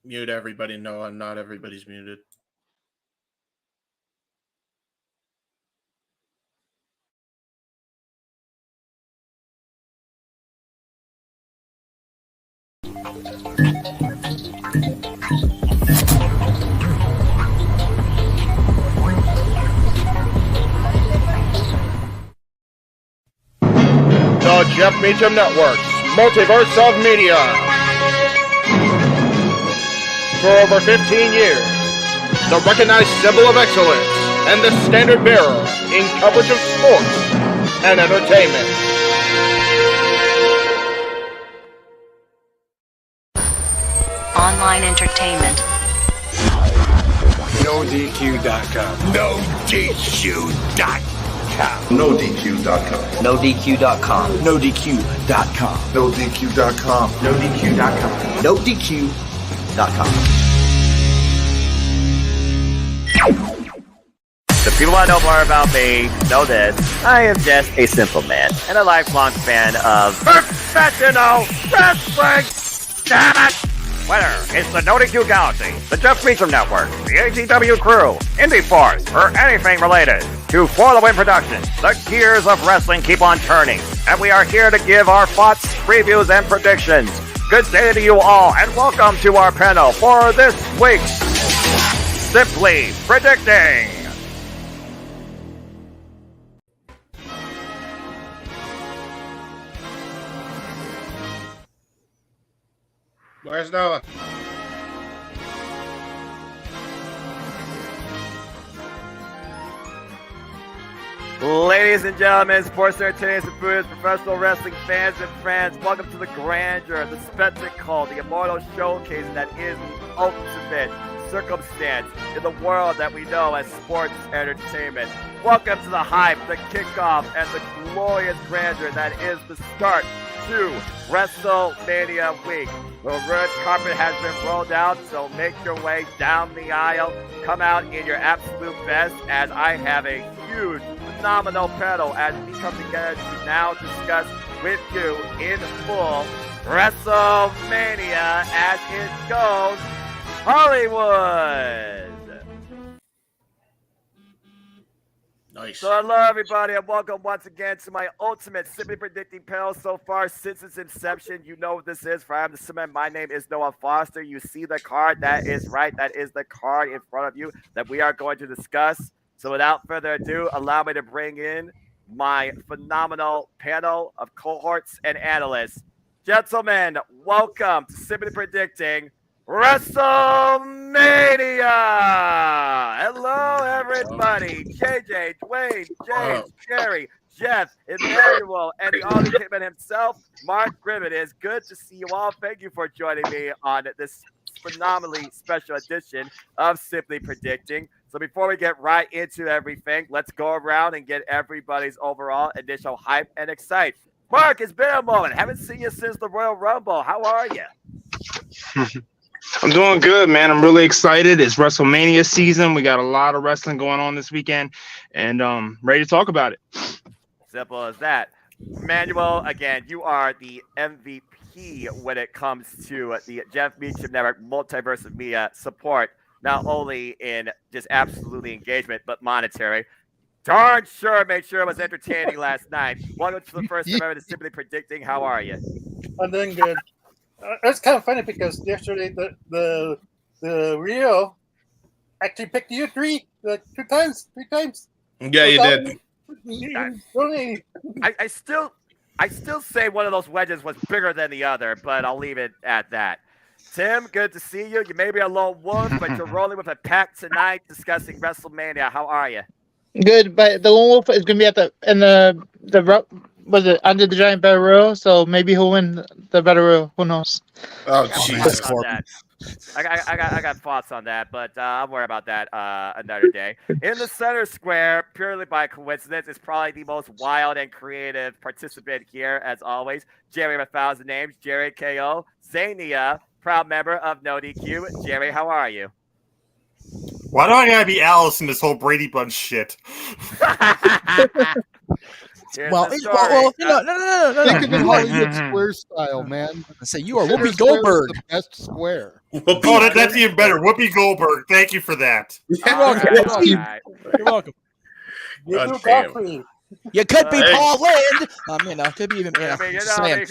Mute everybody. No, not everybody's muted. The Jeff Meacham Network's Multiverse of Media. For over 15 years, the recognized symbol of excellence and the standard bearer in coverage of sports and entertainment. Online entertainment. NoDQ.com. NoDQ.com. NoDQ.com. NoDQ.com. NoDQ.com. NoDQ.com. NoDQ.com. NoDQ.com. The people that know more about me know this. I am just a simple man and a lifelong fan of professional wrestling. Damn it! Whether it's the NoDQ Galaxy, the Jeff Meacham Network, the ATW Crew, Indy Force, or anything related to For the Win Productions, the gears of wrestling keep on turning, and we are here to give our thoughts, previews, and predictions. Good day to you all, and welcome to our panel for this week's Simply Predicting. Where's Noah? Ladies and gentlemen, sports entertainers, enthusiasts, professional wrestling fans and friends, welcome to the grandeur, the spectacle, the immortal showcase that is the ultimate circumstance in the world that we know as sports entertainment. Welcome to the hype, the kickoff, and the glorious grandeur that is the start to WrestleMania week. The red carpet has been rolled out, so make your way down the aisle. Come out in your absolute best as I have a huge, phenomenal panel as we come together to now discuss with you in full WrestleMania as it goes Hollywood. Nice. So hello everybody and welcome once again to my ultimate Simply Predicting panel so far since its inception. You know what this is. For I am the Simon. My name is Noah Foster. You see the card. That is right. That is the card in front of you that we are going to discuss. So without further ado, allow me to bring in my phenomenal panel of cohorts and analysts. Gentlemen, welcome to Simply Predicting WrestleMania! Hello, everybody. JJ, Dwayne, James, Jerry, Jeff, Emmanuel, and the Ollie Pittman himself, Mark Griffin. It is good to see you all. Thank you for joining me on this phenomenally special edition of Simply Predicting. So before we get right into everything, let's go around and get everybody's overall initial hype and excite. Mark, it's been a moment. Haven't seen you since the Royal Rumble. How are you? I'm doing good, man. I'm really excited. It's WrestleMania season. We got a lot of wrestling going on this weekend, and ready to talk about it. Simple as that. Manuel, again, you are the MVP when it comes to the Jeff Meacham Network Multiverse of Media support, not only in just absolutely engagement, but monetary. Darn sure made sure it was entertaining last night. Welcome to the first time ever to Simply Predicting. How are you? I'm doing good. It's kind of funny because yesterday the Rio actually picked you three times. Yeah, you did. I still say one of those wedges was bigger than the other, but I'll leave it at that. Tim, good to see you. You may be a lone wolf, but you're rolling with a pack tonight discussing WrestleMania. How are you? Good, but the lone wolf is gonna be at the was it under the giant battle royal? So maybe he'll win the battle royal. Who knows? Oh, Jesus. I got thoughts on that, but I'll worry about that another day. In the center square, purely by coincidence, is probably the most wild and creative participant here, as always. Jerry with 1,000 names. Jerry KO. Zania, proud member of NoDQ. Jerry, how are you? Why do I gotta be Alice in this whole Brady Bunch shit? Here's Well, the well, story. no. Think of it Hollywood Square style, man. Say you are Square Whoopi Square is Goldberg. the best square. Oh, that's even better. Whoopi Goldberg. Thank you for that. You're welcome. You're welcome. God damn. You could be Hey. Paul Lind. Could be even. I mean, just saying.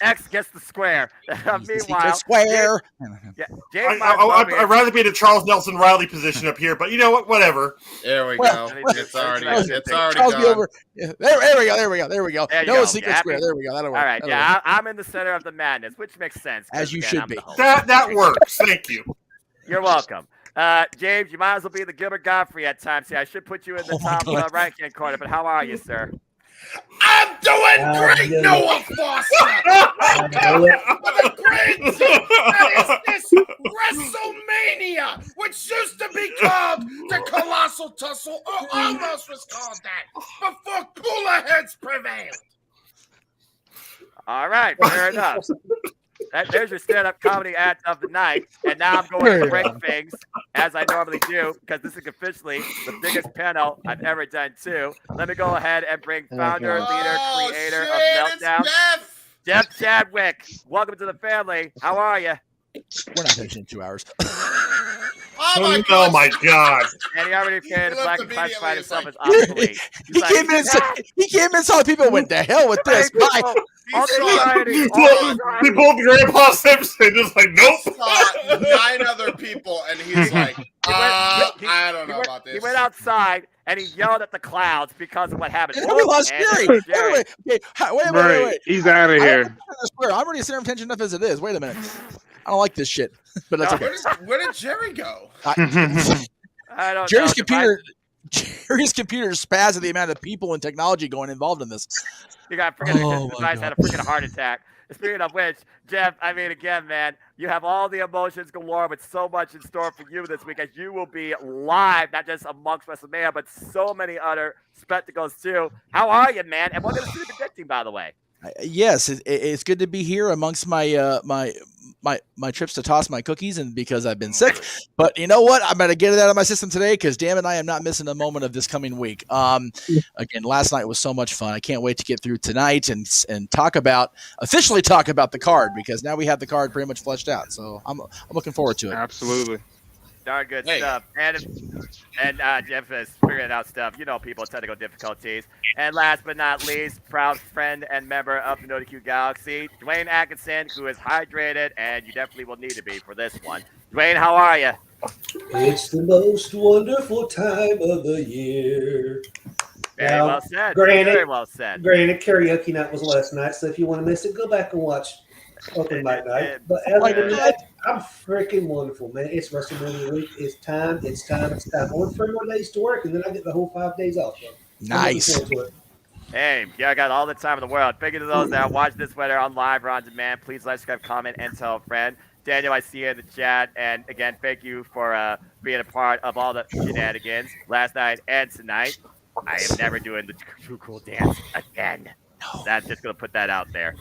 X gets the square. Meanwhile, square. I'd rather be in a Charles Nelson Riley position up here, but you know what? Whatever. There we Well, go. It's already Charles gone. Over. Yeah, there we go. There you go. No secret Happy? square. There we go. That'll work. All right, That'll work. I'm in the center of the madness, which makes sense. As you again, should I'm be. the host. That works. Thank you. You're welcome. James, you might as well be the Gilbert Godfrey at times. See, I should put you in the top right-hand corner, but how are you, sir? I'm doing great, Noah Foster! With a great team that is this WrestleMania, which used to be called the Colossal Tussle, or almost was called that, before cooler heads prevailed. All right, fair enough. There's your stand-up comedy act of the night, and now I'm going to break things as I normally do because this is officially the biggest panel I've ever done too. Let me go ahead and bring founder, leader, creator of Meltdown, Jeff Chadwick. Welcome to the family. How are you? We're not finishing in 2 hours. Oh my God! And he already created Black and classified himself as obsolete. He came in, saw people went to hell with this. Bye. He pulled Grandpa Simpson, just like, nope. Saw 9 other people, and he's like, I don't know about this. He went outside and he yelled at the clouds because of what happened. And we lost Jerry. Wait. He's out of here. I'm already center of attention enough as it is. Wait a minute. I don't like this shit. But that's okay. Where did Jerry go? I don't Jerry's know. computer spazzed at the amount of people and technology involved in this. You got freaking device had a freaking heart attack. Speaking of which, Jeff, I mean, again, man, you have all the emotions galore with so much in store for you this week as you will be live, not just amongst WrestleMania, but so many other spectacles too. How are you, man? And welcome to the predicting, by the way. Yes, it's good to be here amongst my my trips to toss my cookies and because I've been sick. But you know what? I'm going to get it out of my system today because damn it, I am not missing a moment of this coming week. Again, last night was so much fun. I can't wait to get through tonight and officially talk about the card because now we have the card pretty much fleshed out. So I'm looking forward to it. Absolutely. Darn good stuff. And Jeff is figuring out stuff. You know, people, technical difficulties. And last but not least, proud friend and member of the NoDQ Galaxy, Dwayne Atkinson, who is hydrated, and you definitely will need to be for this one. Dwayne, how are you? It's the most wonderful time of the year. Very well said. Very well said. Granted, karaoke night was last night, so if you want to miss it, go back and watch Open Mic Night. But other than that, I'm freaking wonderful, man. It's WrestleMania week. It's time. Only 3 more days to work, and then I get the whole 5 days off. So nice. Hey, yeah, I got all the time in the world. Thank you to those that watch this, whether on live or on demand. Please like, subscribe, comment, and tell a friend. Daniel, I see you in the chat. And again, thank you for being a part of all the shenanigans last night and tonight. I am never doing the Too Cool dance again. No. That's just going to put that out there.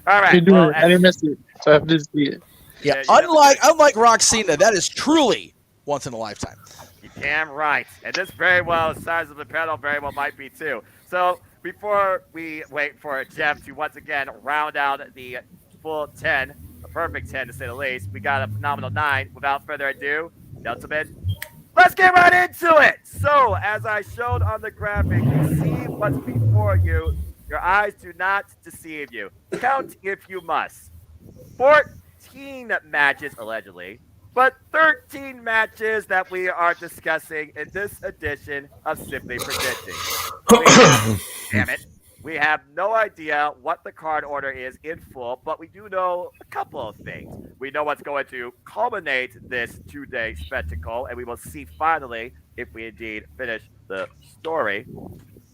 All right. Well, I didn't miss it, so I have to see it. Yeah, unlike Roxina, that is truly once in a lifetime. You're damn right. And this very well, the size of the panel very well might be too. So before we wait for Jeff to once again round out the full 10, a perfect 10 to say the least, we got a phenomenal 9. Without further ado, gentlemen, let's get right into it. So as I showed on the graphic, you see what's before you. Your eyes do not deceive you. Count if you must. 14 matches, allegedly, but 13 matches that we are discussing in this edition of Simply Predicting. Damn it. We have no idea what the card order is in full, but we do know a couple of things. We know what's going to culminate this 2-day spectacle, and we will see finally if we indeed finish the story.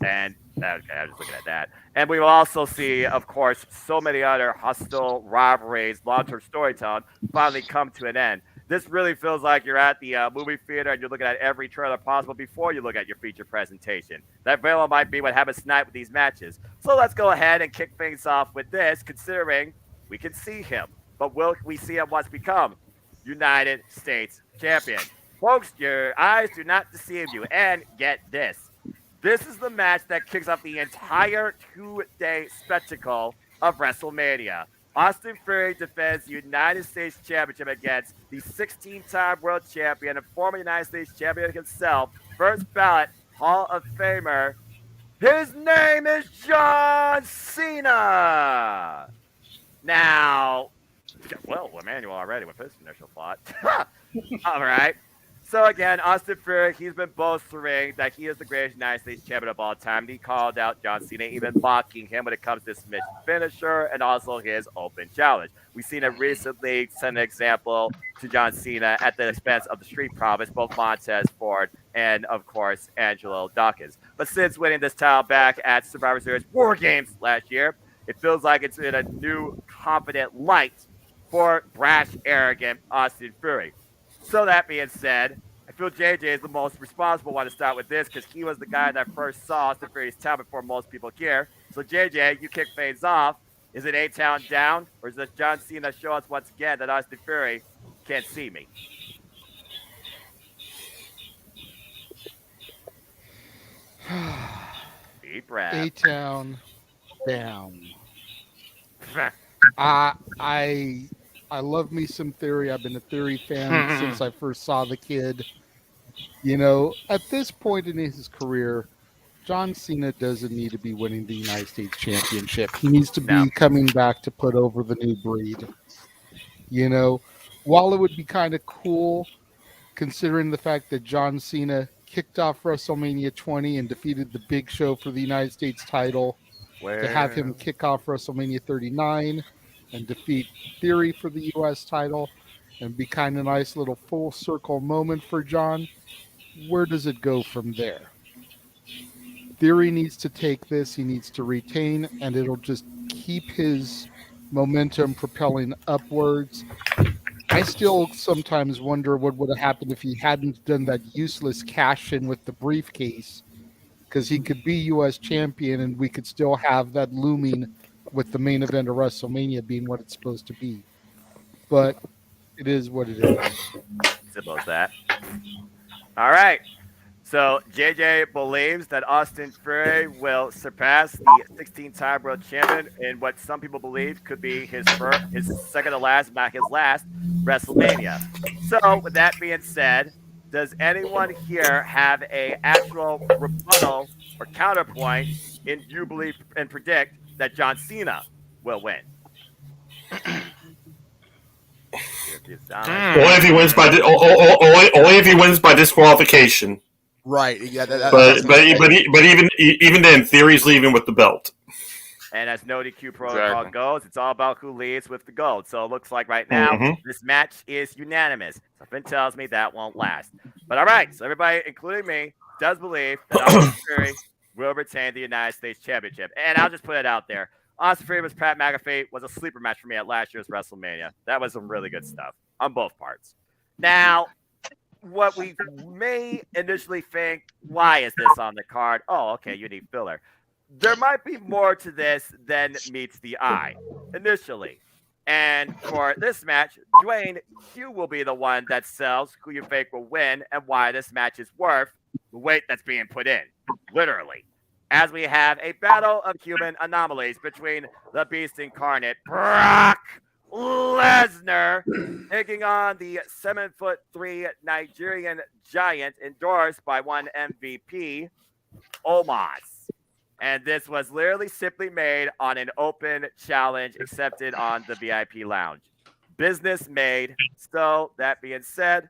And okay, I'm just looking at that. And we will also see, of course, so many other hostile rivalries, long-term storytelling finally come to an end. This really feels like you're at the movie theater and you're looking at every trailer possible before you look at your feature presentation. That very well might be what happens tonight with these matches. So let's go ahead and kick things off with this, considering we can see him. But will we see him once become United States champion? Folks, your eyes do not deceive you. And get this. This is the match that kicks off the entire 2-day spectacle of WrestleMania. Austin Theory defends the United States Championship against the 16-time world champion and former United States champion himself, first ballot Hall of Famer. His name is John Cena. Now, well, Emmanuel already with his initial thought. All right. So again, Austin Theory, he's been boasting that he is the greatest United States champion of all time. He called out John Cena, even mocking him when it comes to submission finisher and also his open challenge. We've seen it recently send an example to John Cena at the expense of the Street Profits, both Montez Ford and, of course, Angelo Dawkins. But since winning this title back at Survivor Series War Games last year, it feels like it's in a new confident light for brash, arrogant Austin Theory. So that being said, I feel JJ is the most responsible one to start with this because he was the guy that first saw Austin Theory's talent before most people here. So JJ, you kick things off. Is it A-Town down, or is it John Cena show us once again that Austin Theory can't see me? Deep breath. A-Town down. I love me some Theory. I've been a Theory fan since I first saw the kid. You know, at this point in his career, John Cena doesn't need to be winning the United States Championship. He needs to be coming back to put over the new breed. You know, while it would be kind of cool, considering the fact that John Cena kicked off WrestleMania 20 and defeated the Big Show for the United States title, to have him kick off WrestleMania 39 and defeat Theory for the U.S. title and be kind of nice little full circle moment for John. Where does it go from there? Theory needs to take this. He needs to retain, and it'll just keep his momentum propelling upwards. I still sometimes wonder what would have happened if he hadn't done that useless cash-in with the briefcase, because he could be U.S. champion, and we could still have that looming with the main event of WrestleMania being what it's supposed to be. But it is what it is. Simple as that. All right. So JJ believes that Austin Theory will surpass the 16-time world champion in what some people believe could be his second to last, not his last, WrestleMania. So with that being said, does anyone here have a actual rebuttal or counterpoint in you believe and predict that John Cena will win? Only if he wins by only if he wins by disqualification. Right. Yeah. But even then, Theory's leaving with the belt. And as no DQ protocol goes, it's all about who leads with the gold. So it looks like right now this match is unanimous. Something tells me that won't last. But all right, so everybody, including me, does believe that Austin Theory will retain the United States Championship. And I'll just put it out there. Austin Theory vs. Pat McAfee was a sleeper match for me at last year's WrestleMania. That was some really good stuff on both parts. Now, what we may initially think, why is this on the card? Oh, okay, you need filler. There might be more to this than meets the eye initially. And for this match, Dwayne, you will be the one that sells who you think will win and why this match is worth the weight that's being put in, literally. As we have a battle of human anomalies between the Beast Incarnate, Brock Lesnar, taking on the 7'3" Nigerian giant endorsed by one MVP, Omos. And this was literally simply made on an open challenge accepted on the VIP lounge. Business made. So that being said,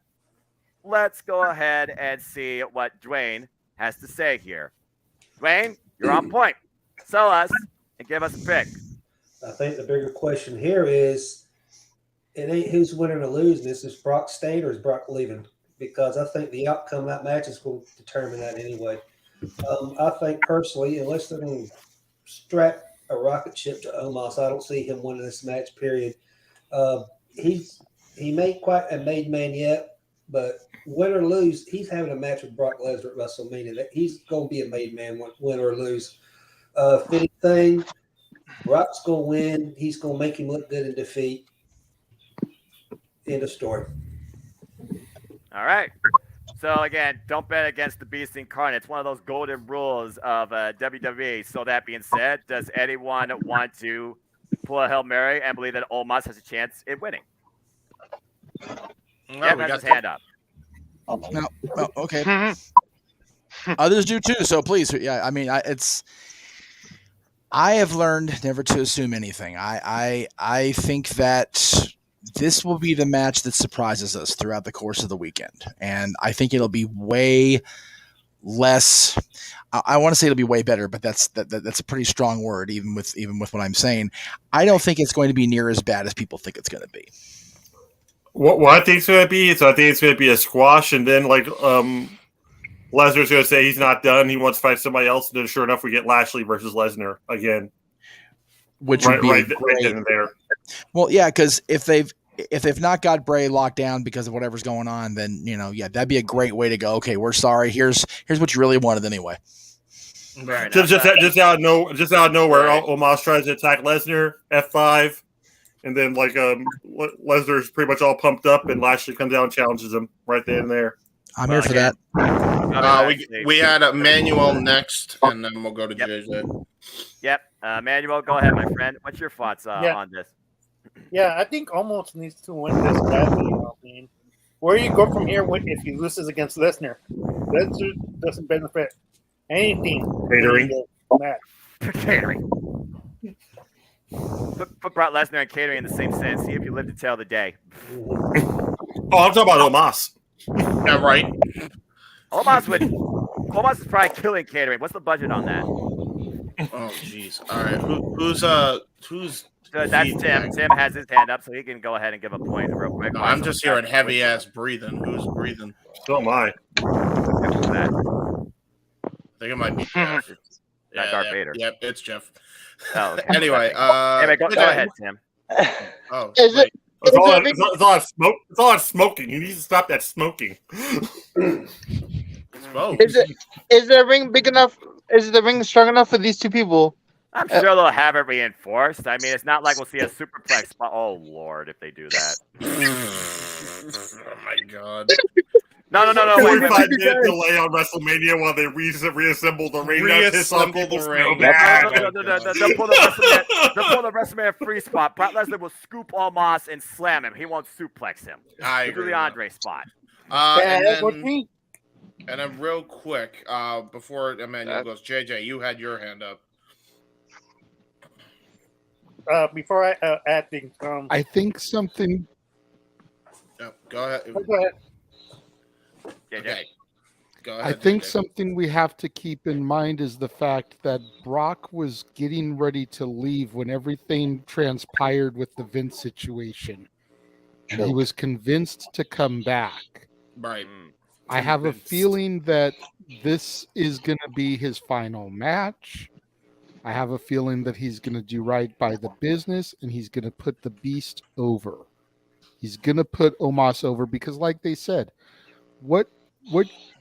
let's go ahead and see what Dwayne has to say here. Dwayne, you're on point. Sell us and give us a pick. I think the bigger question here is, it ain't who's winning or losing. This is Brock staying or is Brock leaving? Because I think the outcome of that match is going to determine that anyway. I think personally, unless they're going to strap a rocket ship to Omos, I don't see him winning this match, period. He made quite a made man yet, but win or lose, he's having a match with Brock Lesnar at WrestleMania. He's going to be a made man, win or lose. Fitting thing, Brock's going to win. He's going to make him look good in defeat. End of story. All right. So again, don't bet against the Beast Incarnate. It's one of those golden rules of WWE. So that being said, does anyone want to pull a Hail Mary and believe that Omos has a chance in winning? Yeah, has his hand up. No, okay. Others do too. So please, yeah. I mean, I have learned never to assume anything. I think that this will be the match that surprises us throughout the course of the weekend, and I think it'll be way less. I want to say it'll be way better, but that's a pretty strong word, even with what I'm saying. I don't think it's going to be near as bad as people think it's going to be. What I think it's going to be is I think it's going to be a squash, and then like Lesnar's going to say he's not done. He wants to fight somebody else, and then sure enough, we get Lashley versus Lesnar again, which would be right in there. Well, yeah, because if they've not got Bray locked down because of whatever's going on, then that'd be a great way to go. Okay, we're sorry. Here's what you really wanted anyway. Just out of nowhere, Omos tries to attack Lesnar, F5, and then like Lesnar's pretty much all pumped up, and Lashley comes out and challenges him right then and there. I'm here for that. We had Manuel next, and then we'll go to JJ. Yep, Manuel, go ahead, my friend. What's your thoughts on this? Yeah, I think Omos needs to win this badly. I mean, where do you go from here if he loses against Lesnar? Lesnar doesn't benefit anything. Catering. Put Brock Lesnar and catering in the same sentence. See if you live to tell the day. Oh, I'm talking about Omos. Yeah, right. Omos is probably killing catering. What's the budget on that? Oh, jeez. All right. Who's? That's Tim. Tim has his hand up, so he can go ahead and give a point real quick. No, I'm just hearing heavy ass breathing. Who's breathing? So am I. I think it might be Jeff. Not Darth Vader. Yep, it's Jeff. Oh, okay. Anyway, go ahead, Tim. Oh, it's all that smoking. You need to stop that smoking. Is the ring big enough? Is the ring strong enough for these two people? I'm sure they'll have it reinforced. I mean, it's not like we'll see a superplex spot. Oh, Lord, if they do that. Oh, my God. No. 45 minute delay on WrestleMania while they reassemble the ring. Reassemble the ring. They'll pull the WrestleMania free spot. Brock Lesnar will scoop Omos and slam him. He won't suplex him. I agree. Do the Andre spot. And then real quick, before Emmanuel goes, JJ, you had your hand up. Before I add things, I think something. Yep, go ahead. Go ahead. Okay. Go ahead. I think something we have to keep in mind is the fact that Brock was getting ready to leave when everything transpired with the Vince situation. And he was convinced to come back. Right. I have a feeling that this is going to be his final match. I have a feeling that he's going to do right by the business, and he's going to put the Beast over. He's going to put Omos over because, like they said, what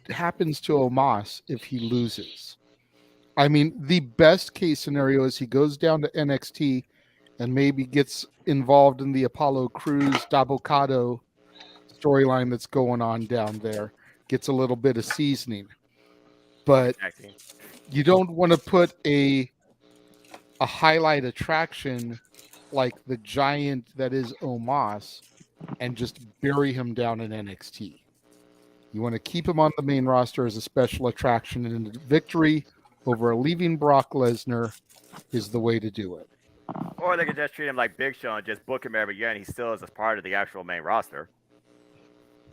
happens to Omos if he loses? I mean, the best case scenario is he goes down to NXT and maybe gets involved in the Apollo Crews Dabocado storyline that's going on down there, gets a little bit of seasoning. But you don't want to put a highlight attraction like the giant that is Omos and just bury him down in NXT. You want to keep him on the main roster as a special attraction, and victory over a leaving Brock Lesnar is the way to do it. Or they could just treat him like Big Show and just book him every year, and he still is a part of the actual main roster.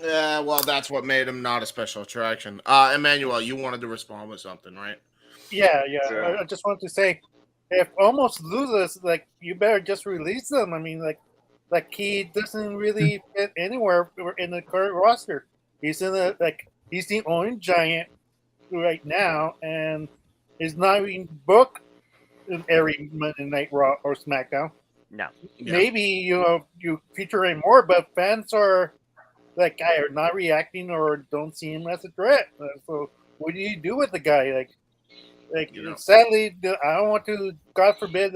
Yeah, well, that's what made him not a special attraction. Emmanuel, you wanted to respond with something, right? Yeah. I just wanted to say, if Omos loses, you better just release them. I mean, he doesn't really fit anywhere in the current roster. He's he's the only giant right now, and is not even booked in every Monday Night Raw or SmackDown. No. Yeah. Maybe you feature him more, but fans are not reacting or don't see him as a threat. So what do you do with the guy? Sadly, I don't want to, God forbid,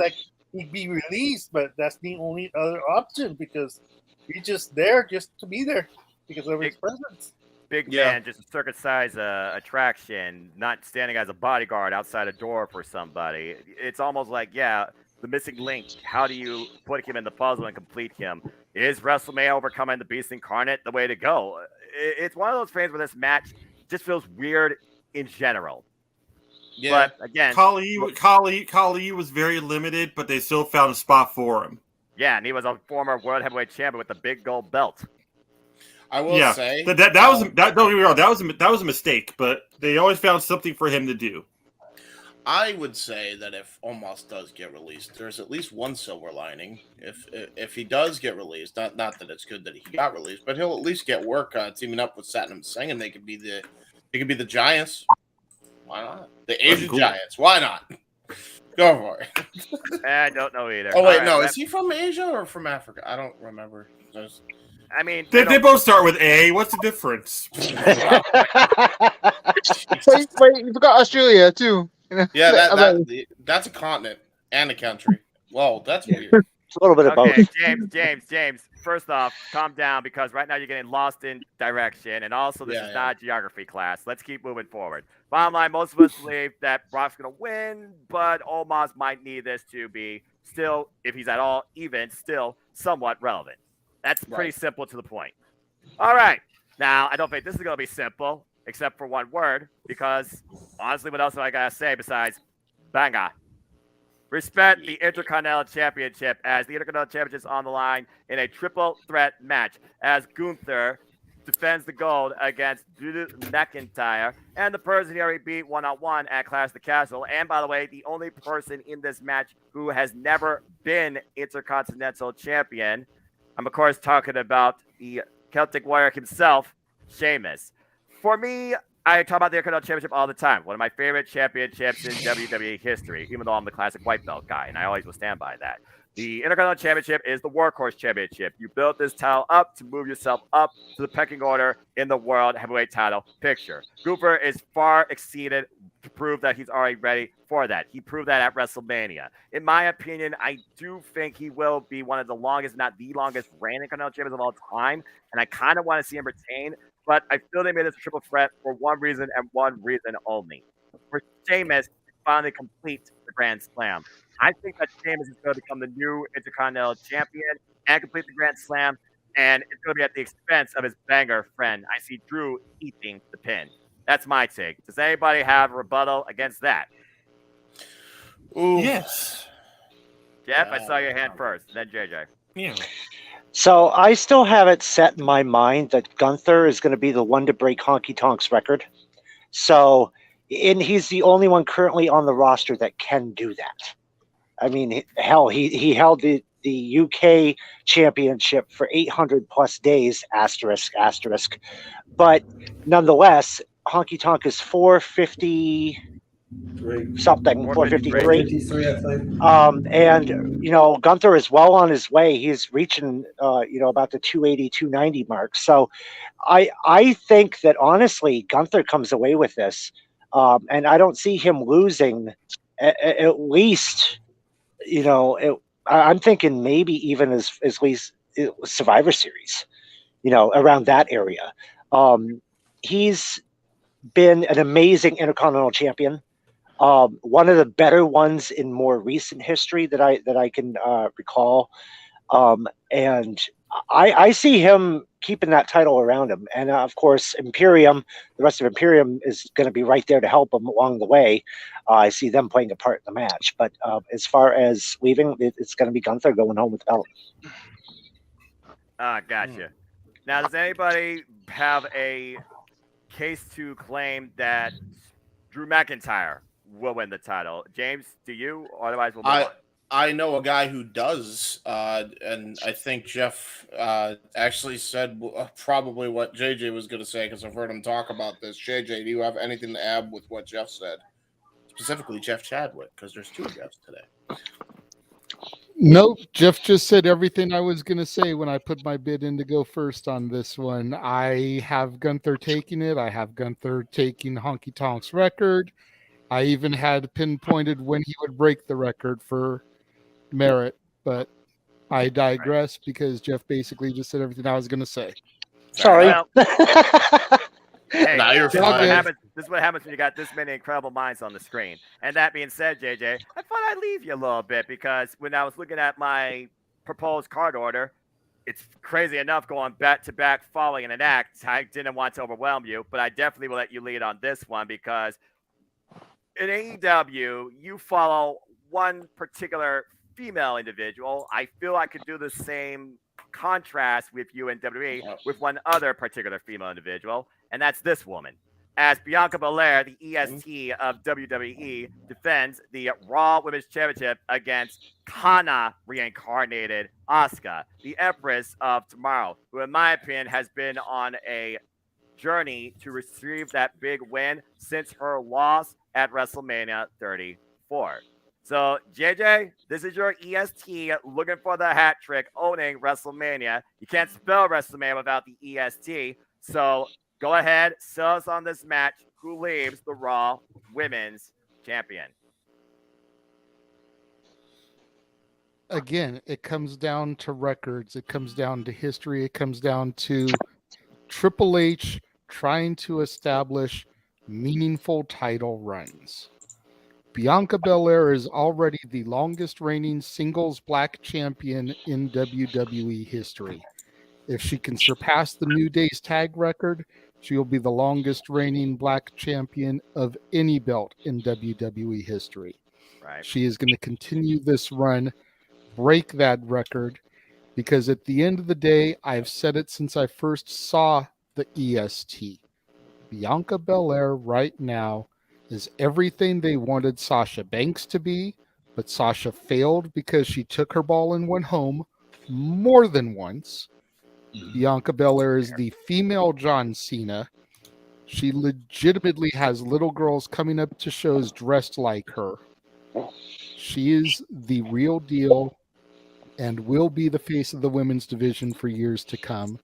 he be released, but that's the only other option because he's just there just to be there because of his presence. big man, just a circus-size attraction, not standing as a bodyguard outside a door for somebody. It's almost like, the missing link. How do you put him in the puzzle and complete him? Is WrestleMania overcoming the Beast Incarnate the way to go? It's one of those things where this match just feels weird in general. Yeah. But again, Khali was very limited, but they still found a spot for him. Yeah, and he was a former world heavyweight champion with the big gold belt. I will say that don't get me wrong, that was a mistake, but they always found something for him to do. I would say that if Omos does get released, there's at least one silver lining. If he does get released, not that it's good that he got released, but he'll at least get work teaming up with Satnam Singh, and they could be the Giants. Why not? The Asian Giants. Why not? Go for it. I don't know either. Oh wait, no, is he from Asia or from Africa? I don't remember. I mean, they both start with A. What's the difference? wait, you forgot Australia too. Yeah, that's a continent and a country. Whoa, that's weird. It's a little bit of both. James. First off, calm down because right now you're getting lost in direction, and also this is not a geography class. Let's keep moving forward. Bottom line, most of us believe that Brock's going to win, but Omos might need this to be still, if he's at all even, still somewhat relevant. That's pretty simple to the point. All right. Now, I don't think this is going to be simple, except for one word, because honestly, what else do I got to say besides banga? Respect the Intercontinental Championship, as the Intercontinental Championship is on the line in a triple threat match as Gunther defends the gold against Drew McIntyre and the person he already beat one-on-one at Clash of the Castle. And by the way, the only person in this match who has never been Intercontinental Champion. I'm, of course, talking about the Celtic Warrior himself, Sheamus. For me, I talk about the Intercontinental Championship all the time. One of my favorite championships in WWE history, even though I'm the classic white belt guy, and I always will stand by that. The Intercontinental Championship is the Workhorse Championship. You built this title up to move yourself up to the pecking order in the World Heavyweight title picture. Gunther is far exceeded to prove that he's already ready for that. He proved that at WrestleMania. In my opinion, I do think he will be one of the longest, not the longest reigning Intercontinental Champions of all time, and I kind of want to see him retain. But I feel they made this a triple threat for one reason and one reason only. For Sheamus to finally complete the Grand Slam. I think that Sheamus is going to become the new Intercontinental Champion and complete the Grand Slam, and it's going to be at the expense of his banger friend. I see Drew eating the pin. That's my take. Does anybody have a rebuttal against that? Ooh. Yes. Jeff, I saw your hand first, then JJ. Yeah. So I still have it set in my mind that Gunther is going to be the one to break Honky Tonk's record. So, and he's the only one currently on the roster that can do that. I mean, hell, he held the UK championship for 800 plus days, asterisk. But nonetheless, Honky Tonk is 450 something, 453. I think. And Gunther is well on his way. He's reaching about the 280, 290 mark. So I think that honestly Gunther comes away with this, and I don't see him losing at least. I'm thinking maybe even as least Survivor Series, around that area. He's been an amazing Intercontinental Champion. One of the better ones in more recent history that I can recall, and I see him keeping that title around him. And of course, Imperium, the rest of Imperium is going to be right there to help him along the way. I see them playing a part in the match. But as far as leaving, it's going to be Gunther going home with the belt. Gotcha. Now, does anybody have a case to claim that Drew McIntyre will win the title? James, do you? Otherwise, we'll move on. I know a guy who does, and I think Jeff actually said probably what JJ was going to say because I've heard him talk about this. JJ, do you have anything to add with what Jeff said? Specifically, Jeff Chadwick, because there's two Jeffs today. Nope, Jeff just said everything I was going to say when I put my bid in to go first on this one. I have Gunther taking it. I have Gunther taking Honky Tonk's record. I even had pinpointed when he would break the record for merit, but I digress because Jeff basically just said everything I was going to say. Sorry. Hey, Nah, you're this is fine. what happens. This is what happens when you got this many incredible minds on the screen. And that being said, JJ, I thought I'd leave you a little bit because when I was looking at my proposed card order, it's crazy enough going back to back following an act. I didn't want to overwhelm you, but I definitely will let you lead on this one because in AEW, you follow one particular female individual. I feel I could do the same contrast with you in WWE with one other particular female individual, and that's this woman. As Bianca Belair, the EST of WWE, defends the Raw Women's Championship against Kana reincarnated Asuka, the Empress of Tomorrow, who, in my opinion, has been on a journey to receive that big win since her loss at WrestleMania 34. So, JJ, this is your EST looking for the hat trick, owning WrestleMania. You can't spell WrestleMania without the EST. So, go ahead, sell us on this match. Who leaves the Raw Women's Champion? Again, it comes down to records. It comes down to history. It comes down to Triple H trying to establish meaningful title runs. Bianca Belair is already the longest reigning singles black champion in WWE history. If she can surpass the New Day's tag record, she will be the longest reigning black champion of any belt in WWE history. Right. She is going to continue this run, break that record, because at the end of the day, I've said it since I first saw the EST. Bianca Belair right now is everything they wanted Sasha Banks to be, but Sasha failed because she took her ball and went home more than once. Bianca Belair is the female John Cena. She legitimately has little girls coming up to shows dressed like her. She is the real deal and will be the face of the women's division for years to come.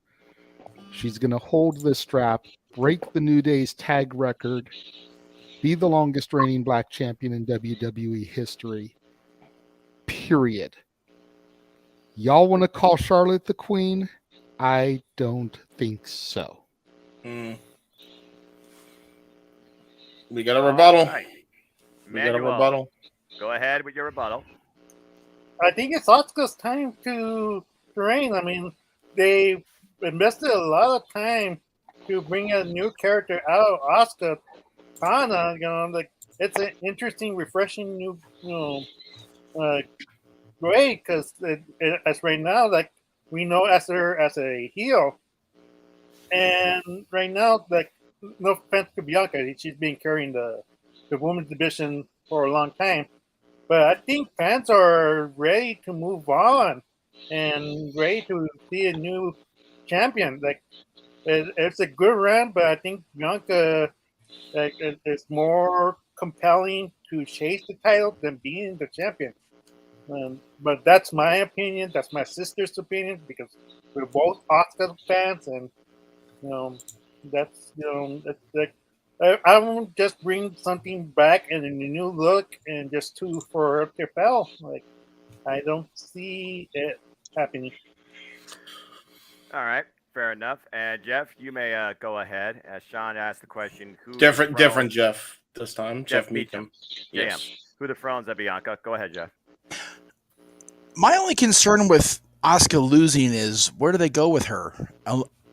She's going to hold the strap, break the New Day's tag record, be the longest reigning black champion in WWE history. Period. Y'all want to call Charlotte the Queen? I don't think so. We got a rebuttal. Right. We got a rebuttal. Go ahead with your rebuttal. I think it's Asuka's time to reign. I mean, they invested a lot of time to bring a new character out of Asuka. Kana, like it's an interesting, refreshing new, way because as right now, like we know as her as a heel, and right now, like no offense to Bianca, she's been carrying the women's division for a long time, but I think fans are ready to move on and ready to see a new champion. Like it's a good run, but I think Bianca. Like it's more compelling to chase the title than being the champion. But that's my opinion. That's my sister's opinion because we're both Asuka fans, and that's like I won't just bring something back in a new look and just for up their bell. Like I don't see it happening. All right. Fair enough. And Jeff, you may go ahead. As Sean asked the question, who Different Jeff this time. Jeff Meacham. Yes. Who dethrones Bianca? Go ahead, Jeff. My only concern with Asuka losing is where do they go with her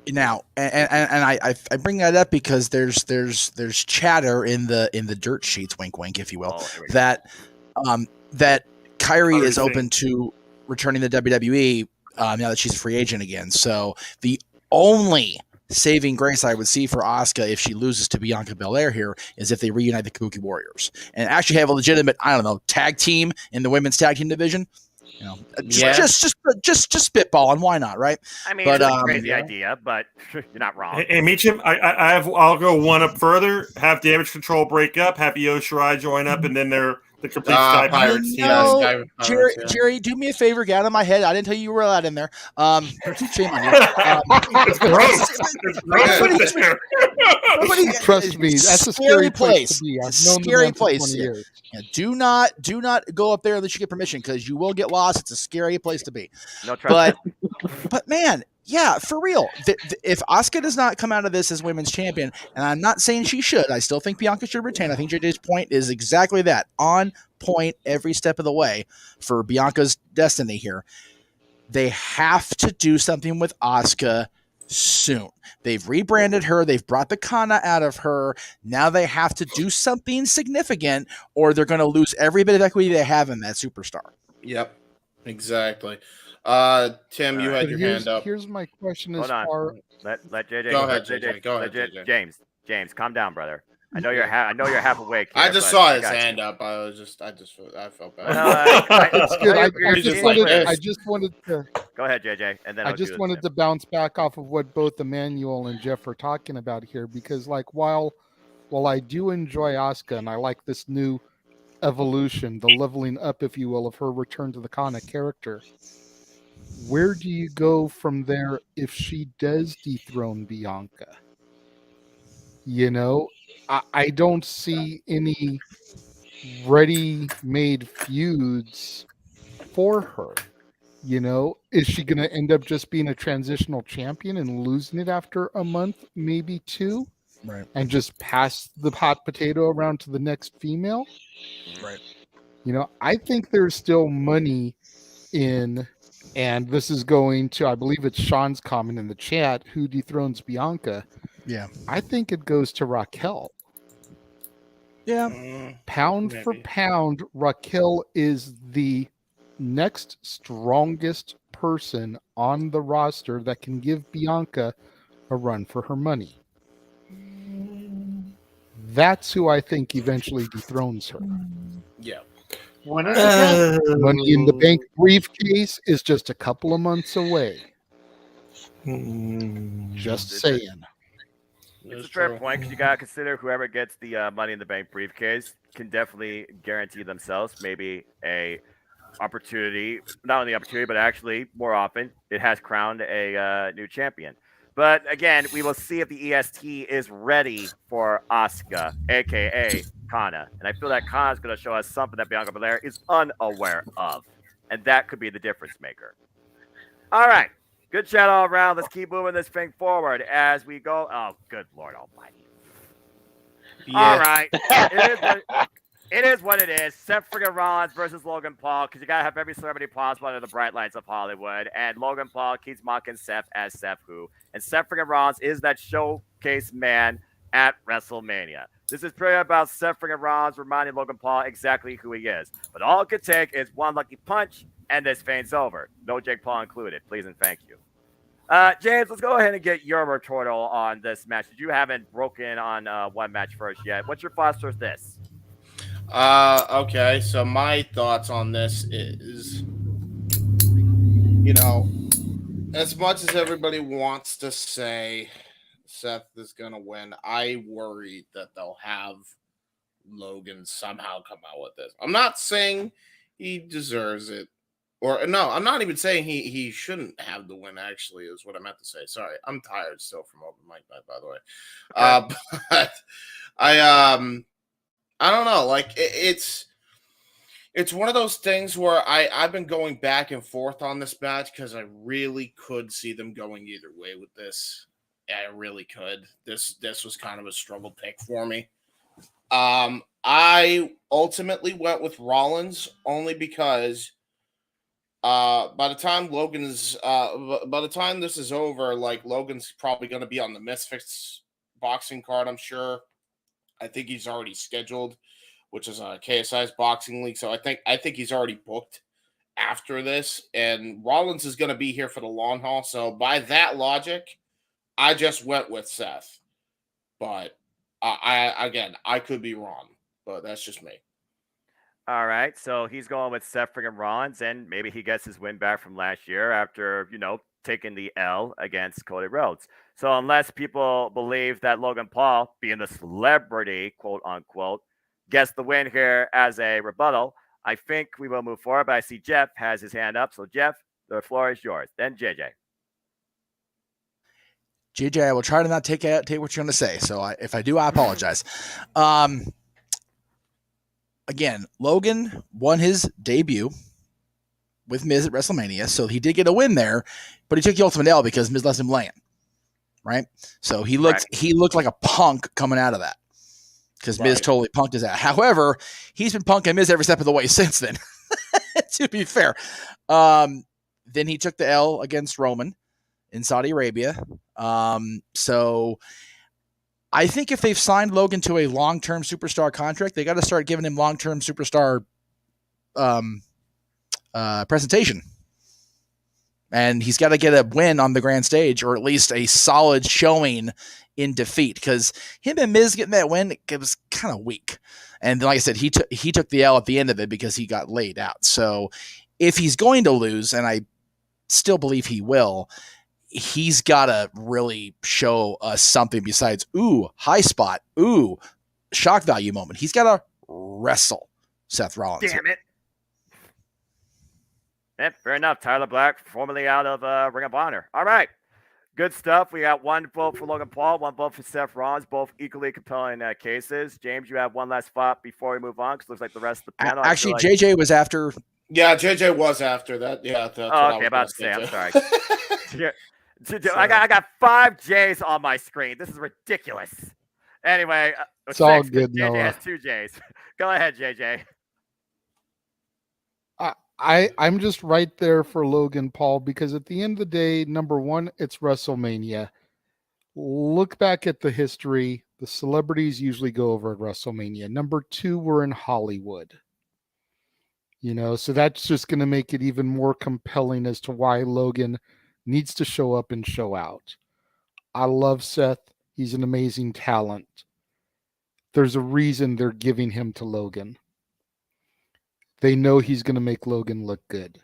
now? And I bring that up because there's chatter in the dirt sheets, wink wink, if you will, that Kyrie is open to returning to WWE now that she's a free agent again. So the only saving grace I would see for Asuka if she loses to Bianca Belair here is if they reunite the Kabuki Warriors and actually have a legitimate, tag team in the women's tag team division. Just spitballing. Why not, right? I mean, it's a crazy idea, but you're not wrong. Hey, Meacham, I'll go one up further. Have Damage Control break up. Have Io Shirai join up, and then they're the complete Sky Pirates team. Jerry, do me a favor, get out of my head. I didn't tell you were allowed in there. Shame on you. Trust me, that's a scary place. Scary place. Yeah, do not go up there unless you get permission because you will get lost. It's a scary place to be. No trust. But man, Yeah, for real. If Asuka does not come out of this as women's champion, and I'm not saying she should, I still think Bianca should retain. I think JJ's point is exactly that. On point every step of the way for Bianca's destiny here. They have to do something with Asuka soon. They've rebranded her. They've brought the Kana out of her. Now they have to do something significant or they're going to lose every bit of equity they have in that superstar. Yep, exactly. Tim, you had your hand up. Here's my question Hold as on. far. Let JJ Go ahead, JJ. Go ahead, JJ. James, calm down, brother. I know you're half awake. Here, I just saw his hand up. I felt bad. It's good. I just wanted to. Go ahead, JJ, and then I just wanted to bounce back off of what both Emmanuel and Jeff are talking about here, because like while I do enjoy Asuka and I like this new evolution, the leveling up, if you will, of her return to the Kana character, where do you go from there if she does dethrone Bianca? You know, I don't see any ready-made feuds for her. You know, is she going to end up just being a transitional champion and losing it after a month, maybe two? Right. And just pass the hot potato around to the next female? Right. You know, I think there's still money in, and this is going to, I believe it's Sean's comment in the chat, who dethrones Bianca. Yeah. I think it goes to Raquel. Yeah. Pound for pound, Raquel is the next strongest person on the roster that can give Bianca a run for her money. That's who I think eventually dethrones her. Yeah. When is it? Money in the Bank briefcase is just a couple of months away. Just saying. It's a fair point because you gotta consider whoever gets the Money in the Bank briefcase can definitely guarantee themselves maybe a opportunity, not only opportunity, but actually more often it has crowned a new champion. But again, we will see if the EST is ready for Asuka, aka Kana, and I feel that Kana is going to show us something that Bianca Belair is unaware of, and that could be the difference maker. All right. Good chat all around. Let's keep moving this thing forward as we go. Oh, good Lord Almighty. Yeah. All right. It is what it is. Seth friggin' Rollins versus Logan Paul, because you got to have every celebrity possible under the bright lights of Hollywood. And Logan Paul keeps mocking Seth as Seth who. And Seth friggin' Rollins is that showcase man at WrestleMania. This is pretty about Seth friggin' Rollins reminding Logan Paul exactly who he is. But all it could take is one lucky punch, and this feud's over. No Jake Paul included. Please and thank you. James, let's go ahead and get your retort on this match. You haven't broken on one match first yet. What's your thoughts for this? Okay, so my thoughts on this is, you know, as much as everybody wants to say Seth is going to win, I worry that they'll have Logan somehow come out with this. I'm not saying he deserves it. Or no, I'm not even saying he shouldn't have the win, actually, is what I meant to say. Sorry, I'm tired still from open mic night, by the way. But I don't know. Like it's one of those things where I've been going back and forth on this match because I really could see them going either way with this. I really could. This was kind of a struggle pick for me. I ultimately went with Rollins only because by the time this is over, like Logan's probably going to be on the Misfits boxing card, I'm sure. I think he's already scheduled, which is a KSI's boxing league. So I think he's already booked after this, and Rollins is going to be here for the long haul. So by that logic, I just went with Seth. But I could be wrong, but that's just me. All right, so he's going with Seth friggin' Rollins, and maybe he gets his win back from last year after, taking the L against Cody Rhodes. So unless people believe that Logan Paul, being the celebrity, quote unquote, gets the win here as a rebuttal, I think we will move forward. But I see Jeff has his hand up. So Jeff, the floor is yours. Then JJ. JJ, I will try to not take what you're going to say. So if I do, I apologize. Again, Logan won his debut with Miz at WrestleMania, so he did get a win there, but he took the ultimate L because Miz left him laying, right? So he looked like a punk coming out of that because Miz totally punked his ass. However, he's been punking Miz every step of the way since then, to be fair. Then he took the L against Roman in Saudi Arabia. So I think if they've signed Logan to a long-term superstar contract, they got to start giving him long-term superstar presentation. And he's got to get a win on the grand stage, or at least a solid showing in defeat, because him and Miz getting that win, it was kind of weak. And like I said, he took the L at the end of it because he got laid out. So if he's going to lose, and I still believe he will, he's got to really show us something besides, ooh, high spot, ooh, shock value moment. He's got to wrestle Seth Rollins. Damn it. Yeah, fair enough. Tyler Black, formerly out of Ring of Honor. All right. Good stuff. We got one vote for Logan Paul, one vote for Seth Rollins, both equally compelling cases. James, you have one last spot before we move on, because looks like the rest of the panel. Actually, JJ was after. Yeah, JJ was after that. Yeah. Okay, about to say. I'm sorry. I got 5 J's on my screen. This is ridiculous. Anyway, it's all good. JJ Noah has 2 J's. Go ahead, JJ. I'm just right there for Logan Paul, because at the end of the day, number one, it's WrestleMania. Look back at the history. The celebrities usually go over at WrestleMania. Number 2, we're in Hollywood. So that's just going to make it even more compelling as to why Logan needs to show up and show out. I love Seth. He's an amazing talent. There's a reason they're giving him to Logan. They know he's going to make Logan look good.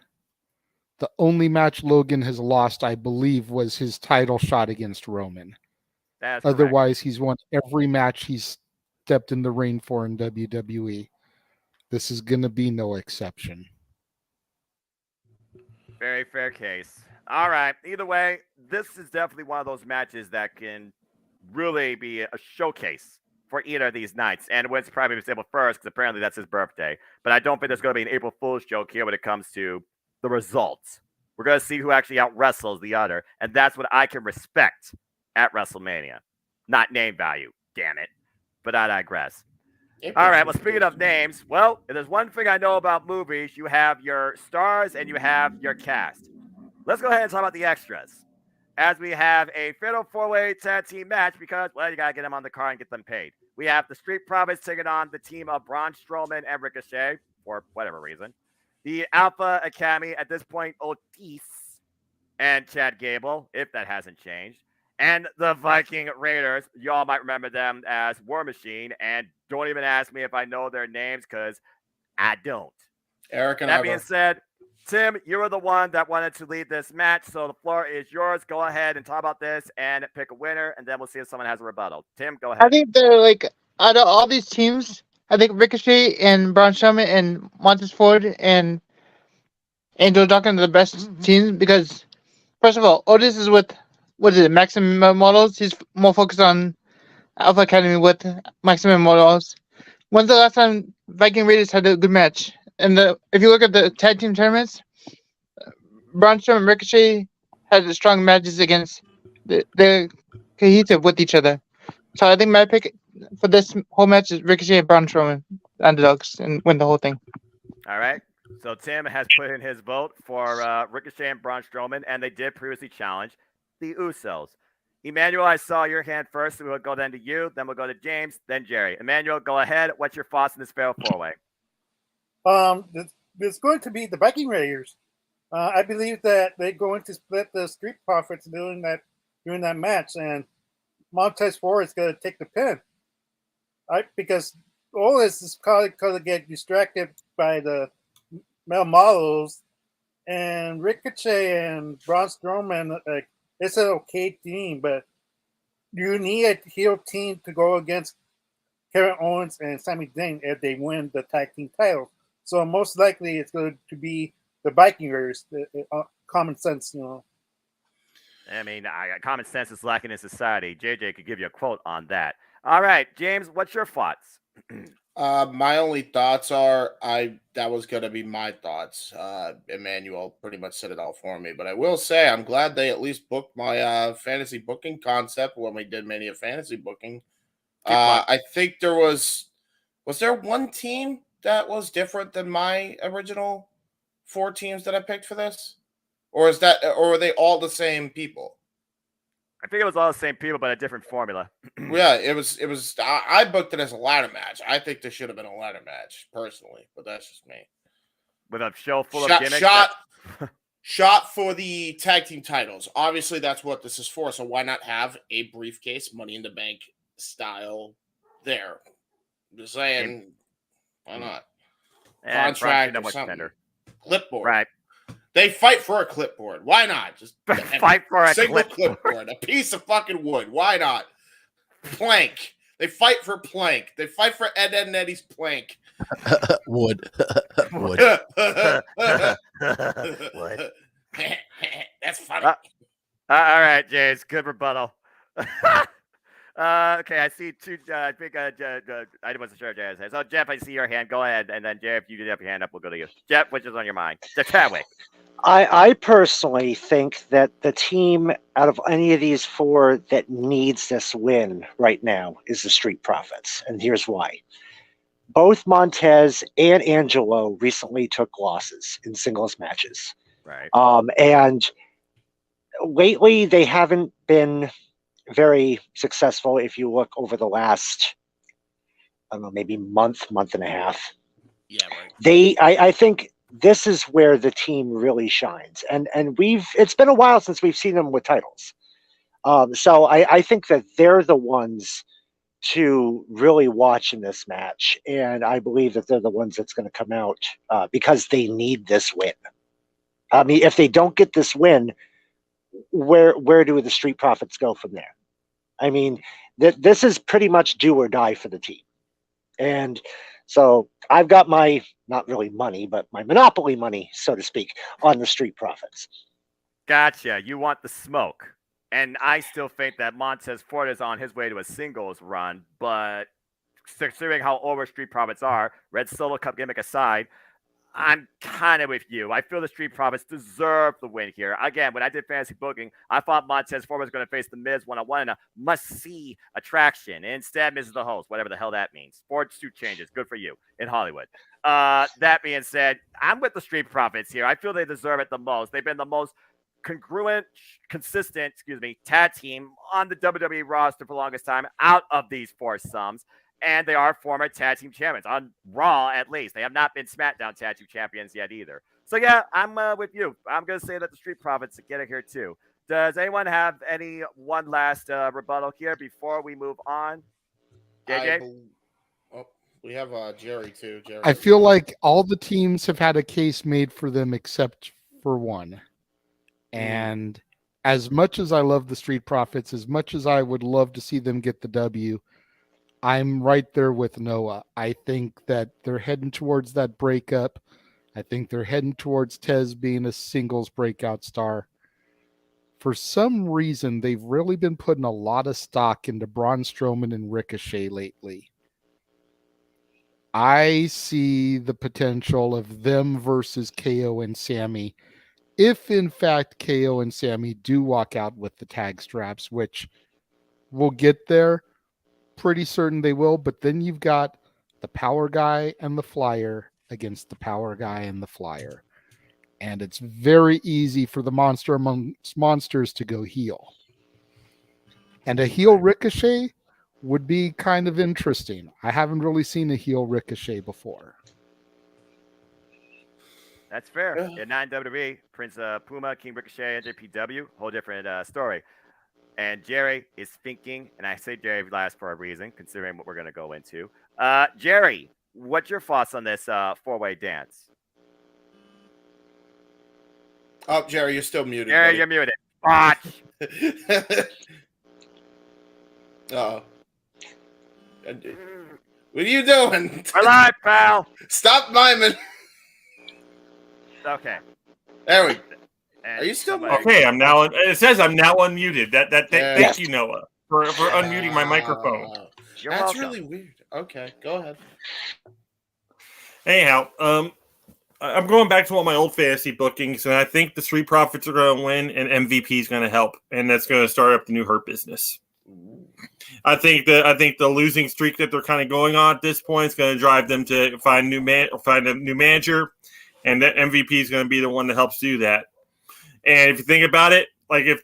The only match Logan has lost, I believe, was his title shot against Roman. That's Otherwise, he's won every match he's stepped in the ring for in WWE. This is going to be no exception. Very fair case. All right. Either way, this is definitely one of those matches that can really be a showcase for either of these nights. And Wynn's probably April 1st, because apparently that's his birthday. But I don't think there's going to be an April Fool's joke here when it comes to the results. We're going to see who actually out-wrestles the other. And that's what I can respect at WrestleMania. Not name value, damn it. But I digress. All right, well, speaking of names, well, if there's one thing I know about movies, you have your stars and you have your cast. Let's go ahead and talk about the extras, as we have a fatal 4-way tag team match because, well, you got to get them on the car and get them paid. We have the Street Profits taking on the team of Braun Strowman and Ricochet, for whatever reason. The Alpha Academy, at this point, Otis and Chad Gable, if that hasn't changed. And the Viking Raiders, y'all might remember them as War Machine, and don't even ask me if I know their names, because I don't. Eric and that being said, Tim, you were the one that wanted to lead this match, so the floor is yours. Go ahead and talk about this and pick a winner, and then we'll see if someone has a rebuttal. Tim, go ahead. I think they're like, out of all these teams, I think Ricochet and Braun Strowman and Montez Ford and Angel Dawkins are the best teams, because, first of all, Otis is with, Maximum Models. He's more focused on Alpha Academy with Maximum Models. When's the last time Viking Raiders had a good match? And if you look at the tag team tournaments, Braun Strowman and Ricochet had strong matches against they're cohesive with each other. So I think my pick for this whole match is Ricochet and Braun Strowman, underdogs, and win the whole thing. All right. So Tim has put in his vote for Ricochet and Braun Strowman, and they did previously challenge the Usos. Emmanuel, I saw your hand first, so we'll go then to you, then we'll go to James, then Jerry. Emmanuel, go ahead. What's your thoughts on this fatal 4-way? It's going to be the Viking Raiders. I believe that they're going to split the Street Profits during that match, and Montez Ford is going to take the pin. Because Otis is probably going to get distracted by the male models, and Ricochet and Braun Strowman, it's an okay team, but you need a heel team to go against Kevin Owens and Sami Zayn if they win the tag team title. So most likely it's going to be the Viking Raiders. Common sense, I mean, common sense is lacking in society. JJ could give you a quote on that. All right, James, what's your thoughts? My only thoughts are that was gonna be my thoughts. Emmanuel pretty much said it all for me, but I will say I'm glad they at least booked my fantasy booking concept when we did Mania fantasy booking. I think was there one team that was different than my original 4 teams that I picked for this? Or are they all the same people? I think it was all the same people, but a different formula. Yeah, it was. I booked it as a ladder match. I think this should have been a ladder match, personally, but that's just me. With a show full of gimmicks. Shot for the tag team titles. Obviously, that's what this is for. So why not have a briefcase, Money in the Bank style there? I'm just saying, why not? Contract or something. Clipboard. Right. They fight for a clipboard. Why not? Just fight for a single clipboard. A piece of fucking wood. Why not? Plank. They fight for plank. They fight for Ed and Eddie's plank. Wood. Wood. That's funny. All right, James. Good rebuttal. Okay, I see two. I think I wasn't sure if Jeff has. So Jeff, I see your hand. Go ahead, and then Jeff, you have your hand up. We'll go to you. Jeff, which is on your mind? Chadwick. I personally think that the team out of any of these 4 that needs this win right now is the Street Profits, and here's why. Both Montez and Angelo recently took losses in singles matches. Right. And lately they haven't been very successful if you look over the last, I don't know, maybe month and a half. Yeah, right. I think this is where the team really shines. And it's been a while since we've seen them with titles. So I think that they're the ones to really watch in this match. And I believe that they're the ones that's going to come out because they need this win. I mean, if they don't get this win, where do the Street Profits go from there? I mean, this is pretty much do or die for the team. And so I've got my, not really money, but my monopoly money, so to speak, on the Street Profits. Gotcha. You want the smoke. And I still think that Montez Ford is on his way to a singles run, but considering how over Street Profits are, Red Solo Cup gimmick aside, I'm kind of with you. I feel the Street Profits deserve the win here. Again, when I did fantasy booking, I thought Montez Ford was going to face the Miz one-on-one in a must-see attraction. Instead, Miz is the host, whatever the hell that means. Ford's suit changes. Good for you in Hollywood. That being said, I'm with the Street Profits here. I feel they deserve it the most. They've been the most consistent, tag team on the WWE roster for the longest time out of these foursomes. And they are former tag team champions on Raw, at least. They have not been SmackDown tag team champions yet either. So, yeah, I'm with you. I'm going to say that the Street Profits get it here, too. Does anyone have one last rebuttal here before we move on? JJ? We have Jerry, too. Jerry. I feel like all the teams have had a case made for them except for one. And as much as I love the Street Profits, as much as I would love to see them get the W, I'm right there with Noah. I think that they're heading towards that breakup. I think they're heading towards Tez being a singles breakout star. For some reason, they've really been putting a lot of stock into Braun Strowman and Ricochet lately. I see the potential of them versus KO and Sammy. If, in fact, KO and Sammy do walk out with the tag straps, which we'll get there, pretty certain they will, but then you've got the power guy and the flyer against the power guy and the flyer. And it's very easy for the monster amongst monsters to go heel. And a heel Ricochet would be kind of interesting. I haven't really seen a heel Ricochet before. That's fair. Yeah, not in WWE. Prince Puma, King Ricochet, NJPW, whole different story. And Jerry is thinking, and I say Jerry last for a reason, considering what we're going to go into. Jerry, what's your thoughts on this four-way dance? Oh, Jerry, you're still muted. Jerry, buddy. you're muted. Watch. Uh-oh. What are you doing? We're live, pal. Stop miming. Okay. There we go. Are you still muted? Okay, I'm now. It says I'm now unmuted. Thank you, Noah, for unmuting my microphone. You're That's welcome. really weird. Okay, go ahead. Anyhow, I'm going back to one of my old fantasy bookings, and I think the Street Profits are going to win, and MVP is going to help, and that's going to start up the new Hurt business. I think the losing streak that they're kind of going on at this point is going to drive them to find a new manager, and that MVP is going to be the one that helps do that. And if you think about it, like if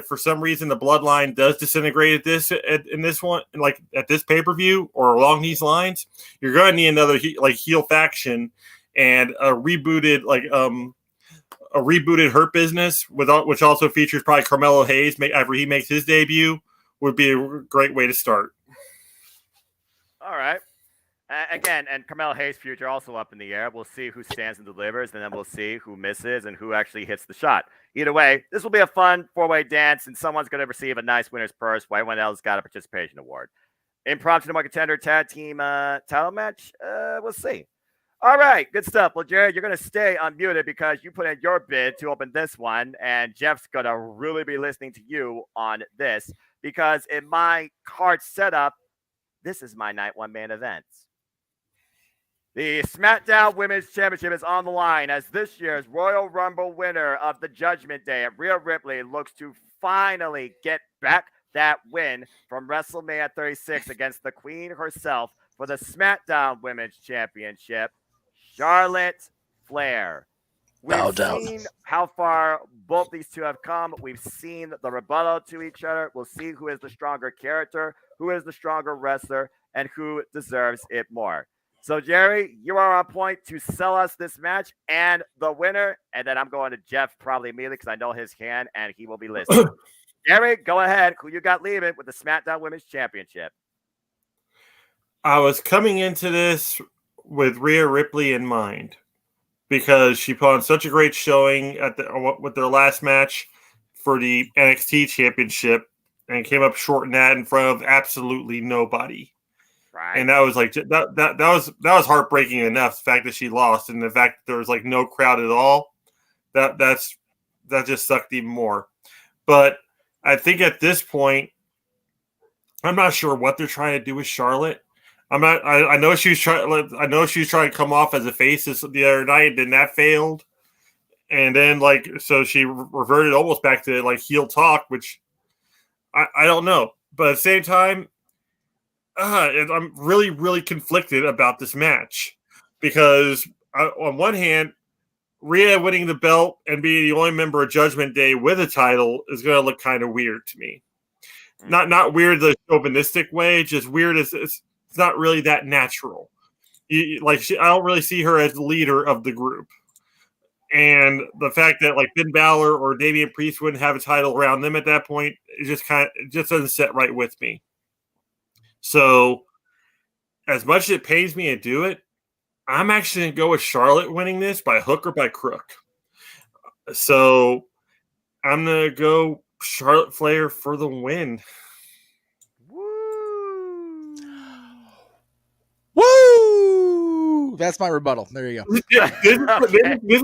for some reason the bloodline does disintegrate in this one, like at this pay-per-view or along these lines, you're going to need another heel faction and a rebooted Hurt business which also features probably Carmelo Hayes after he makes his debut would be a great way to start. All right. Again, and Carmelo Hayes' future also up in the air. We'll see who stands and delivers, and then we'll see who misses and who actually hits the shot. Either way, this will be a fun four-way dance, and someone's going to receive a nice winner's purse while everyone else got a participation award. Impromptu number contender tag team title match. We'll see. All right, good stuff. Well, Jared, you're going to stay unmuted because you put in your bid to open this one, and Jeff's going to really be listening to you on this because in my card setup, this is my night one main event. The SmackDown Women's Championship is on the line as this year's Royal Rumble winner of the Judgment Day, Rhea Ripley, looks to finally get back that win from WrestleMania 36 against the Queen herself for the SmackDown Women's Championship, Charlotte Flair. We've seen how far both these two have come. We've seen the rebuttal to each other. We'll see who is the stronger character, who is the stronger wrestler, and who deserves it more. So, Jerry, you are on point to sell us this match and the winner. And then I'm going to Jeff probably immediately because I know his hand and he will be listening. Jerry, go ahead. Who you got leaving with the SmackDown Women's Championship? I was coming into this with Rhea Ripley in mind because she put on such a great showing with their last match for the NXT Championship and came up short in that in front of absolutely nobody. Right. And that was like that was heartbreaking enough. The fact that she lost and the fact that there was like no crowd at all, that just sucked even more. But I think at this point, I'm not sure what they're trying to do with Charlotte. I know she was trying to come off as a face the other night, and that failed. And then so she reverted almost back to like heel talk, which I don't know. But at the same time, I'm really, really conflicted about this match because on one hand, Rhea winning the belt and being the only member of Judgment Day with a title is going to look kind of weird to me. Not weird the chauvinistic way, just weird as it's not really that natural. I don't really see her as the leader of the group. And the fact that like Finn Balor or Damian Priest wouldn't have a title around them at that point, it just doesn't sit right with me. So, as much as it pains me to do it, I'm actually going to go with Charlotte winning this by hook or by crook. So, I'm going to go Charlotte Flair for the win. Woo! That's my rebuttal. There you go. This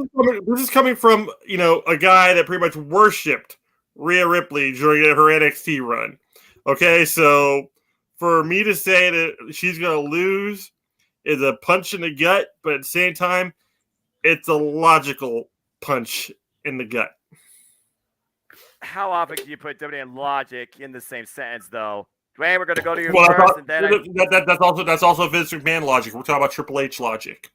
is coming from, a guy that pretty much worshipped Rhea Ripley during her NXT run. Okay, so for me to say that she's going to lose is a punch in the gut, but at the same time, it's a logical punch in the gut. How often can you put WWE and logic in the same sentence, though? Dwayne, we're going to go to you first, and then that's also Vince McMahon logic. We're talking about Triple H logic.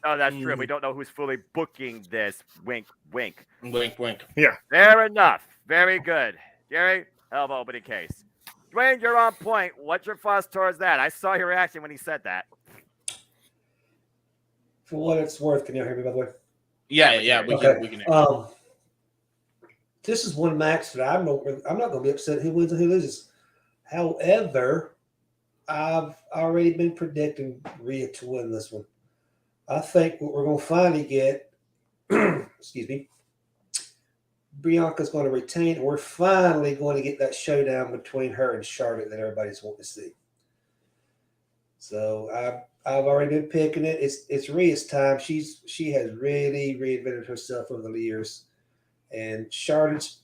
Oh, that's true. We don't know who's fully booking this. Wink, wink. Wink, wink. Yeah. Fair enough. Very good. Jerry, hell of an opening case. Dwayne, you're on point. What's your thoughts towards that? I saw your reaction when he said that. For what it's worth, can you hear me, by the way? Yeah, we can hear you. This is one match that I'm not going to be upset who wins and who loses. However, I've already been predicting Rhea to win this one. I think what we're going to finally get, excuse me, Bianca's going to retain. We're finally going to get that showdown between her and Charlotte that everybody's wanting to see. So I've already been picking it. It's Rhea's time. She has really reinvented herself over the years, and Charlotte's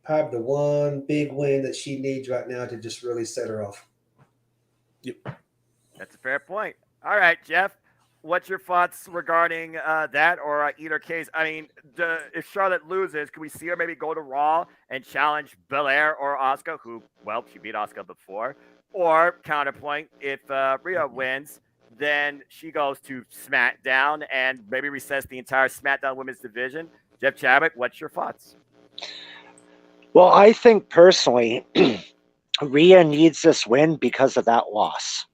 probably the one big win that she needs right now to just really set her off. Yep. That's a fair point. All right, Jeff. What's your thoughts regarding that or either case? I mean, if Charlotte loses, can we see her maybe go to Raw and challenge Belair or Asuka, who, well, she beat Asuka before? Or counterpoint, if Rhea wins, then she goes to SmackDown and maybe resets the entire SmackDown women's division. Jeff Chadwick, what's your thoughts? Well, I think personally, Rhea needs this win because of that loss.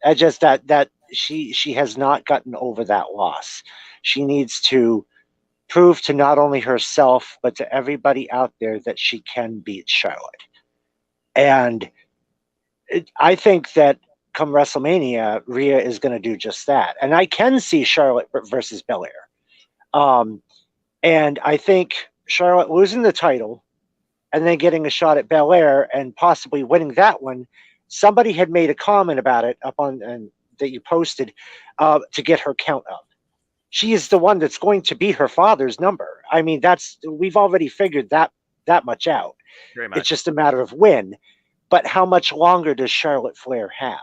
I just that she has not gotten over that loss. She needs to prove to not only herself but to everybody out there that she can beat Charlotte. And I think that come WrestleMania, Rhea is going to do just that. And I can see Charlotte versus Belair. And I think Charlotte losing the title and then getting a shot at Belair and possibly winning that one. Somebody had made a comment about it up on that you posted to get her count up. She is the one that's going to be her father's number. I mean, we've already figured that much out. Very much. It's just a matter of when. But how much longer does Charlotte Flair have?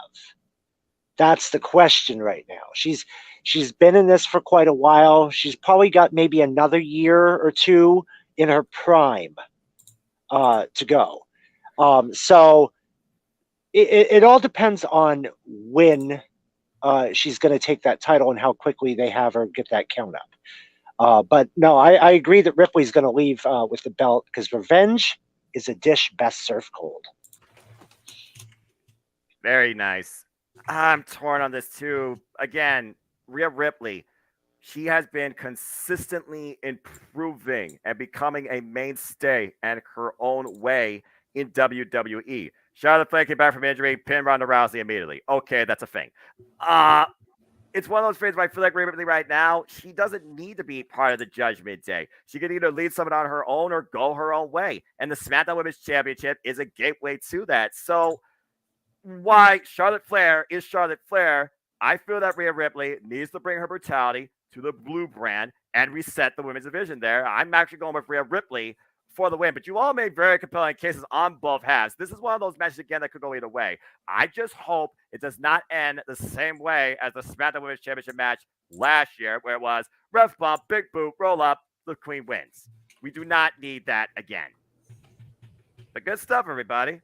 That's the question right now. She's been in this for quite a while. She's probably got maybe another year or two in her prime to go. So it all depends on when she's going to take that title and how quickly they have her get that count up. But no, I agree that Ripley's going to leave with the belt because revenge is a dish best served cold. Very nice. I'm torn on this too. Again, Rhea Ripley, she has been consistently improving and becoming a mainstay in her own way in WWE. Charlotte Flair came back from injury, pinned Ronda Rousey immediately. Okay, that's a thing. It's one of those things where I feel like Rhea Ripley right now, she doesn't need to be part of the Judgment Day. She can either lead someone on her own or go her own way. And the SmackDown Women's Championship is a gateway to that. So why Charlotte Flair is Charlotte Flair, I feel that Rhea Ripley needs to bring her brutality to the blue brand and reset the women's division there. I'm actually going with Rhea Ripley for the win, but you all made very compelling cases on both halves. This is one of those matches, again, that could go either way. I just hope it does not end the same way as the SmackDown Women's Championship match last year, where it was ref bump, big boot, roll up, the queen wins. We do not need that again. But good stuff, everybody.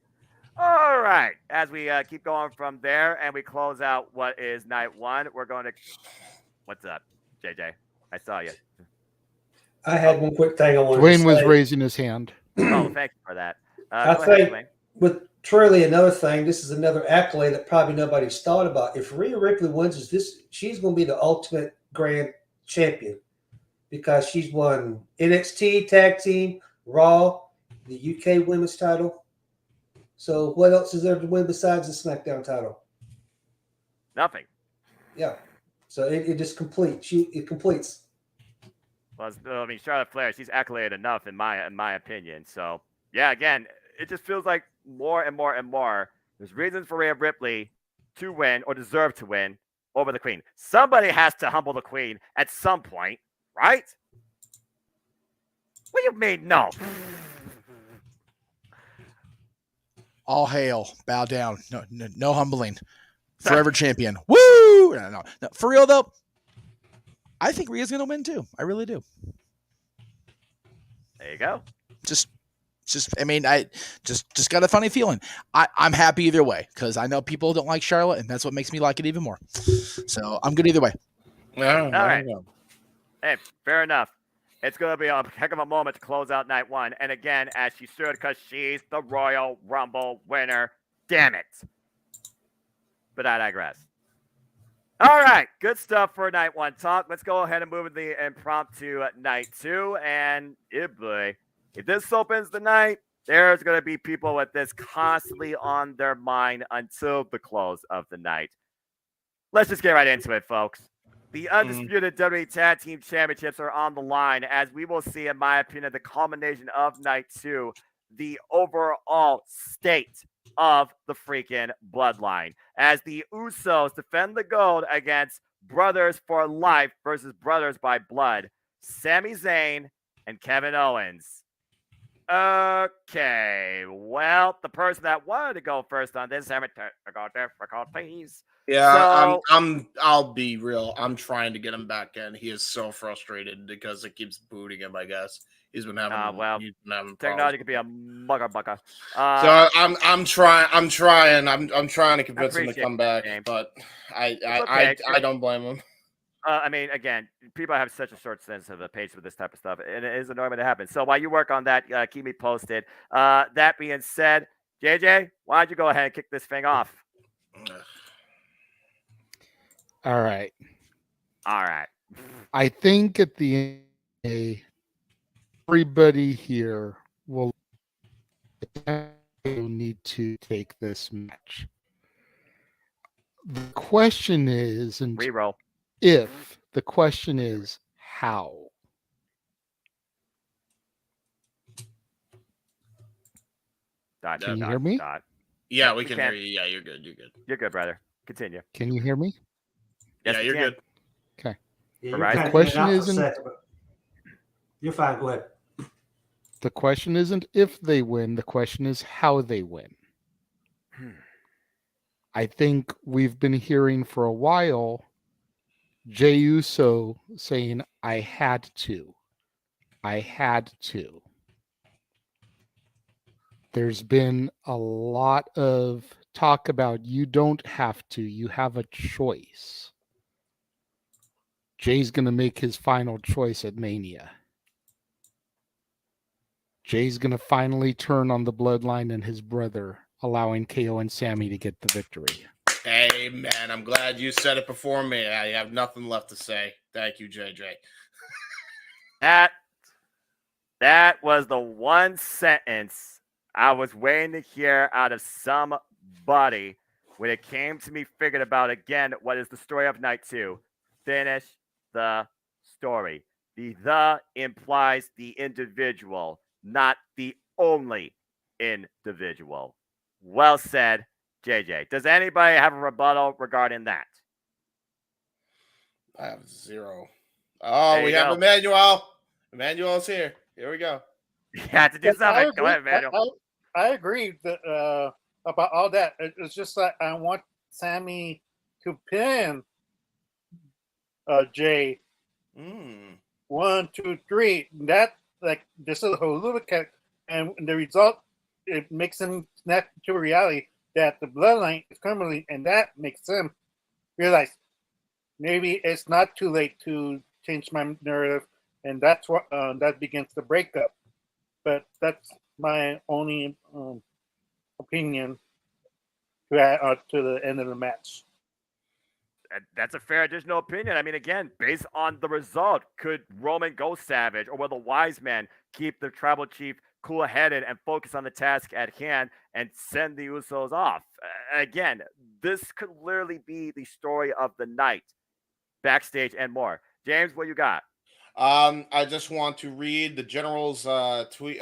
All right. As we keep going from there and we close out what is night one, we're going to... What's up, JJ? I saw you. I had one quick thing I wanted Dwayne to say. was raising his hand. Oh, thank you for that. I think with truly another thing, this is another accolade that probably nobody's thought about. If Rhea Ripley wins she's going to be the ultimate grand champion because she's won NXT Tag Team, Raw, the UK Women's title. So what else is there to win besides the SmackDown title? Nothing. Yeah. So it just completes. It completes. Well, I mean, Charlotte Flair, she's accoladed enough in my opinion. So, yeah, again, it just feels like more and more and more there's reasons for Rhea Ripley to win or deserve to win over the Queen. Somebody has to humble the Queen at some point, right? What do you mean, no? All hail, bow down, no humbling, forever champion. Woo! No. For real though, I think Rhea's gonna win too. I really do. There you go. Just I mean, I just got a funny feeling. I'm happy either way because I know people don't like Charlotte, and that's what makes me like it even more. So I'm good either way. Yeah. All right. Hey, fair enough. It's going to be a heck of a moment to close out night one. And again, as she should, because she's the Royal Rumble winner. Damn it. But I digress. All right. Good stuff for night one talk. Let's go ahead and move to the impromptu night two. And boy, if this opens the night, there's going to be people with this constantly on their mind until the close of the night. Let's just get right into it, folks. The undisputed WWE Tag Team Championships are on the line as we will see, in my opinion, the culmination of night two, the overall state of the freaking bloodline. As the Usos defend the gold against Brothers for Life versus Brothers by Blood, Sami Zayn and Kevin Owens. Okay. Well, the person that wanted to go first on this having technical difficulties. Yeah, So, I'll be real. I'm trying to get him back in. He is so frustrated because it keeps booting him. I guess he's been having problems. technology could be a mugger bucker. So I'm trying. I'm trying to convince him to appreciate come back, it, James. but It's okay. I don't blame him. I mean, again, people have such a short sense of the pace with this type of stuff, and it is a normal to happen. So while you work on that, keep me posted. That being said, JJ, why don't you go ahead and kick this thing off? All right. All right. I think at the end of the day, everybody here will need to take this match. The question is, and reroll. If the question is how. Can you hear me? Yeah, we can hear you. Yeah, you're good. You're good. You're good, brother. Continue. Can you hear me? Yes, yeah, you're good. Okay. Yeah, the question isn't. You're fine. Go ahead. The question isn't if they win. The question is how they win. I think we've been hearing for a while Jey Uso saying, I had to. I had to. There's been a lot of talk about you don't have to, you have a choice. Jay's going to make his final choice at Mania. Jay's going to finally turn on the bloodline and his brother, allowing KO and Sammy to get the victory. Hey, man, I'm glad you said it before me. I have nothing left to say. Thank you, JJ. That was the one sentence I was waiting to hear out of somebody when it came to me figuring about, again, what is the story of night 2. Finish the story. The implies the individual, not the only individual. Well said, JJ. Does anybody have a rebuttal regarding that? I have 0. Oh, we have Emmanuel. Emmanuel's here. Here we go. You have to do something. Go ahead, Emmanuel. I agree that, about all that. It's just that I want Sammy to pin Jay. 1, 2, 3. That, like, this is a holubic, and the result, it makes him snap to reality that the bloodline is coming, and that makes him realize maybe it's not too late to change my narrative, and that's what that begins the breakup. But that's my only opinion to add to the end of the match. That's a fair additional opinion. I mean, again, based on the result, could Roman go savage, or will the wise men keep the tribal chief cool-headed and focus on the task at hand and send the Usos off? Again, this could literally be the story of the night, backstage and more. James, what you got? I just want to read the general's tweet,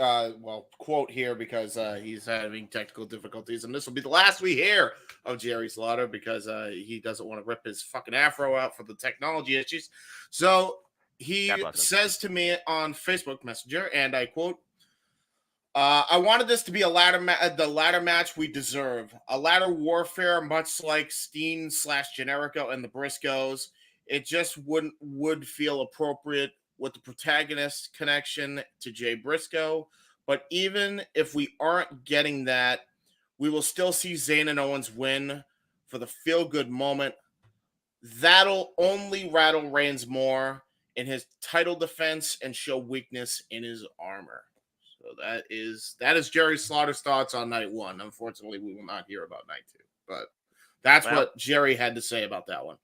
quote here because he's having technical difficulties, and this will be the last we hear of Jerry Slaughter because he doesn't want to rip his fucking afro out for the technology issues. So he says to me on Facebook Messenger, and I quote, I wanted this to be the ladder match we deserve. A ladder warfare, much like Steen / Generico and the Briscoes. It just would feel appropriate with the protagonist connection to Jay Briscoe. But even if we aren't getting that, we will still see Zayn and Owens win for the feel-good moment. That'll only rattle Reigns more in his title defense and show weakness in his armor. So that is Jerry Slaughter's thoughts on night 1. Unfortunately, we will not hear about night 2. But that's what Jerry had to say about that one.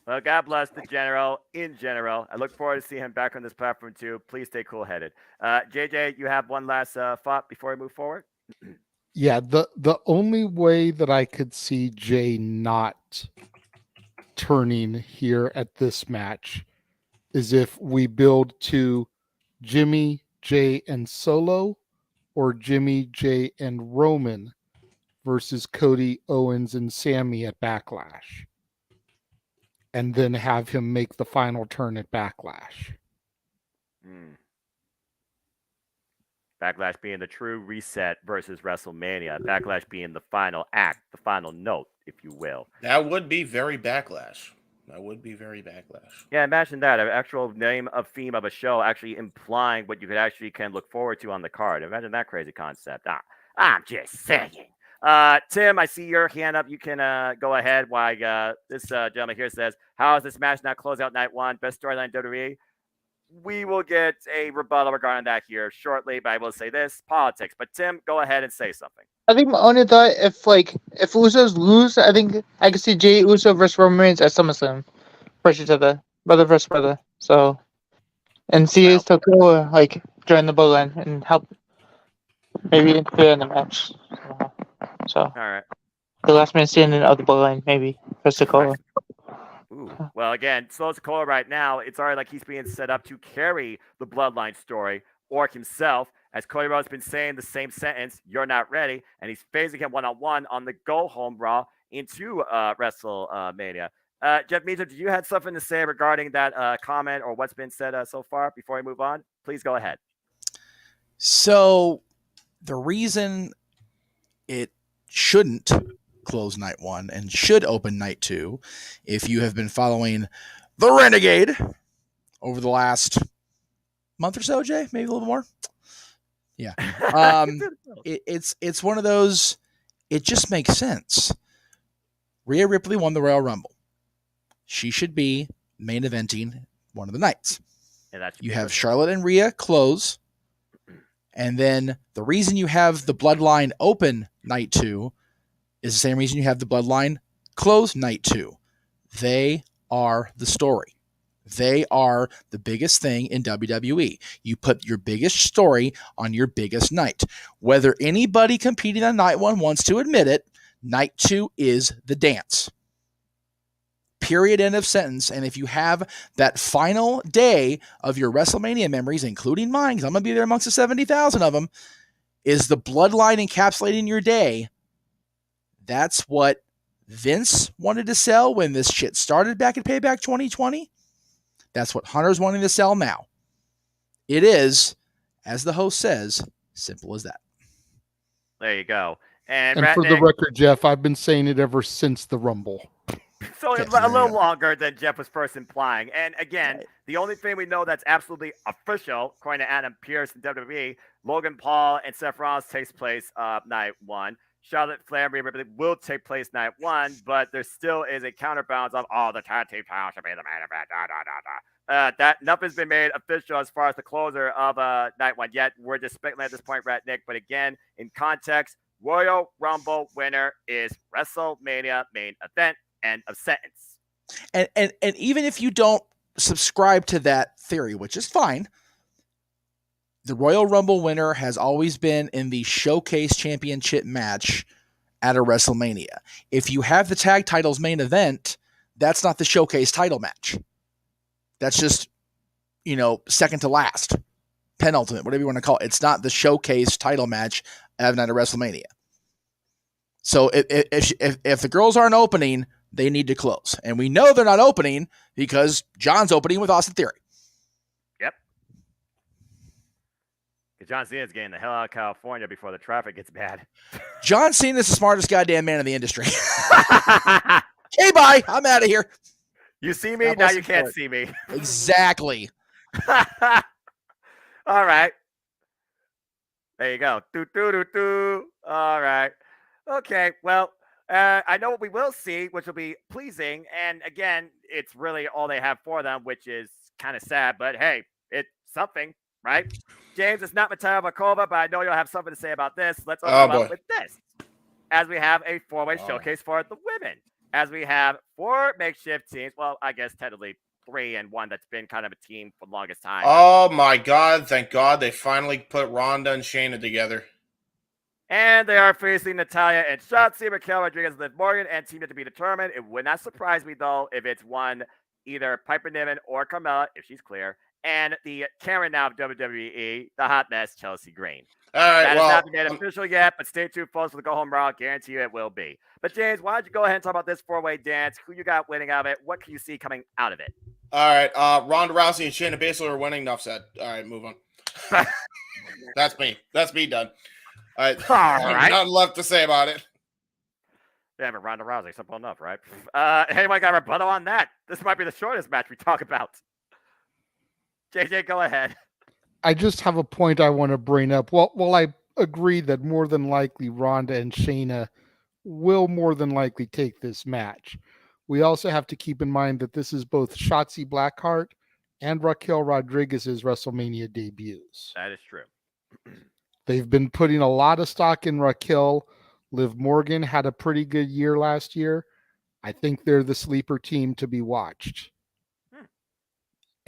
Well, God bless the general in general. I look forward to seeing him back on this platform too. Please stay cool-headed. JJ, you have one last thought before we move forward? Yeah, the only way that I could see Jay not turning here at this match is if we build to Jimmy, Jay, and Solo, or Jimmy, Jay, and Roman versus Cody, Owens, and Sammy at Backlash. And then have him make the final turn at Backlash. Backlash being the true reset versus WrestleMania. Backlash being the final act, the final note, if you will. That would be very Backlash. That would be very Backlash. Yeah, imagine that. An actual name of theme of a show actually implying what you can look forward to on the card. Imagine that crazy concept. I'm just saying. Tim, I see your hand up. You can go ahead while this gentleman here says, how is this match not close out night one? Best storyline WWE? We will get a rebuttal regarding that here shortly, but I will say this, politics. But Tim, go ahead and say something. I think my only thought, if Usos lose, I think I could see Jey Uso versus Roman Reigns at SummerSlam versus each other, brother versus brother. So, and see Tokyo join the bloodline and help maybe interfere in the match. So, all right, the last man standing of the bloodline maybe for Sikoa. Ooh. Well, again, Solo Sikoa right now, it's already like he's being set up to carry the bloodline story, or himself. As Cody Rhodes has been saying the same sentence, "You're not ready," and he's facing him one-on-one on the go-home Raw into WrestleMania. Jeff Meacham, did you have something to say regarding that comment or what's been said so far before we move on? Please go ahead. So the reason it shouldn't close night one and should open night two, if you have been following the Renegade over the last month or so, Jay, maybe a little bit more. Yeah. It's one of those, it just makes sense. Rhea Ripley won the Royal Rumble. She should be main eventing one of the nights. You have Charlotte and Rhea close. And then the reason you have the Bloodline open night two is the same reason you have the Bloodline close night two. They are the story. They are the biggest thing in WWE. You put your biggest story on your biggest night. Whether anybody competing on night one wants to admit it, night two is the dance. Period, end of sentence. And if you have that final day of your WrestleMania memories, including mine, because I'm going to be there amongst the 70,000 of them, is the Bloodline encapsulating your day. That's what Vince wanted to sell when this shit started back at Payback 2020. That's what Hunter's wanting to sell now. It is, as the host says, simple as that. There you go. And for the record, Jeff, I've been saying it ever since the Rumble. So a little longer than Jeff was first implying. And again, the only thing we know that's absolutely official, according to Adam Pearce and WWE, Logan Paul and Seth Rollins takes place night one. Charlotte Flair and Rhea Ripley will take place night one, but there still is a counterbalance of the tag team title should be the main event. That nothing's been made official as far as the closer of night one yet. We're just speculating at this point, Rat Nick. But again, in context, Royal Rumble winner is WrestleMania main event. End of sentence. And even if you don't subscribe to that theory, which is fine, the Royal Rumble winner has always been in the Showcase Championship match at a WrestleMania. If you have the tag titles main event, that's not the Showcase title match. That's just, second to last, penultimate, whatever you want to call it. It's not the Showcase title match at night of WrestleMania. So if the girls aren't opening, they need to close. And we know they're not opening because John's opening with Austin Theory. Yep. Because John Cena's getting the hell out of California before the traffic gets bad. John Cena's the smartest goddamn man in the industry. Hey, bye. I'm out of here. You see me? Now you can't see me. Exactly. All right. There you go. All right. Okay. Well, I know what we will see, which will be pleasing. And again, it's really all they have for them, which is kind of sad. But hey, it's something, right? James, it's not Mateo Bakova, but I know you'll have something to say about this. Let's open up with this. As we have a four-way showcase for the women. As we have four makeshift teams. Well, I guess technically 3 and 1 that's been kind of a team for the longest time. Oh, my God. Thank God they finally put Ronda and Shayna together. And they are facing Natalya and Shotzi, Raquel Rodriguez, and Liv Morgan, and team yet to be determined. It would not surprise me, though, if it's either Piper Niven or Carmella, if she's clear, and the Karen now of WWE, the hot mess, Chelsea Green. All right, that has not been made official yet, but stay tuned, folks, for the Go Home Raw. Guarantee you it will be. But, James, why don't you go ahead and talk about this four-way dance? Who you got winning out of it? What can you see coming out of it? All right, Ronda Rousey and Shayna Baszler are winning. Enough said. All right, move on. That's me. That's me done. All right. Nothing left to say about it. Yeah, but Ronda Rousey, simple enough, right? Anyone got a rebuttal on that? This might be the shortest match we talk about. JJ, go ahead. I just have a point I want to bring up. Well, I agree that more than likely Ronda and Shayna will more than likely take this match. We also have to keep in mind that this is both Shotzi Blackheart and Raquel Rodriguez's WrestleMania debuts. That is true. They've been putting a lot of stock in Raquel. Liv Morgan had a pretty good year last year. I think they're the sleeper team to be watched.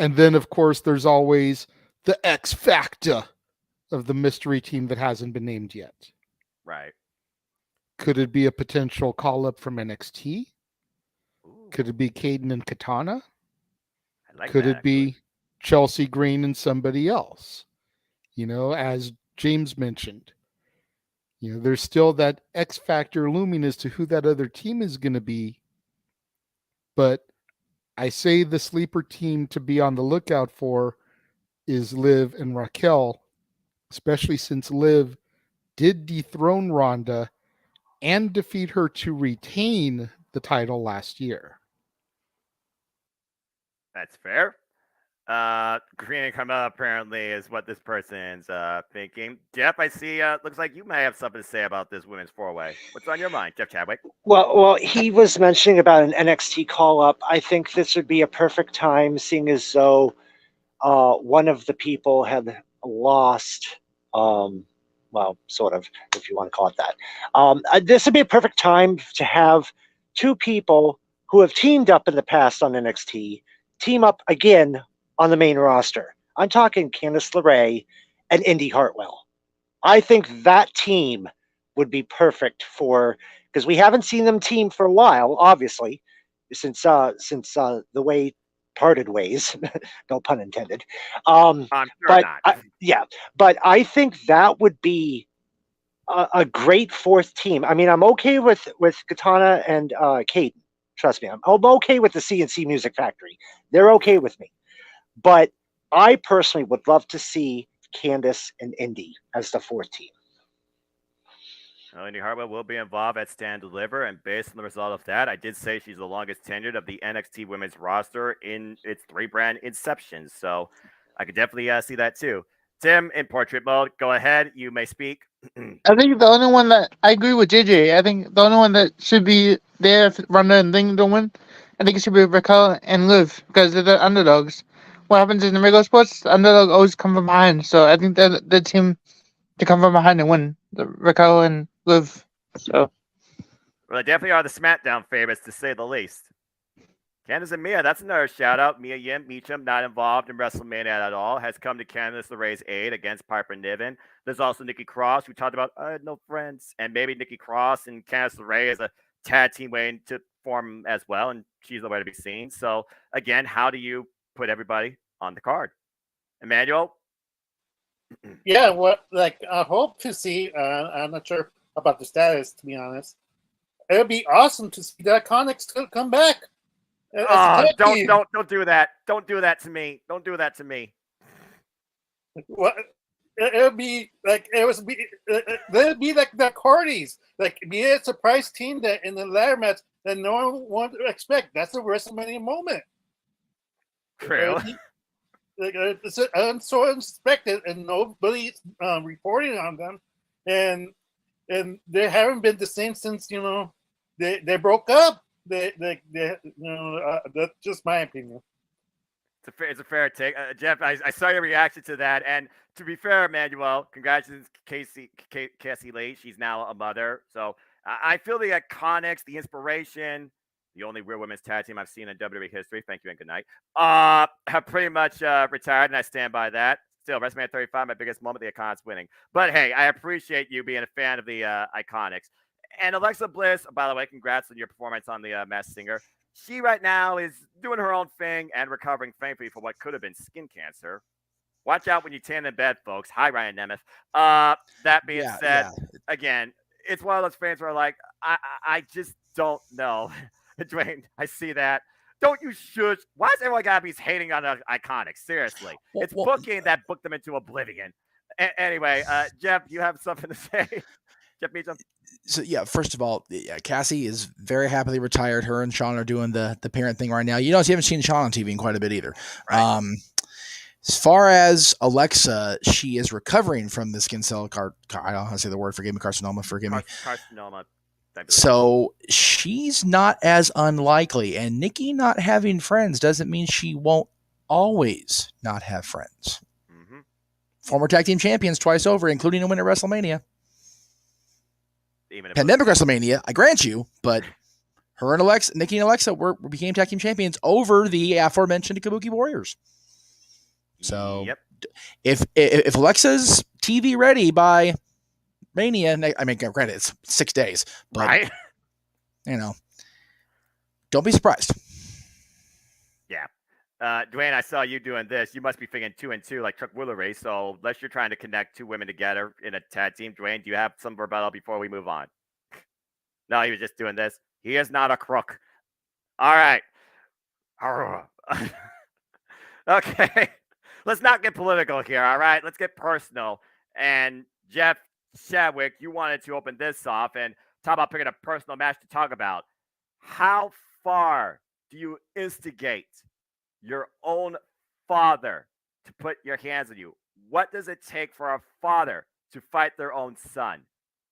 And then, of course, there's always the X factor of the mystery team that hasn't been named yet. Right. Could it be a potential call-up from NXT? Ooh. Could it be Caden and Katana? Could it be Chelsea Green and somebody else? As James mentioned, there's still that X factor looming as to who that other team is going to be. But I say the sleeper team to be on the lookout for is Liv and Raquel, especially since Liv did dethrone Ronda and defeat her to retain the title last year. That's fair. Green and Carmella apparently is what this person's thinking. Jeff, I see. Looks like you may have something to say about this women's four-way. What's on your mind, Jeff Chadwick? Well, he was mentioning about an NXT call-up. I think this would be a perfect time, seeing as though one of the people had lost. Well, sort of, if you want to call it that. This would be a perfect time to have two people who have teamed up in the past on NXT team up again on the main roster. I'm talking Candice LeRae and Indy Hartwell. I think that team would be perfect because we haven't seen them team for a while, obviously, since the way parted ways, no pun intended. I'm sure not. But I think that would be a great fourth team. I mean, I'm okay with Katana and Caden. Trust me, I'm okay with the CNC Music Factory. They're okay with me. But I personally would love to see Candice and Indy as the fourth team. Well, Indy Hartwell will be involved at Stand Deliver, and based on the result of that, I did say she's the longest tenured of the NXT women's roster in its three-brand inception. So I could definitely see that too. Tim, in portrait mode, go ahead. You may speak. I think the only one that I agree with JJ. I think the only one that should be there if Ronda and Thing don't win, I think it should be Raquel and Liv because they're the underdogs. What happens in the regular sports? The underdog always come from behind. So I think they're the team to come from behind and win. The Raquel and Liv. So. Well, they definitely are the SmackDown favorites to say the least. Candice and Mia, that's another shout out. Mia Yim Meacham, not involved in WrestleMania at all, has come to Candice LeRae's aid against Piper Niven. There's also Nikki Cross, who talked about I had no friends, and maybe Nikki Cross and Candice LeRae as a tag team waiting to form as well, and she's nowhere to be seen. So again, how do you put everybody on the card? Emmanuel? Yeah, I hope to see. I'm not sure about the status, to be honest. It would be awesome to see the Iconics come back. Don't do that. Don't do that to me. Don't do that to me. What? It would be like they'd be like the Hardys, like be a surprise team that in the ladder match that no one would expect. That's a WrestleMania moment. Really? It's so unexpected, and nobody's reporting on them, and they haven't been the same since they broke up. That's just my opinion. It's a fair take, Jeff. I saw your reaction to that, and to be fair, Emmanuel, congratulations, Cassie Lee. She's now a mother, so I feel the Iconics, the inspiration, the only real women's tag team I've seen in WWE history. Thank you and good night. Have pretty much retired, and I stand by that. Still, WrestleMania 35, my biggest moment, the Iconics winning. But hey, I appreciate you being a fan of the Iconics. And Alexa Bliss, by the way, congrats on your performance on the Masked Singer. She right now is doing her own thing and recovering, thankfully, for what could have been skin cancer. Watch out when you tan in bed, folks. Hi, Ryan Nemeth. That being said, again, it's one of those fans where like, I just don't know. Dwayne, I see that. don't you should? Why does everyone gotta be hating on the Iconics? Seriously, it's booking that booked them into oblivion. Anyway, Jeff, you have something to say? Jeff Meacham? So yeah, first of all, Cassie is very happily retired. Her and Sean are doing the parent thing right now. You notice you haven't seen Sean on TV in quite a bit either. Right. As far as Alexa, she is recovering from the skin cell I don't know how to say the word. Forgive me, carcinoma. Forgive me. Carcinoma. So she's not as unlikely, and Nikki not having friends doesn't mean she won't always not have friends. Mm-hmm. Former tag team champions twice over, including a win at WrestleMania. Pandemic WrestleMania, I grant you, but her and Nikki and Alexa became tag team champions over the aforementioned Kabuki Warriors. So if Alexa's TV ready by Mania, I mean, granted, it's 6 days, but don't be surprised. Yeah. Dwayne, I saw you doing this. You must be thinking 2 and 2 like Chuck Woolery. So unless you're trying to connect 2 women together in a tag team, Dwayne, do you have some rebuttal before we move on? No, he was just doing this. He is not a crook. All right. Okay. Let's not get political here, all right? Let's get personal. And Jeff Chadwick, you wanted to open this off and talk about picking a personal match to talk about. How far do you instigate your own father to put your hands on you? What does it take for a father to fight their own son?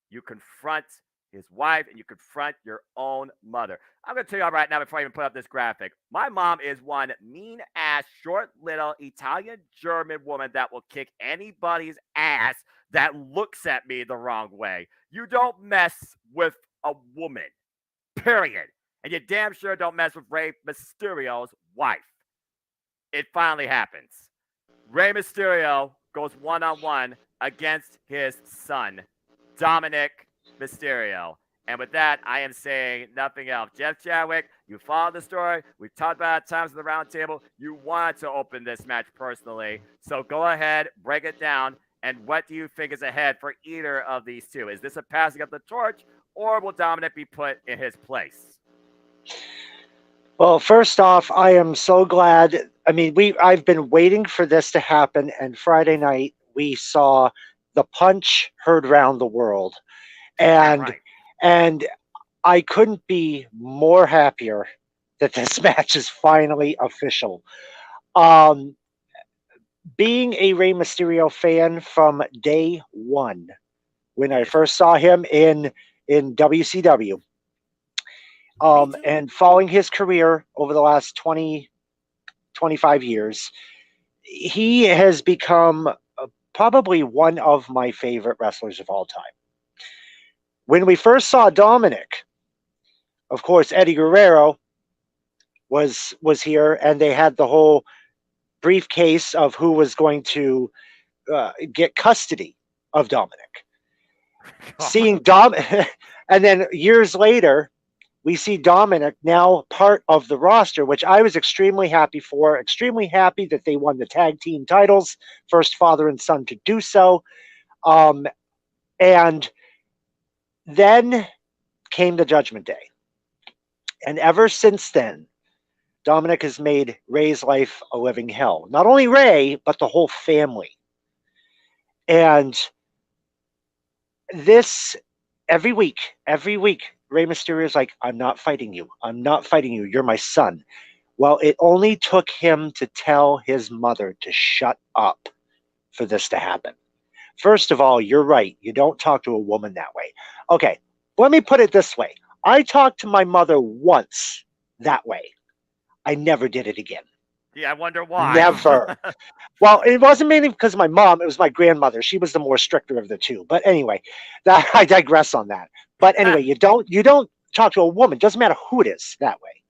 You confront his wife and you confront your own mother. I'm going to tell you all right now before I even put up this graphic. My mom is one mean-ass, short, little Italian-German woman that will kick anybody's ass that looks at me the wrong way. You don't mess with a woman, period. And you damn sure don't mess with Rey Mysterio's wife. It finally happens. Rey Mysterio goes one-on-one against his son, Dominic Mysterio. And with that, I am saying nothing else. Jeff Chadwick, you followed the story. We've talked about it times at the round table. You wanted to open this match personally. So go ahead, break it down. And what do you think is ahead for either of these two? Is this a passing of the torch, or will Dominic be put in his place? Well, first off, I am so glad. I mean, I've been waiting for this to happen, and Friday night we saw the punch heard round the world. And I couldn't be more happier that this match is finally official. Being a Rey Mysterio fan from day one, when I first saw him in WCW, and following his career over the last 20, 25 years, he has become probably one of my favorite wrestlers of all time. When we first saw Dominic, of course, Eddie Guerrero was here, and they had the whole briefcase of who was going to get custody of Dominic. Seeing and then years later, we see Dominic now part of the roster, which I was extremely happy for. Extremely happy that they won the tag team titles, first father and son to do so. And then came the Judgment Day. And ever since then, Dominic has made Rey's life a living hell. Not only Rey, but the whole family. And this, every week, Rey Mysterio is like, I'm not fighting you. I'm not fighting you. You're my son. Well, it only took him to tell his mother to shut up for this to happen. First of all, you're right. You don't talk to a woman that way. Okay, let me put it this way. I talked to my mother once that way. I never did it again. Yeah, I wonder why. Never. Well, it wasn't mainly because of my mom. It was my grandmother. She was the more stricter of the two. But anyway, I digress on that. But anyway, you don't talk to a woman. Doesn't matter who it is that way.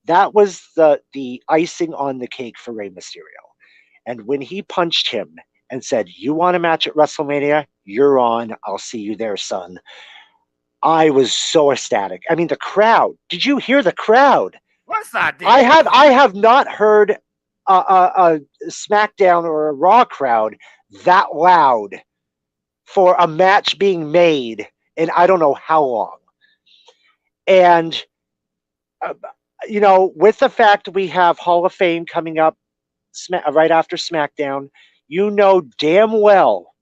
That was the icing on the cake for Rey Mysterio. And when he punched him and said, "You want a match at WrestleMania? You're on. I'll see you there, son." I was so ecstatic. I mean, the crowd. Did you hear the crowd? What's that? Dude? I have not heard a SmackDown or a Raw crowd that loud for a match being made in I don't know how long. And with the fact we have Hall of Fame coming up right after SmackDown, damn well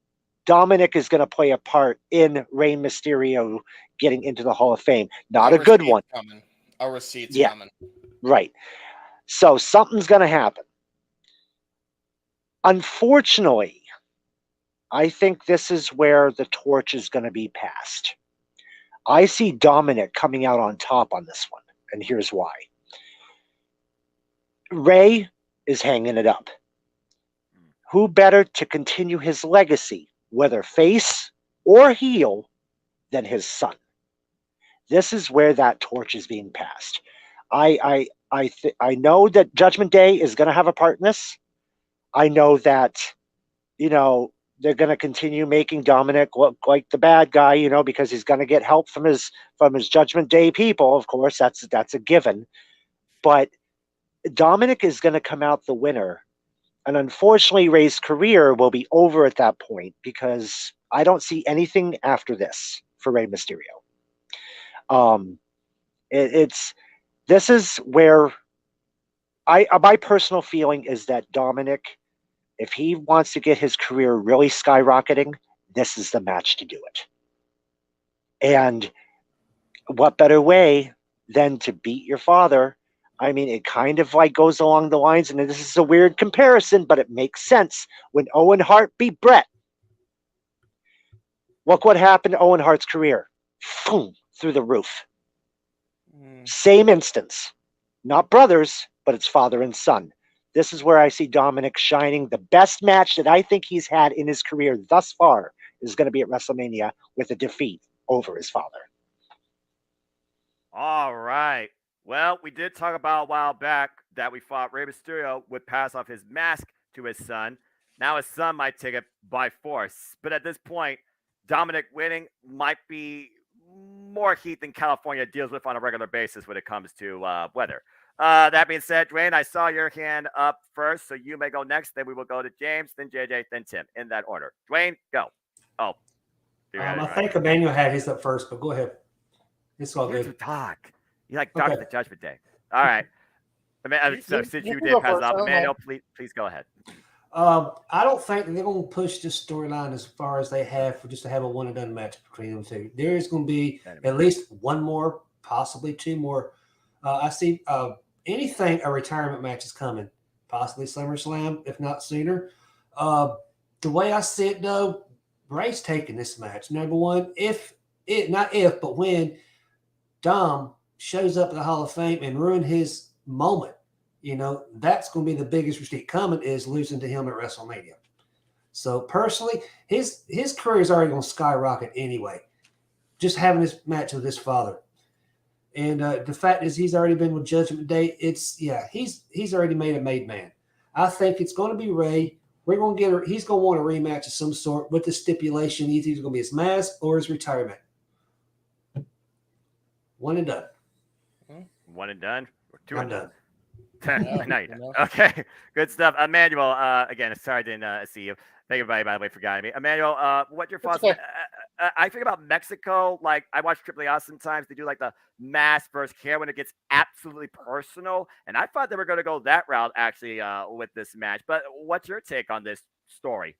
Dominic is going to play a part in Rey Mysterio getting into the Hall of Fame. Not a good one. Coming. A receipt's Yeah, coming. right. So something's going to happen. Unfortunately, I think this is where the torch is going to be passed. I see Dominic coming out on top on this one, and here's why. Rey is hanging it up. Who better to continue his legacy, whether face or heel, than his son? This is where that torch is being passed. I know that Judgment Day is going to have a part in this. I know that, they're going to continue making Dominic look like the bad guy, because he's going to get help from his Judgment Day people. Of course, that's a given. But Dominic is going to come out the winner. And unfortunately, Rey's career will be over at that point because I don't see anything after this for Rey Mysterio. This is where my personal feeling is that Dominic, if he wants to get his career really skyrocketing, this is the match to do it. And what better way than to beat your father? I mean, it kind of like goes along the lines, and this is a weird comparison, but it makes sense. When Owen Hart beat Bret, look what happened to Owen Hart's career. Boom, through the roof. Same instance. Not brothers, but it's father and son. This is where I see Dominic shining. The best match that I think he's had in his career thus far is going to be at WrestleMania with a defeat over his father. All right. Well, we did talk about a while back that we thought Rey Mysterio would pass off his mask to his son. Now his son might take it by force. But at this point, Dominic winning might be more heat than California deals with on a regular basis when it comes to weather. That being said, Dwayne, I saw your hand up first, so you may go next. Then we will go to James, then JJ, then Tim, in that order. Dwayne, go. Oh. I think Emmanuel had his up first, but go ahead. It's all good. To talk. You like Doctor the Judgment Day. All right. So since you did pass it off, Emmanuel, please go ahead. I don't think they're going to push this storyline as far as they have for just to have a one and done match between them two. There is going to be at least one more, possibly two more. I see anything a retirement match is coming, possibly SummerSlam, if not sooner. The way I see it, though, Rey's taking this match. Number one, but when Dom shows up at the Hall of Fame and ruin his moment, that's going to be the biggest mistake coming is losing to him at WrestleMania. So personally, his career is already going to skyrocket anyway. Just having this match with his father, and the fact is he's already been with Judgment Day. He's already made a made man. I think it's going to be Rey. He's going to want a rematch of some sort with the stipulation either going to be his mask or his retirement. One and done. One and done. Or two and done. No, you don't. Okay, good stuff. Emmanuel, again, sorry I didn't see you. Thank you, everybody, by the way, for guiding me. Emmanuel, what's your thoughts? I think about Mexico. Like, I watch Triple A sometimes. They do like the mask versus hair when it gets absolutely personal. And I thought they were going to go that route, actually, with this match. But what's your take on this story?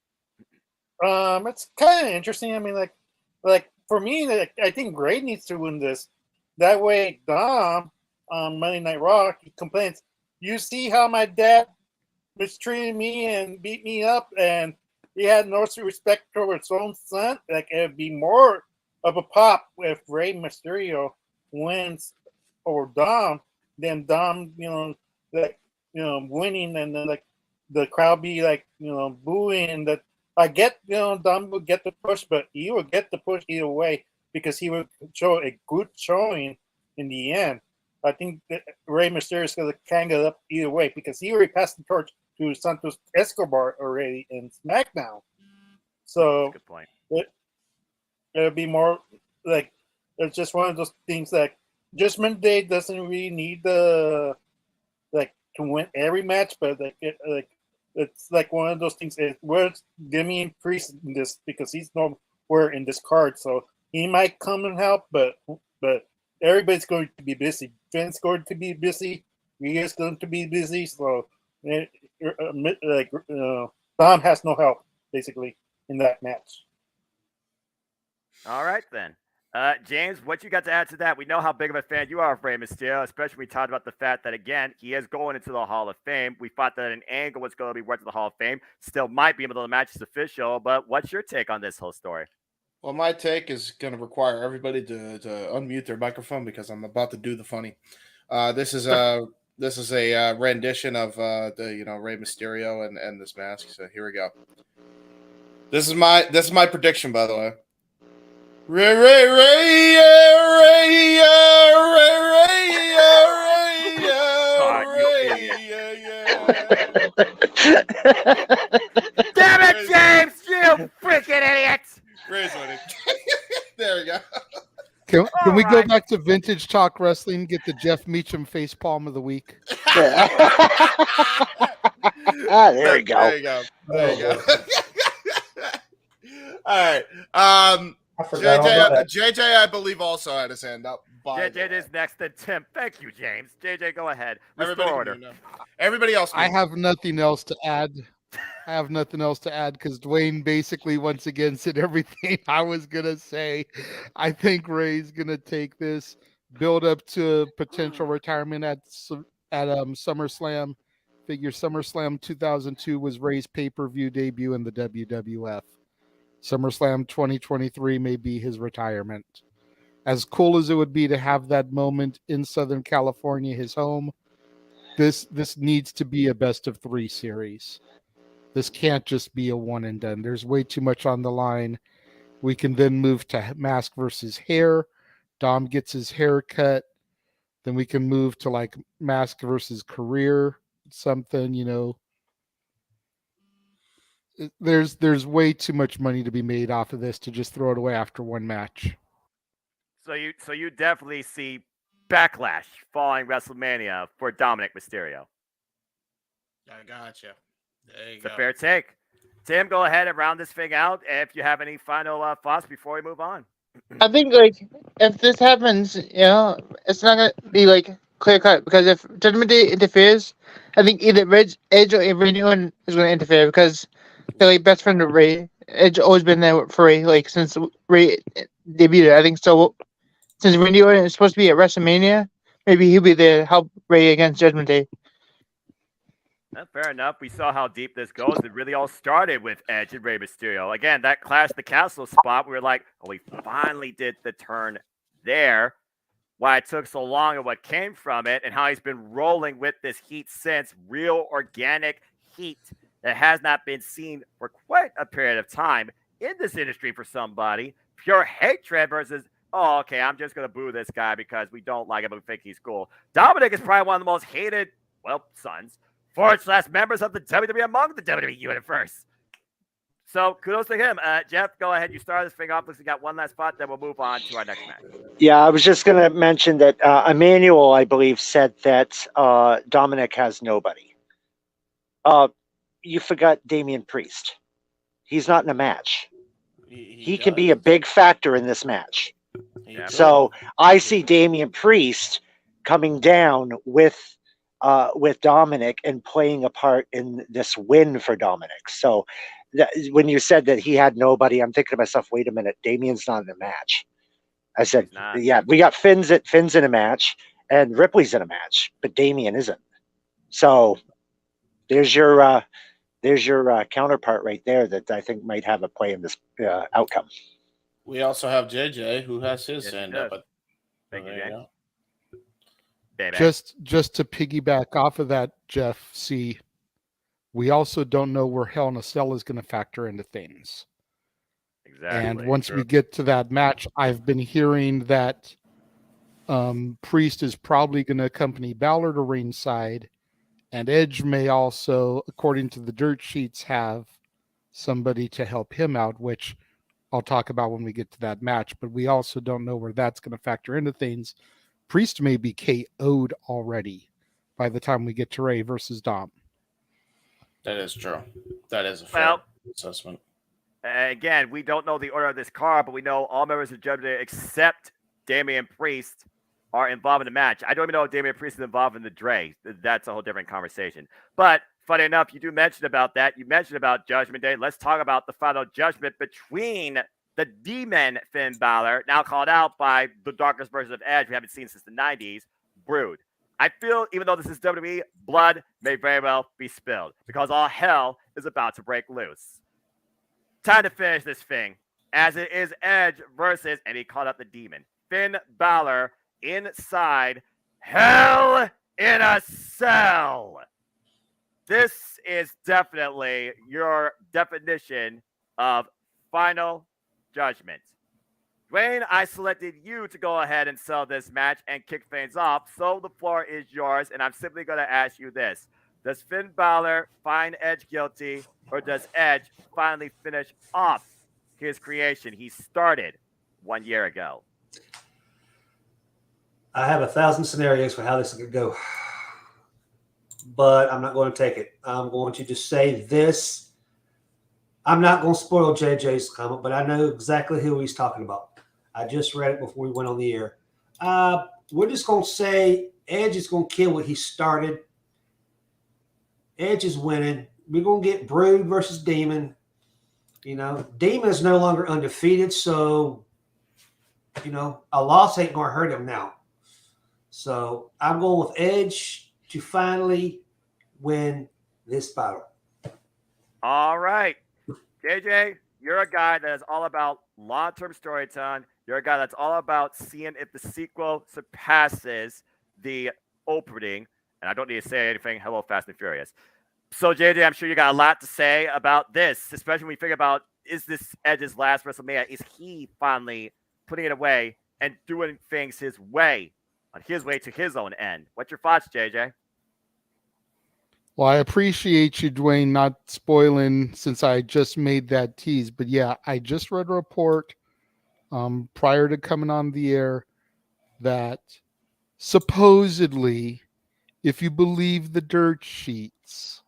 It's kind of interesting. I mean, like for me, I think Gray needs to win this. That way, Dom on Monday Night Raw, he complains, you see how my dad mistreated me and beat me up, and he had no respect for his own son. Like, it'd be more of a pop if Rey Mysterio wins over Dom than Dom, winning, and then like the crowd be like, booing. That I get, Dom would get the push, but he would get the push either way because he would show a good showing in the end. I think that Rey Mysterio is going to hang it up either way because he already passed the torch to Santos Escobar already in SmackDown. So good point. It'll be more like it's just one of those things that Judgment Day doesn't really need to win every match, but it's like one of those things. Where's Damian Priest in this because he's nowhere in this card, so he might come and help, but everybody's going to be busy Finn's going to be busy. He is going to be busy. So, Dom has no help basically in that match. All right, then. James, what you got to add to that? We know how big of a fan you are of Rey Mysterio, especially when we talked about the fact that, again, he is going into the Hall of Fame. We thought that an angle was going to be worth the Hall of Fame. Still might be able to match is official, but what's your take on this whole story? Well, my take is going to require everybody to unmute their microphone because I'm about to do the funny. This is a rendition of the Rey Mysterio and this mask. So here we go. This is my prediction, by the way. Ray, Ray, Ray, Ray, Damn it, James! You freaking idiot! Ray's winning. There we go. Can we go back to vintage talk wrestling? Get the Jeff Meacham face palm of the week. There you go. There you go. There you go. All right. JJ, I believe, also had his hand up. JJ is next, then Tim. Thank you, James. JJ, go ahead. Everybody else. I have nothing else to add. Because Dwayne basically once again said everything I was gonna say. I think Ray's gonna take this, build up to potential retirement at SummerSlam. Figure SummerSlam 2002 was Ray's pay-per-view debut in the WWF. SummerSlam 2023 may be his retirement. As cool as it would be to have that moment in Southern California, his home, this needs to be a best of 3 series. This can't just be a one and done. There's way too much on the line. We can then move to mask versus hair. Dom gets his hair cut. Then we can move to like mask versus career, something, There's way too much money to be made off of this to just throw it away after one match. So you definitely see backlash following WrestleMania for Dominic Mysterio. I gotcha. There you it's go. A fair take. Tim, go ahead and round this thing out. If you have any final thoughts before we move on. I think if this happens, it's not gonna be clear cut because if Judgment Day interferes, I think either Edge or anyone is gonna interfere because they're best friend of Ray. Edge always been there for Ray since Ray debuted. I think so. Since Randy Orton is supposed to be at WrestleMania, maybe he'll be there to help Ray against Judgment Day. Fair enough. We saw how deep this goes. It really all started with Edge and Rey Mysterio. Again, that Clash the Castle spot, we were like, oh, we finally did the turn there. Why it took so long and what came from it and how he's been rolling with this heat since. Real organic heat that has not been seen for quite a period of time in this industry for somebody. Pure hatred versus, oh, okay, I'm just going to boo this guy because we don't like him and we think he's cool. Dominic is probably one of the most hated, sons / members of the WWE among the WWE universe. So kudos to him. Jeff, go ahead. You start this thing off. We got one last spot, then we'll move on to our next match. Yeah, I was just going to mention that Emmanuel, I believe, said that Dominic has nobody. You forgot Damian Priest. He's not in a match. He can be a big factor in this match. So I see Damian Priest coming down with Dominic and playing a part in this win for Dominic. So when you said that he had nobody, I'm thinking to myself, wait a minute, Damian's not in a match. I said, yeah, we got Finn's in a match and Ripley's in a match, but Damian isn't. So there's your counterpart right there that I think might have a play in this outcome. We also have JJ who has his hand up. Thank you, James. Just to piggyback off of that, Jeff, we also don't know where Hell in a Cell is going to factor into things. Exactly. And once we get to that match, I've been hearing that Priest is probably going to accompany Balor to ringside, and Edge may also, according to the dirt sheets, have somebody to help him out, which I'll talk about when we get to that match. But we also don't know where that's going to factor into things. Priest may be KO'd already by the time we get to Ray versus Dom. That is true. That is a fair assessment. Again, we don't know the order of this card, but we know all members of Judgment Day except Damian Priest are involved in the match. I don't even know if Damian Priest is involved in the Dre. That's a whole different conversation. But funny enough, you do mention about that. You mentioned about Judgment Day. Let's talk about the final judgment between the Demon Finn Balor, now called out by the darkest version of Edge we haven't seen since the 90s, Brood. I feel, even though this is WWE, blood may very well be spilled because all hell is about to break loose. Time to finish this thing, as it is Edge versus, and he called up the Demon, Finn Balor, inside Hell in a Cell. This is definitely your definition of final judgment. Dwayne, I selected you to go ahead and sell this match and kick things off, so the floor is yours, and I'm simply going to ask you this. Does Finn Balor find Edge guilty, or does Edge finally finish off his creation he started 1 year ago? I have 1,000 scenarios for how this could go, but I'm not going to take it. I'm going to just say this. I'm not going to spoil JJ's comment, but I know exactly who he's talking about. I just read it before we went on the air. We're just going to say Edge is going to kill what he started. Edge is winning. We're going to get Brood versus Demon. You know, Demon is no longer undefeated, so, you know, a loss ain't going to hurt him now. So I'm going with Edge to finally win this battle. All right. JJ, you're a guy that is all about long-term storytelling. You're a guy that's all about seeing if the sequel surpasses the opening. And I don't need to say anything. Hello, Fast and Furious. So, JJ, I'm sure you got a lot to say about this, especially when we think about, is this Edge's last WrestleMania? Is he finally putting it away and doing things his way, on his way to his own end? What's your thoughts, JJ? Well, I appreciate you, Dwayne, not spoiling since I just made that tease. But yeah, I just read a report prior to coming on the air that supposedly, if you believe the dirt sheets,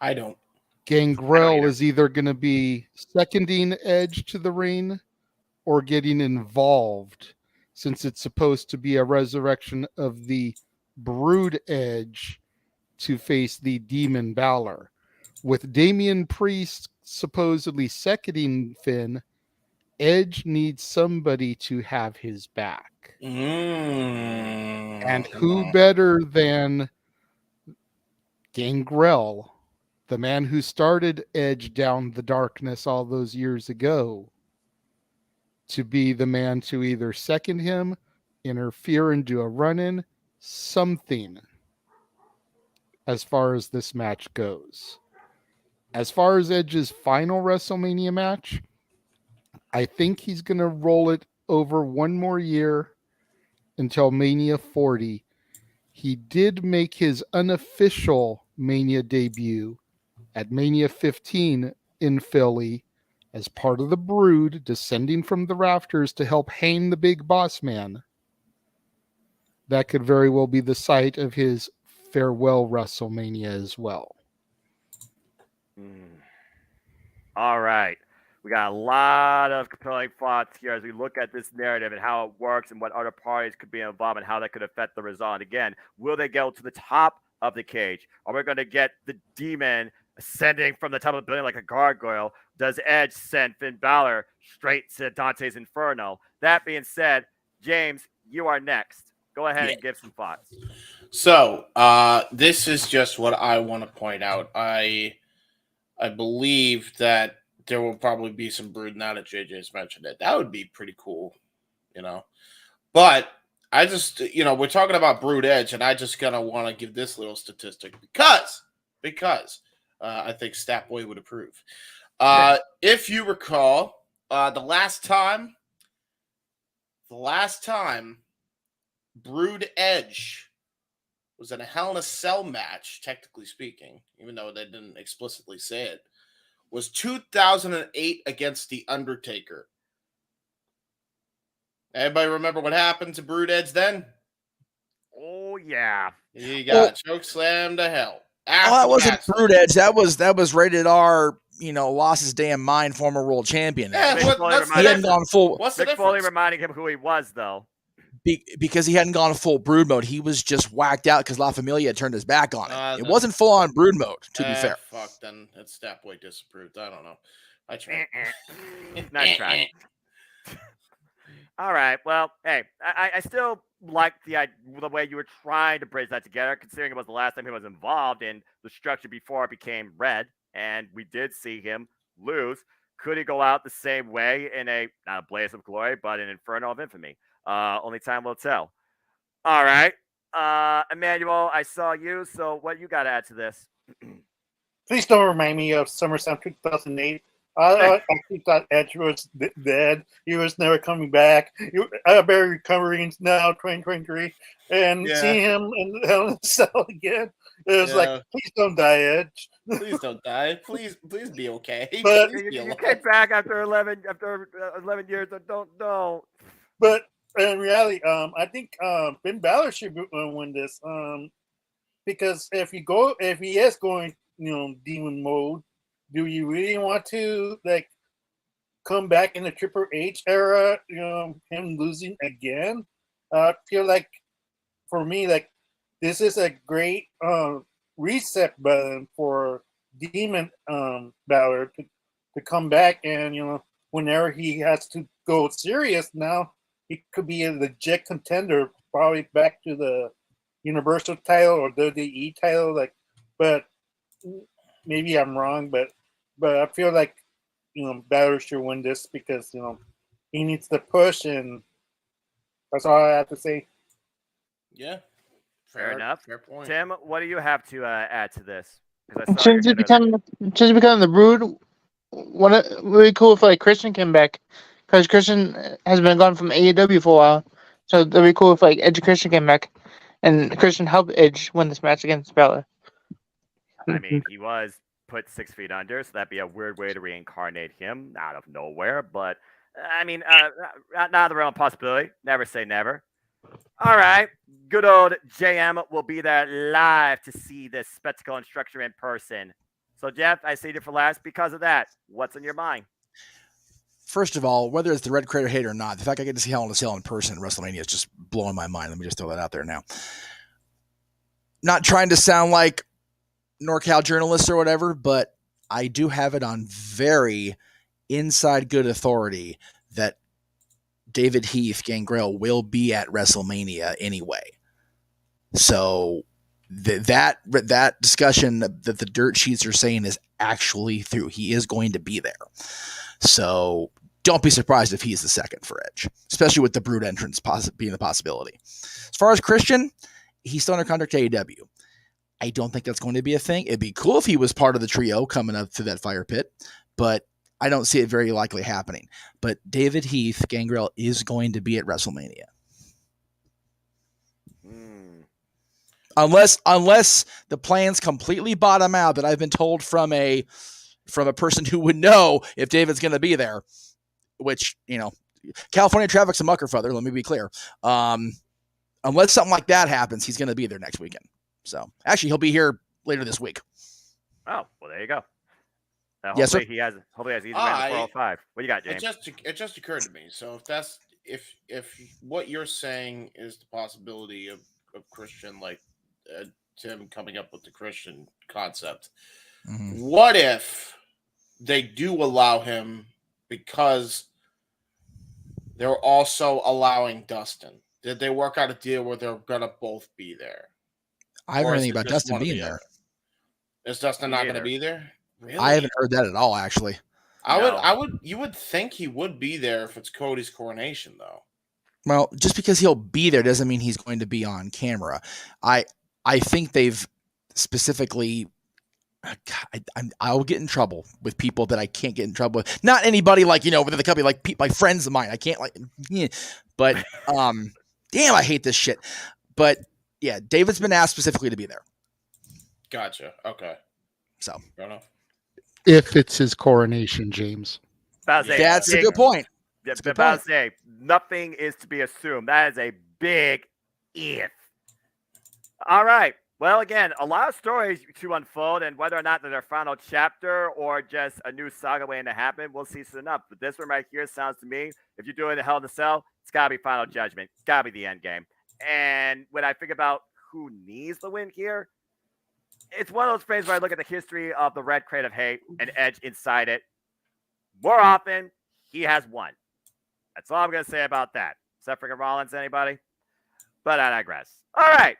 I don't. Gangrel is either going to be seconding Edge to the ring or getting involved, since it's supposed to be a resurrection of the Brood Edge to face the Demon Balor. With Damian Priest supposedly seconding Finn, Edge needs somebody to have his back. And who better than Gangrel, the man who started Edge down the darkness all those years ago, to be the man to either second him, interfere and do a run-in, something, as far as this match goes. As far as Edge's final WrestleMania match, I think he's going to roll it over one more year until Mania 40. He did make his unofficial Mania debut at Mania 15 in Philly as part of the Brood descending from the rafters to help hang the big boss man. That could very well be the site of his farewell WrestleMania as well. All right. We got a lot of compelling thoughts here as we look at this narrative and how it works and what other parties could be involved and how that could affect the result. And again, will they go to the top of the cage? Are we going to get the Demon ascending from the top of the building like a gargoyle? Does Edge send Finn Balor straight to Dante's Inferno? That being said, James, you are next. Go ahead and give some thoughts. So, this is just what I want to point out. I believe that there will probably be some Brood now that JJ's mentioned it. That would be pretty cool, you know. But I just, you know, we're talking about Brood Edge, and I just kind of want to give this little statistic because I think Statboy would approve. If you recall, the last time Brood Edge was in a Hell in a Cell match, technically speaking, even though they didn't explicitly say it, was 2008 against The Undertaker. Everybody remember what happened to Brood Edge then? Oh, yeah. He got choke slammed to hell. That wasn't Brood Edge. That was rated R, you know, lost his damn mind, former world champion. Mick He hadn't gone full. Mick Foley reminding him who he was, though. because he hadn't gone full brood mode. He was just whacked out because La Familia had turned his back on him. It wasn't full on brood mode, to be fair. Fuck, then it's that boy disapproved. I don't know. I tried. Nice try. All right. Well, hey, I still like the way you were trying to bridge that together, considering it was the last time he was involved in the structure before it became red, and we did see him lose. Could he go out the same way in not a blaze of glory, but an inferno of infamy? Only time will tell. All right. Emmanuel, I saw you, so what you got to add to this? Please don't remind me of SummerSlam 2008. I actually thought Edge was dead. He was never coming back. I better recovering now, 2023, and see him in Hell in a Cell again. It was like, please don't die, Edge. Please don't die. Please be okay. But please be you came back after 11 years. Don't. But in reality, I think Finn Balor should win this. Because if he is going, demon mode, do you really want to come back in the Triple H era? Him losing again. I feel like for me, this is a great reset button for Demon Balor to come back, and whenever he has to go serious now, he could be a legit contender, probably back to the Universal title or WWE title. But maybe I'm wrong, but I feel like Balor should win this because he needs to push, and that's all I have to say. Yeah, fair enough. Fair point. Tim, what do you have to add to this? Since he become the Brood, would be cool if Christian came back, because Christian has been gone from AEW for a while. So it'd be cool if Edge and Christian came back, and Christian helped Edge win this match against Balor. I mean, he was put 6 feet under, so that'd be a weird way to reincarnate him out of nowhere. But I mean, not out of the realm of possibility. Never say never. All right, good old JM will be there live to see this spectacle and structure in person. So Jeff, I saved it for last because of that. What's in your mind? First of all, whether it's the Red Crater hate or not, the fact I get to see Hell in a Cell in person at WrestleMania is just blowing my mind. Let me just throw that out there now. Not trying to sound like NorCal journalists or whatever, but I do have it on very inside good authority that David Heath Gangrel will be at WrestleMania anyway. So that discussion that the dirt sheets are saying is actually through. He is going to be there. So don't be surprised if he's the second for Edge, especially with the Brood entrance being the possibility. As far as Christian, he's still under contract to AEW. I don't think that's going to be a thing. It'd be cool if he was part of the trio coming up through that fire pit, but I don't see it very likely happening. But David Heath Gangrel is going to be at WrestleMania. Unless the plans completely bottom out that I've been told from a person who would know if David's going to be there, which, California traffic's a muckerfuther, let me be clear. Unless something like that happens, he's going to be there next weekend. So actually he'll be here later this week. Oh, well, there you go. Yes, sir. Hopefully he has easy win the 405. What do you got, James? It just occurred to me. So if what you're saying is the possibility of Christian, Tim coming up with the Christian concept, what if they do allow him because they're also allowing Dustin? Did they work out a deal where they're gonna both be there? I haven't heard anything about Dustin being there. Is Dustin not going to be there? Really? I haven't heard that at all, actually. You would think he would be there if it's Cody's coronation, though. Well, just because he'll be there doesn't mean he's going to be on camera. I think they've specifically. I'll get in trouble with people that I can't get in trouble with. Not anybody within the company, my friends of mine. I can't but damn, I hate this shit. But yeah, David's been asked specifically to be there. Gotcha. Okay. So fair enough. If it's his coronation, James. That's a good point. Nothing is to be assumed. That is a big if. All right. Well, again, a lot of stories to unfold, and whether or not they're their final chapter or just a new saga waiting to happen, we'll see soon enough. But this one right here sounds to me, if you're doing the Hell in a Cell, it's got to be Final Judgment. It's got to be the end game. And when I think about who needs the win here, it's one of those things where I look at the history of the Red Crate of Hate and Edge inside it. More often, he has won. That's all I'm going to say about that. Except for Rollins, anybody? But I digress. All right.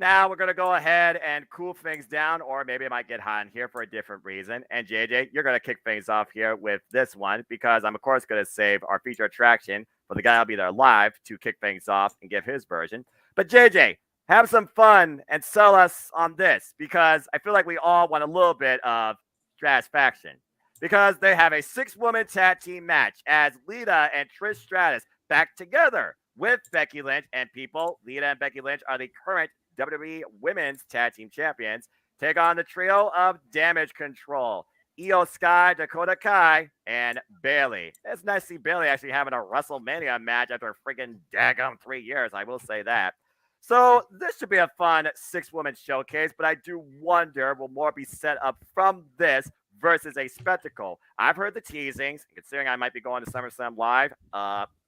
Now we're going to go ahead and cool things down, or maybe it might get hot in here for a different reason. And JJ, you're going to kick things off here with this one because I'm, of course, going to save our feature attraction for the guy who'll be there live to kick things off and give his version. But JJ, have some fun and sell us on this because I feel like we all want a little bit of satisfaction because they have a 6-woman tag team match as Lita and Trish Stratus back together with Becky Lynch and people. Lita and Becky Lynch are the current WWE Women's Tag Team Champions. Take on the trio of Damage Control, Io Sky, Dakota Kai, and Bayley. It's nice to see Bayley actually having a WrestleMania match after a freaking daggum 3 years. I will say that. So this should be a fun 6-woman showcase, but I do wonder will more be set up from this versus a spectacle. I've heard the teasings. Considering I might be going to SummerSlam Live,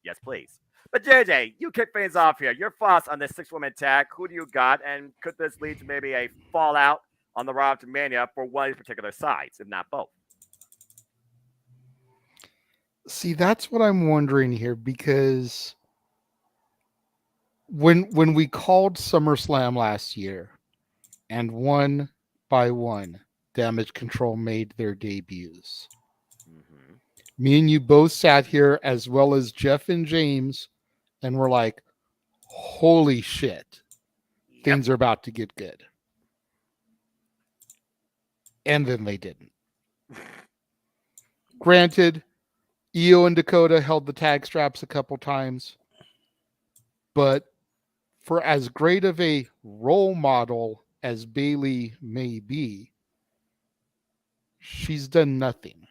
yes, please. But JJ, you kick things off here. Your thoughts on this 6-woman tag? Who do you got? And could this lead to maybe a fallout on the Raw to Mania for one of these particular sides, if not both? See, that's what I'm wondering here because when we called SummerSlam last year and one by one Damage Control made their debuts. Mm-hmm. Me and you both sat here as well as Jeff and James and we're like, holy shit, things are about to get good. And then they didn't. Granted, Io and Dakota held the tag straps a couple times, but for as great of a role model as Bayley may be, she's done nothing.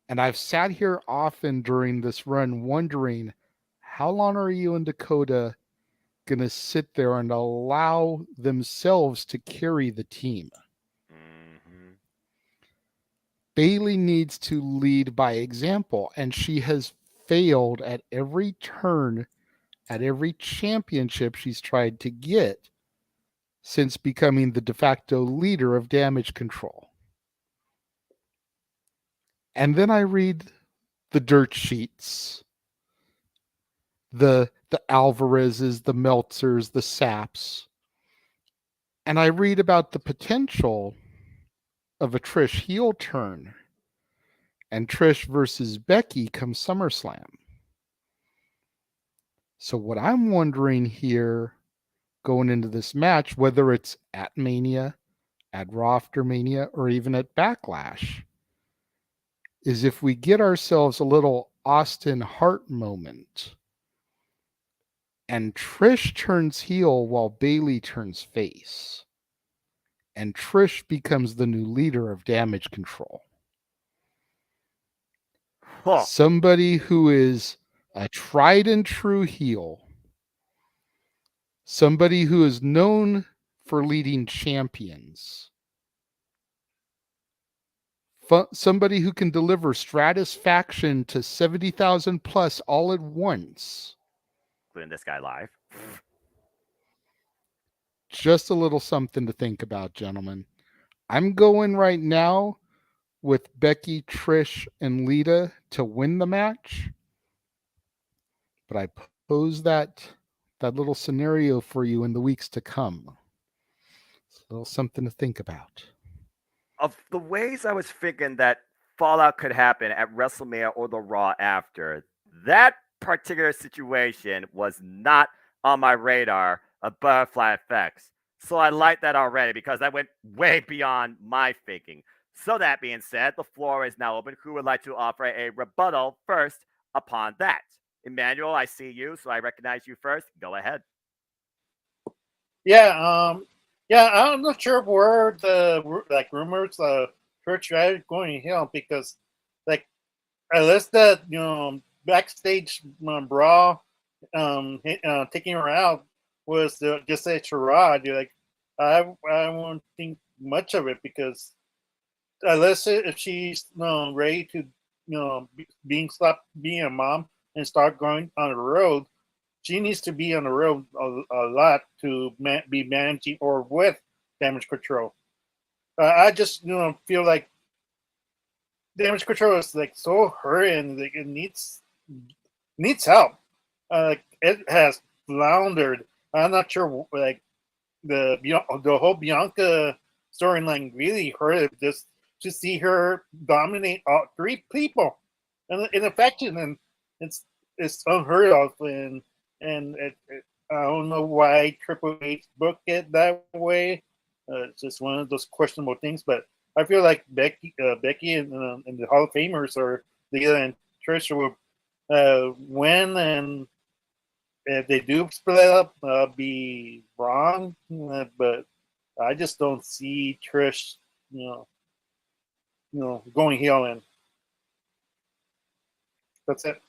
And I've sat here often during this run wondering, how long are you and Dakota going to sit there and allow themselves to carry the team? Mm-hmm. Bayley needs to lead by example, and she has failed at every turn, at every championship she's tried to get since becoming the de facto leader of Damage Control. And then I read the dirt sheets, the Alvarezes, the Meltzers, the Saps, and I read about the potential of a Trish heel turn and Trish versus Becky come SummerSlam. So what I'm wondering here going into this match, whether it's at Mania, at Raw after Mania, or even at Backlash, is if we get ourselves a little Austin Hart moment and Trish turns heel while Bayley turns face and Trish becomes the new leader of Damage Control. Huh. Somebody who is a tried and true heel, somebody who is known for leading champions, somebody who can deliver stratisfaction to 70,000 plus all at once. Including this guy live. Just a little something to think about, gentlemen. I'm going right now with Becky, Trish, and Lita to win the match. But I pose that little scenario for you in the weeks to come. It's a little something to think about. Of the ways I was thinking that fallout could happen at WrestleMania or the Raw after, that particular situation was not on my radar of butterfly effects. So I like that already because that went way beyond my thinking. So that being said, the floor is now open. Who would like to offer a rebuttal first upon that? Emmanuel, I see you, so I recognize you first. Go ahead. Yeah, I'm not sure where the rumors Trish Stratus going heel because unless that backstage brawl taking her out was just a charade. I won't think much of it because unless if she's ready to being a mom and start going on the road. She needs to be on the road a lot to be managing or with Damage Control. I just feel like Damage Control is like so hurt and like it needs help. It has floundered. I'm not sure like the whole Bianca storyline really hurt it just to see her dominate all three people in affection, and it's unheard of, and I don't know why Triple H booked it that way. It's just one of those questionable things, but I feel like Becky and the Hall of Famers or Lita and Trish will win, and if they do split up, be wrong. But I just don't see Trish, going heel, and that's it.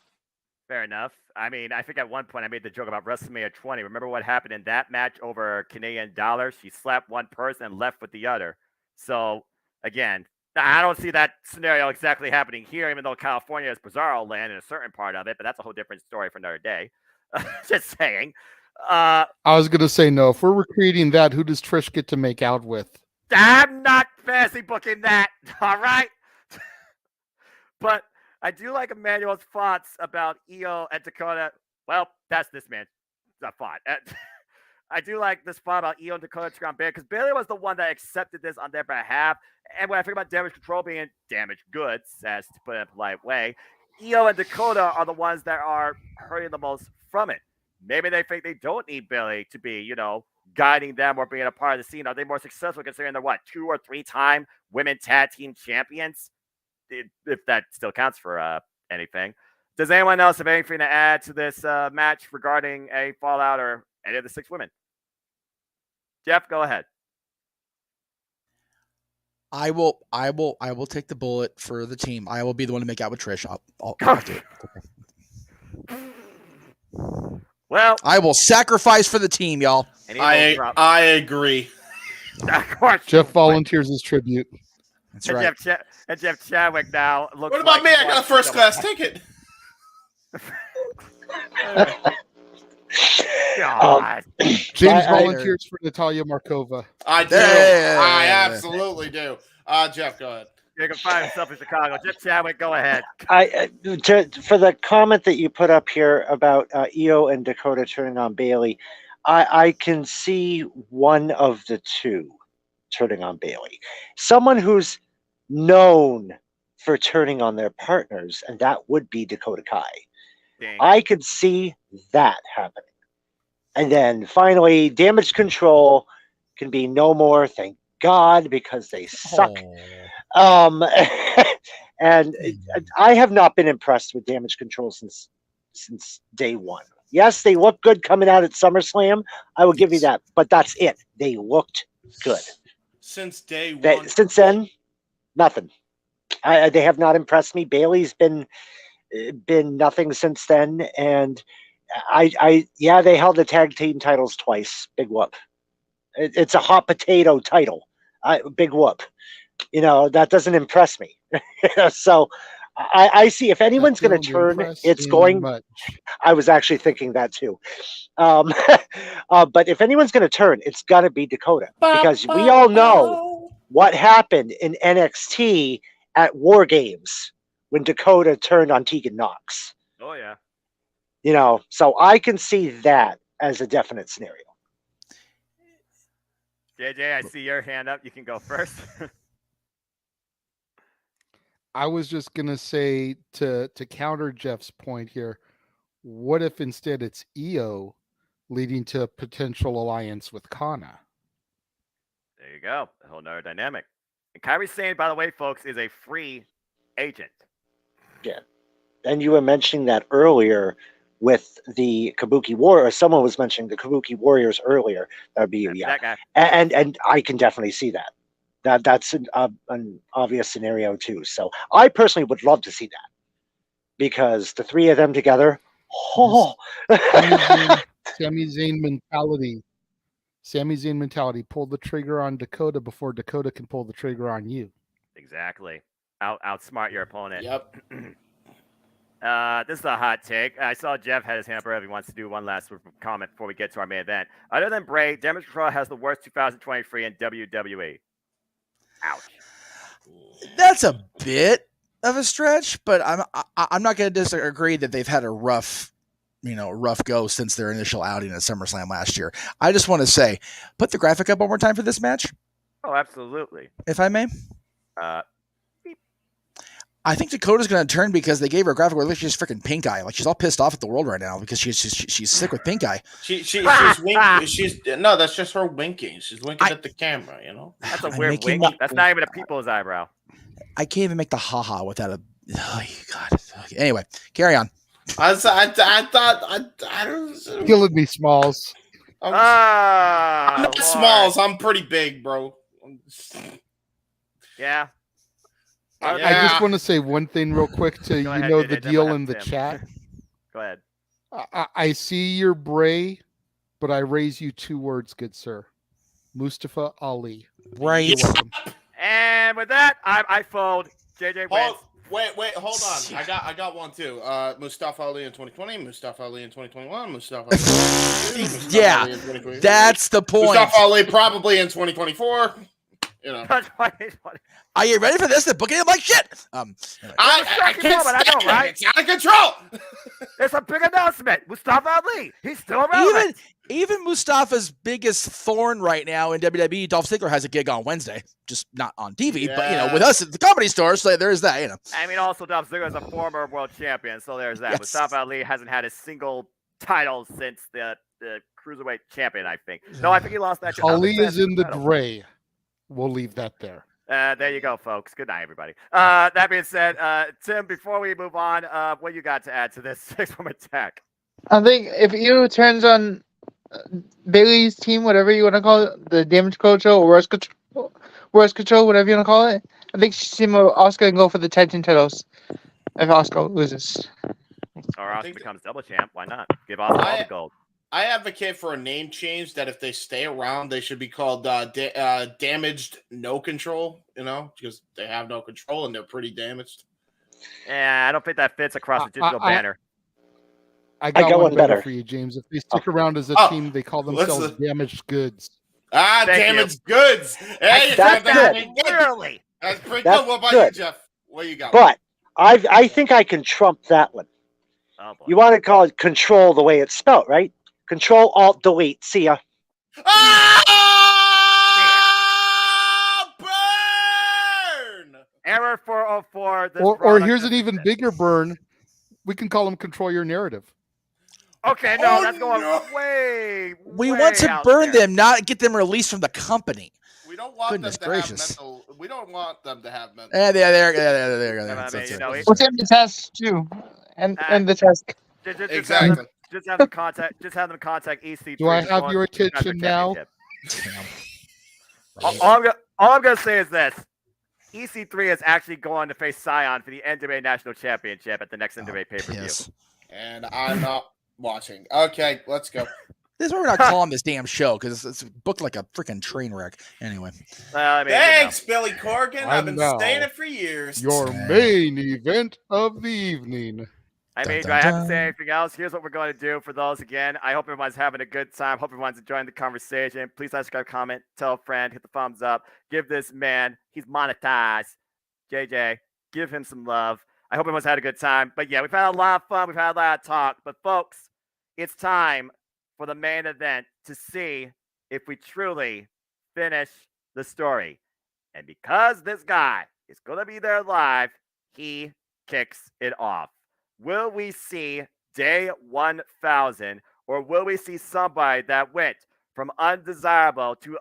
Fair enough. I mean, I think at one point I made the joke about WrestleMania 20. Remember what happened in that match over Canadian dollars? She slapped one person and left with the other. So, again, I don't see that scenario exactly happening here, even though California is Bizarro land in a certain part of it, but that's a whole different story for another day. Just saying. I was going to say, no, if we're recreating that, who does Trish get to make out with? I'm not fancy booking that, all right? But I do like Emmanuel's thoughts about Io and Dakota. Well, that's this man's thought. I do like this thought about Io and Dakota turning on Bayley because Bayley was the one that accepted this on their behalf. And when I think about Damage Control being damaged goods, as to put it in a polite way, Io and Dakota are the ones that are hurting the most from it. Maybe they think they don't need Bayley to be, guiding them or being a part of the scene. Are they more successful considering they're 2 or 3 time women tag team champions? If that still counts for anything. Does anyone else have anything to add to this match regarding a fallout or any of the 6 women? Jeff, go ahead. I will take the bullet for the team. I will be the one to make out with Trish. I'll do it. Okay. Well, I will sacrifice for the team, y'all. I agree. Of course. Jeff volunteers his tribute. That's right. Jeff Chadwick now looks. What about me? I got a first class ticket. God. James volunteers for Natalia Markova. I do. I absolutely do. Jeff, go ahead. You can find himself in Chicago. Jeff Chadwick, go ahead. For the comment that you put up here about Io and Dakota turning on Bayley, I can see one of the two turning on Bayley. Someone who's known for turning on their partners, and that would be Dakota Kai. Dang. I could see that happening. And then finally, Damage Control can be no more, thank God, because they suck. And I have not been impressed with Damage Control since day one. Yes, they look good coming out at SummerSlam. I will give you that, but that's it. They looked good since day one. Since then, nothing. They have not impressed me. Bayley's been nothing since then, and they held the tag team titles twice. Big whoop. It's a hot potato title. Big whoop. That doesn't impress me. So I see if anyone's going to turn, it's going. Much. I was actually thinking that too. But if anyone's going to turn, it's got to be Dakota, because we all know what happened in NXT at War Games when Dakota turned on Tegan Nox. Oh yeah. So I can see that as a definite scenario. JJ, I see your hand up. You can go first. I was just going to say to counter Jeff's point here, what if instead it's Io leading to a potential alliance with Kana? There you go. A whole nother dynamic. And Kairi Sane, by the way, folks, is a free agent. Yeah. And you were mentioning that earlier with the Kabuki Warrior. Someone was mentioning the Kabuki Warriors earlier. That would be you, yeah. That guy. And I can definitely see that. That's an obvious scenario too. So I personally would love to see that, because the three of them together. Oh. Sami Zayn mentality. Sami Zayn mentality. Pull the trigger on Dakota before Dakota can pull the trigger on you. Exactly. Outsmart your opponent. Yep. This is a hot take. I saw Jeff had his hand up earlier. He wants to do one last comment before we get to our main event. Other than Bray, Damage Control has the worst 2023 in WWE. Ouch. That's a bit of a stretch, but I'm not going to disagree that they've had a rough go since their initial outing at SummerSlam last year. I just want to say, put the graphic up one more time for this match. Oh, absolutely. If I may. I think Dakota's going to turn because they gave her a graphic where she's freaking pink eye. Like she's all pissed off at the world right now because she's sick with pink eye. She's winking. No, that's just her winking. She's winking at the camera. That's a weird wink. That's not even a people's eyebrow. I can't even make the haha without a. Oh, God. Okay. Anyway, carry on. I don't. Killing me, Smalls. I'm not Smalls. I'm pretty big, bro. Yeah. I just want to say one thing real quick to the deal in the chat. Go ahead. I see your Bray, but I raise you 2 words, good sir. Mustafa Ali. Right. You're welcome. And with that, I fold. JJ wins. Wait, hold on. I got one too. Mustafa Ali in 2020, Mustafa Ali in 2021, Mustafa Ali in 2022, yeah, Ali in 2023. That's the point. Mustafa Ali probably in 2024. Are you ready for this? They're booking him like shit. I can't stand right? It's out of control. It's a big announcement. Mustafa Ali, he's still around. Even Mustafa's biggest thorn right now in WWE, Dolph Ziggler, has a gig on Wednesday, just not on TV, but with us at the Comedy Store, so there's that. I mean, also Dolph Ziggler is a former world champion, so there's that. Yes. Mustafa Ali hasn't had a single title since the cruiserweight champion. I think. No, I think he lost that. Ali is in the Dre. We'll leave that there. There you go, folks. Good night, everybody. That being said, Tim, before we move on, what you got to add to this 6-woman tag? I think if Io turns on Bailey's team, whatever you want to call it, the Damage Control or Worst Control, whatever you want to call it, I think she's seen Asuka and go for the tag team titles if Asuka loses. Or Asuka becomes double champ. Why not? Give Asuka all the gold. I advocate for a name change that if they stay around, they should be called Damaged No Control, because they have no control and they're pretty damaged. Yeah, I don't think that fits across the digital banner. I got one better for you, James. If they stick around as a team, they call themselves Damaged Goods. Damaged Goods. Hey, that's literally. That's pretty good. What about you, Jeff? What you got? But I think I can trump that one. Oh, boy. You want to call it Control the way it's spelled, right? Control, Alt, Delete. See ya. Burn! Error 404. Or here's an even bigger burn. We can call them Control Your Narrative. Okay, no, that's going way. We want to burn them, not get them released from the company. We don't want them to have mental. We don't want them to have mental. Yeah, there. What's in the test too, and the test. Exactly. Just have them contact. EC3. Do I have your attention now? All I'm gonna say is this: EC3 is actually going to face Scion for the NWA National Championship at the next NWA pay-per-view. Yes. And I'm not watching. Okay, let's go. This is why we're not calling this damn show, because it's booked like a freaking train wreck. Anyway. Thanks, Billy Corgan. I've been saying it for years. Your main event of the evening. I mean, do I have to say anything else? Here's what we're going to do for those again. I hope everyone's having a good time. Hope everyone's enjoying the conversation. Please subscribe, comment, tell a friend, hit the thumbs up. Give this man, he's monetized. JJ, give him some love. I hope everyone's had a good time. But yeah, we've had a lot of fun. We've had a lot of talk. But folks, it's time for the main event to see if we truly finish the story. And because this guy is going to be there live, he kicks it off. Will we see day 1000, or will we see somebody that went from undesirable to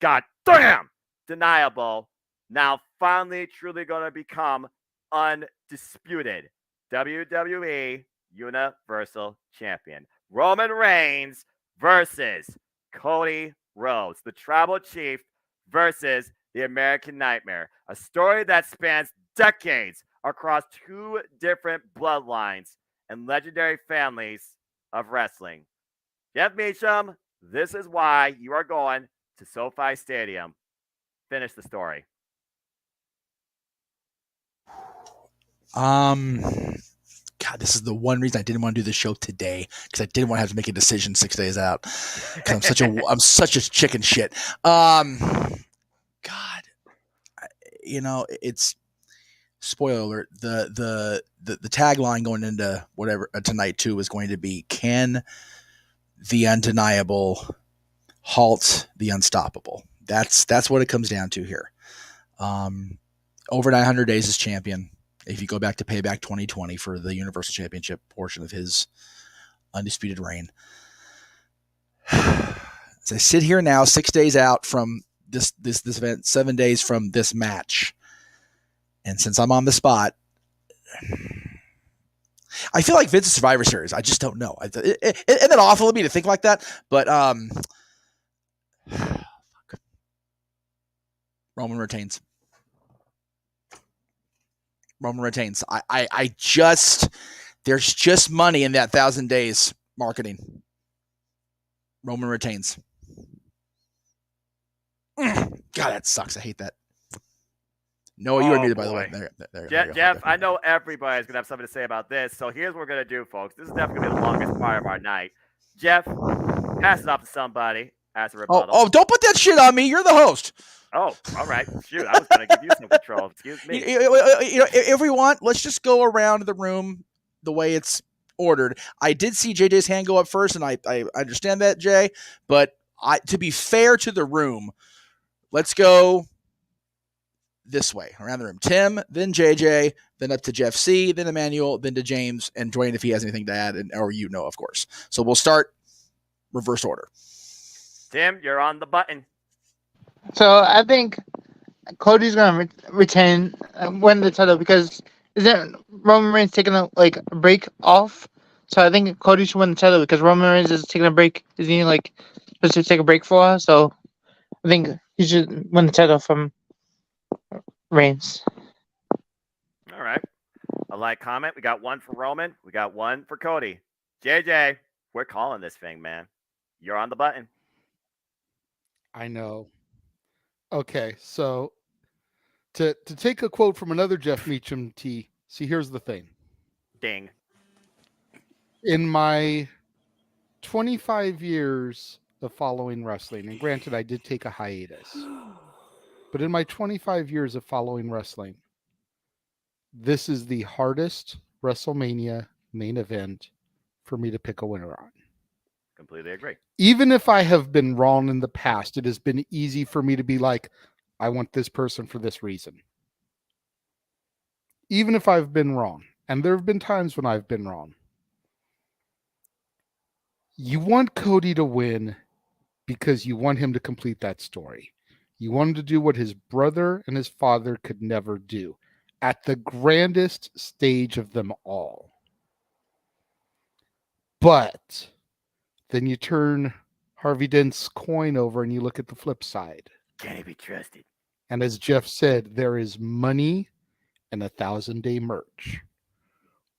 goddamn deniable, now finally truly going to become undisputed WWE Universal Champion? Roman Reigns versus Cody Rhodes, the Tribal Chief versus the American Nightmare. A story that spans decades across 2 different bloodlines and legendary families of wrestling. Jeff Meacham, this is why you are going to SoFi Stadium. Finish the story. God, God, this is the one reason I didn't want to do the show today, because I didn't want to have to make a decision 6 days out. Because I'm such a chicken shit. God, it's spoiler alert. The tagline going into whatever tonight too is going to be, can the undeniable halt the unstoppable? That's what it comes down to here. Over 900 days as champion. If you go back to Payback 2020 for the Universal Championship portion of his undisputed reign. As I sit here now, 6 days out from this event, 7 days from this match, and since I'm on the spot, I feel like Vince's Survivor Series. I just don't know. Isn't that awful of me to think like that? But Roman retains. Roman retains. I just, there's just money in that 1,000 days marketing. Roman retains. God, that sucks. I hate that. No, you are muted, by the way. There Jeff, I know everybody's going to have something to say about this, so here's what we're going to do, folks. This is definitely going to be the longest part of our night. Jeff, pass it off to somebody as a rebuttal. Oh, don't put that shit on me. You're the host. Oh, all right. Shoot, I was going to give you some control. Excuse me. If we want, let's just go around the room the way it's ordered. I did see JJ's hand go up first, and I understand that, Jay. But to be fair to the room, let's go this way around the room. Tim, then JJ, then up to Jeff C, then Emmanuel, then to James, and Dwayne if he has anything to add, or of course. So we'll start reverse order. Tim, you're on the button. So I think Cody's going to retain, win the title, because isn't Roman Reigns taking a break off? So I think Cody should win the title because Roman Reigns is taking a break. Isn't he supposed to take a break for a while? So I think he should win the title from Reigns. All right. A comment. We got one for Roman. We got one for Cody. JJ, we're calling this thing, man. You're on the button. I know. Okay, so to take a quote from another Jeff Meacham T. See, here's the thing. Ding. In my 25 years of following wrestling, and granted, I did take a hiatus, but in my 25 years of following wrestling, this is the hardest WrestleMania main event for me to pick a winner on. Completely agree. Even if I have been wrong in the past, it has been easy for me to be like, I want this person for this reason. Even if I've been wrong, and there have been times when I've been wrong. You want Cody to win because you want him to complete that story. You want him to do what his brother and his father could never do at the grandest stage of them all. But then you turn Harvey Dent's coin over and you look at the flip side. Can he be trusted? And as Jeff said, there is money and 1,000-day merch,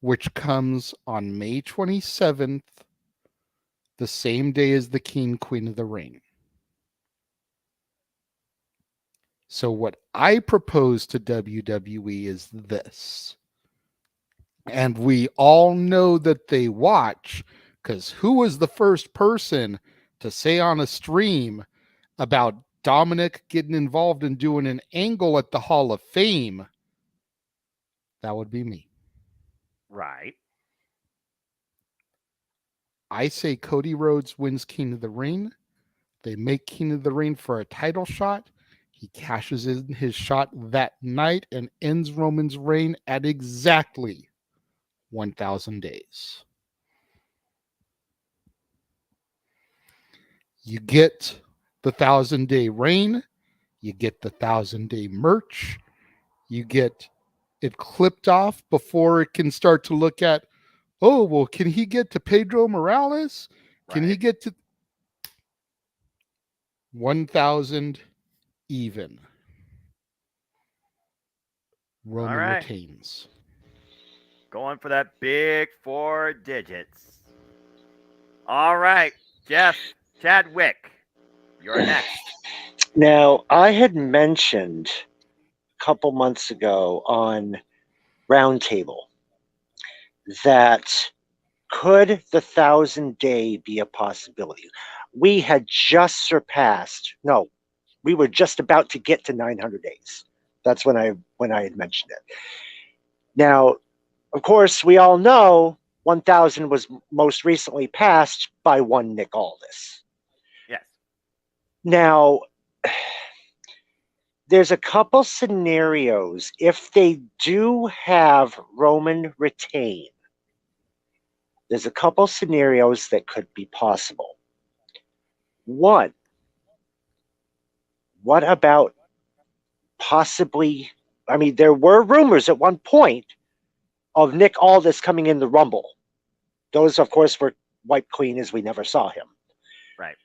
which comes on May 27th, the same day as the King Queen of the Ring. So what I propose to WWE is this. And we all know that they watch, because who was the first person to say on a stream about Dominic getting involved in doing an angle at the Hall of Fame? That would be me. Right. I say Cody Rhodes wins King of the Ring. They make King of the Ring for a title shot. He cashes in his shot that night and ends Roman's reign at exactly 1,000 days. You get the 1,000-day reign. You get the 1,000-day merch. You get it clipped off before it can start to look at, oh, well, can he get to Pedro Morales? Can he get to 1,000 even? Roman retains. Going for that big 4 digits. All right, Jeff, Chadwick, you're next. Now, I had mentioned a couple months ago on Roundtable that could the 1,000-day be a possibility? We had just surpassed. No, we were just about to get to 900 days. That's when I had mentioned it. Now, of course, we all know 1,000 was most recently passed by one Nick Aldis. Yes. Now, there's a couple scenarios if they do have Roman retain. There's a couple scenarios that could be possible. One, what about possibly, I mean, there were rumors at one point of Nick Aldis coming in the Rumble. Those, of course, were wiped clean as we never saw him. Right.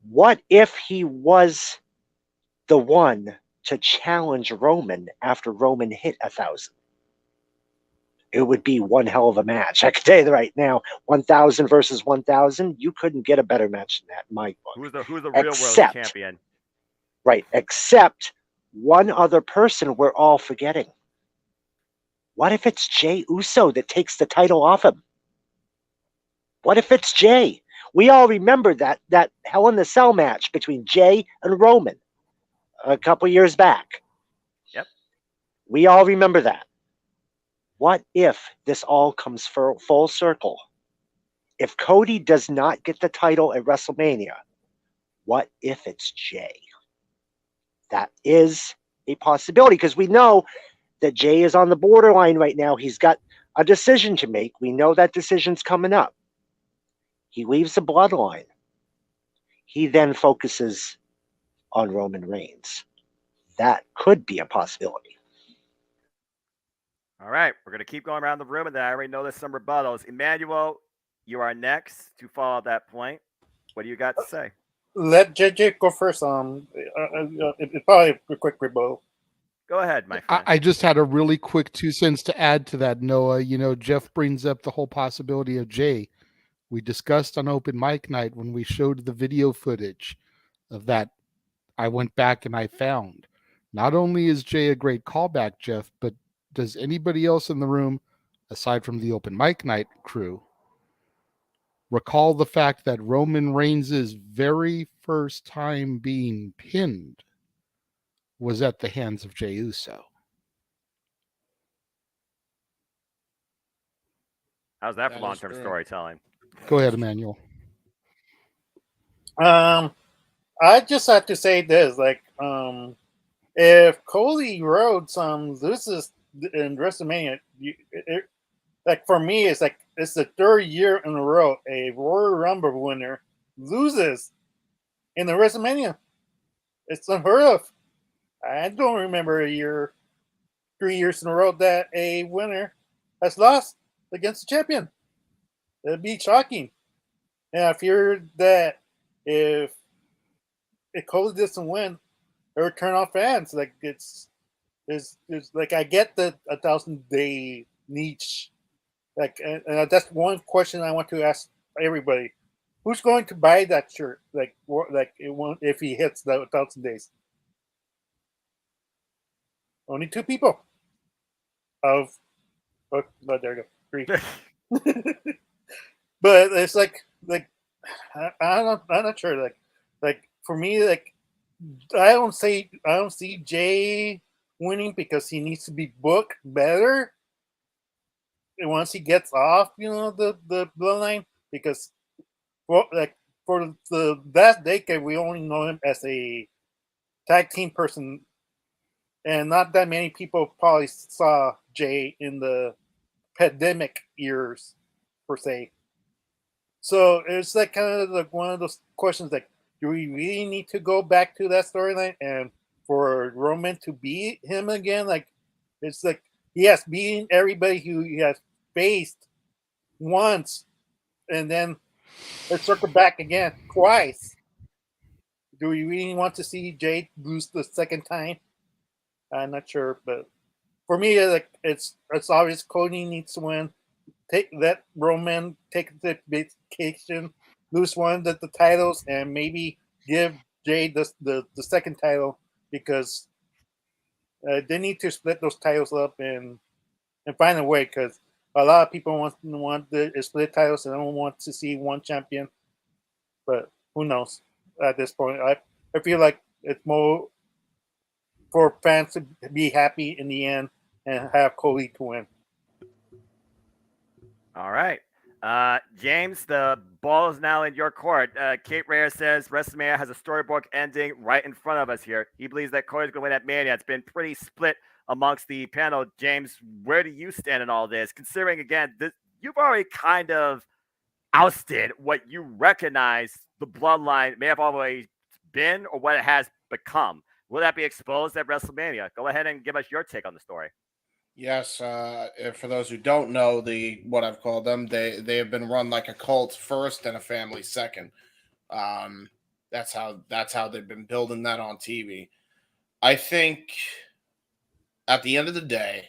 What if he was the one to challenge Roman after Roman hit 1,000? It would be one hell of a match. I can tell you right now, 1,000 versus 1,000, you couldn't get a better match than that in my book. Who's the real world champion? Right, except one other person we're all forgetting. What if it's Jey Uso that takes the title off him? What if it's Jey? We all remember that Hell in the Cell match between Jey and Roman a couple years back. Yep. We all remember that. What if this all comes full circle? If Cody does not get the title at WrestleMania, what if it's Jey? That is a possibility because we know that Jey is on the borderline right now. He's got a decision to make. We know that decision's coming up. He leaves the bloodline. He then focuses on Roman Reigns. That could be a possibility. All right, we're going to keep going around the room, and then I already know there's some rebuttals. Emmanuel, you are next to follow that point. What do you got to say? Let JJ go first. It's probably a quick rebuttal. Go ahead, my friend. I just had a really quick 2 cents to add to that, Noah. You know, Jeff brings up the whole possibility of Jey. We discussed on open mic night when we showed the video footage of that. I went back and I found not only is Jey a great callback, Jeff, but does anybody else in the room, aside from the open mic night crew, recall the fact that Roman Reigns' very first time being pinned was at the hands of Jey Uso? How's that for long-term storytelling? Go ahead, Emmanuel. I just have to say this: like, if Cody Rhodes loses in WrestleMania, like for me, it's like it's the 3rd year in a row a Royal Rumble winner loses in the WrestleMania. It's unheard of. I don't remember 3 years in a row that a winner has lost against the champion. It'd be shocking. And I fear that if Cody doesn't win, it would turn off fans. Like it's like I get the 1,000-day niche. Like and that's one question I want to ask everybody: who's going to buy that shirt? Like it won't if he hits the 1,000 days. Only 2 people. But there you go, 3. But it's like I'm not sure. Like for me, like I don't see Jey winning because he needs to be booked better. And once he gets off, the bloodline, because for the last decade we only know him as a tag team person, and not that many people probably saw Jey in the pandemic years per se. So it's like kind of like one of those questions like, do we really need to go back to that storyline and for Roman to beat him again? Like, it's like he has beaten everybody who he has faced once, and then let's circle back again twice. Do we really want to see Jey lose the second time? I'm not sure, but for me, like it's obvious Cody needs to win. Let Roman take the vacation, lose one of the titles, and maybe give Jey the second title, because they need to split those titles up and find a way, because a lot of people want the split titles and don't want to see one champion. But who knows at this point? I feel like it's more for fans to be happy in the end and have Cody to win. All right. James, the ball is now in your court. Kate Reyes says WrestleMania has a storybook ending right in front of us here. He believes that Cody's going to win at Mania. It's been pretty split amongst the panel. James, where do you stand in all this? Considering, again, you've already kind of ousted what you recognize the bloodline may have always been or what it has become. Will that be exposed at WrestleMania? Go ahead and give us your take on the story. Yes, for those who don't know, what I've called them, they have been run like a cult first and a family second. That's how they've been building that on TV. I think at the end of the day,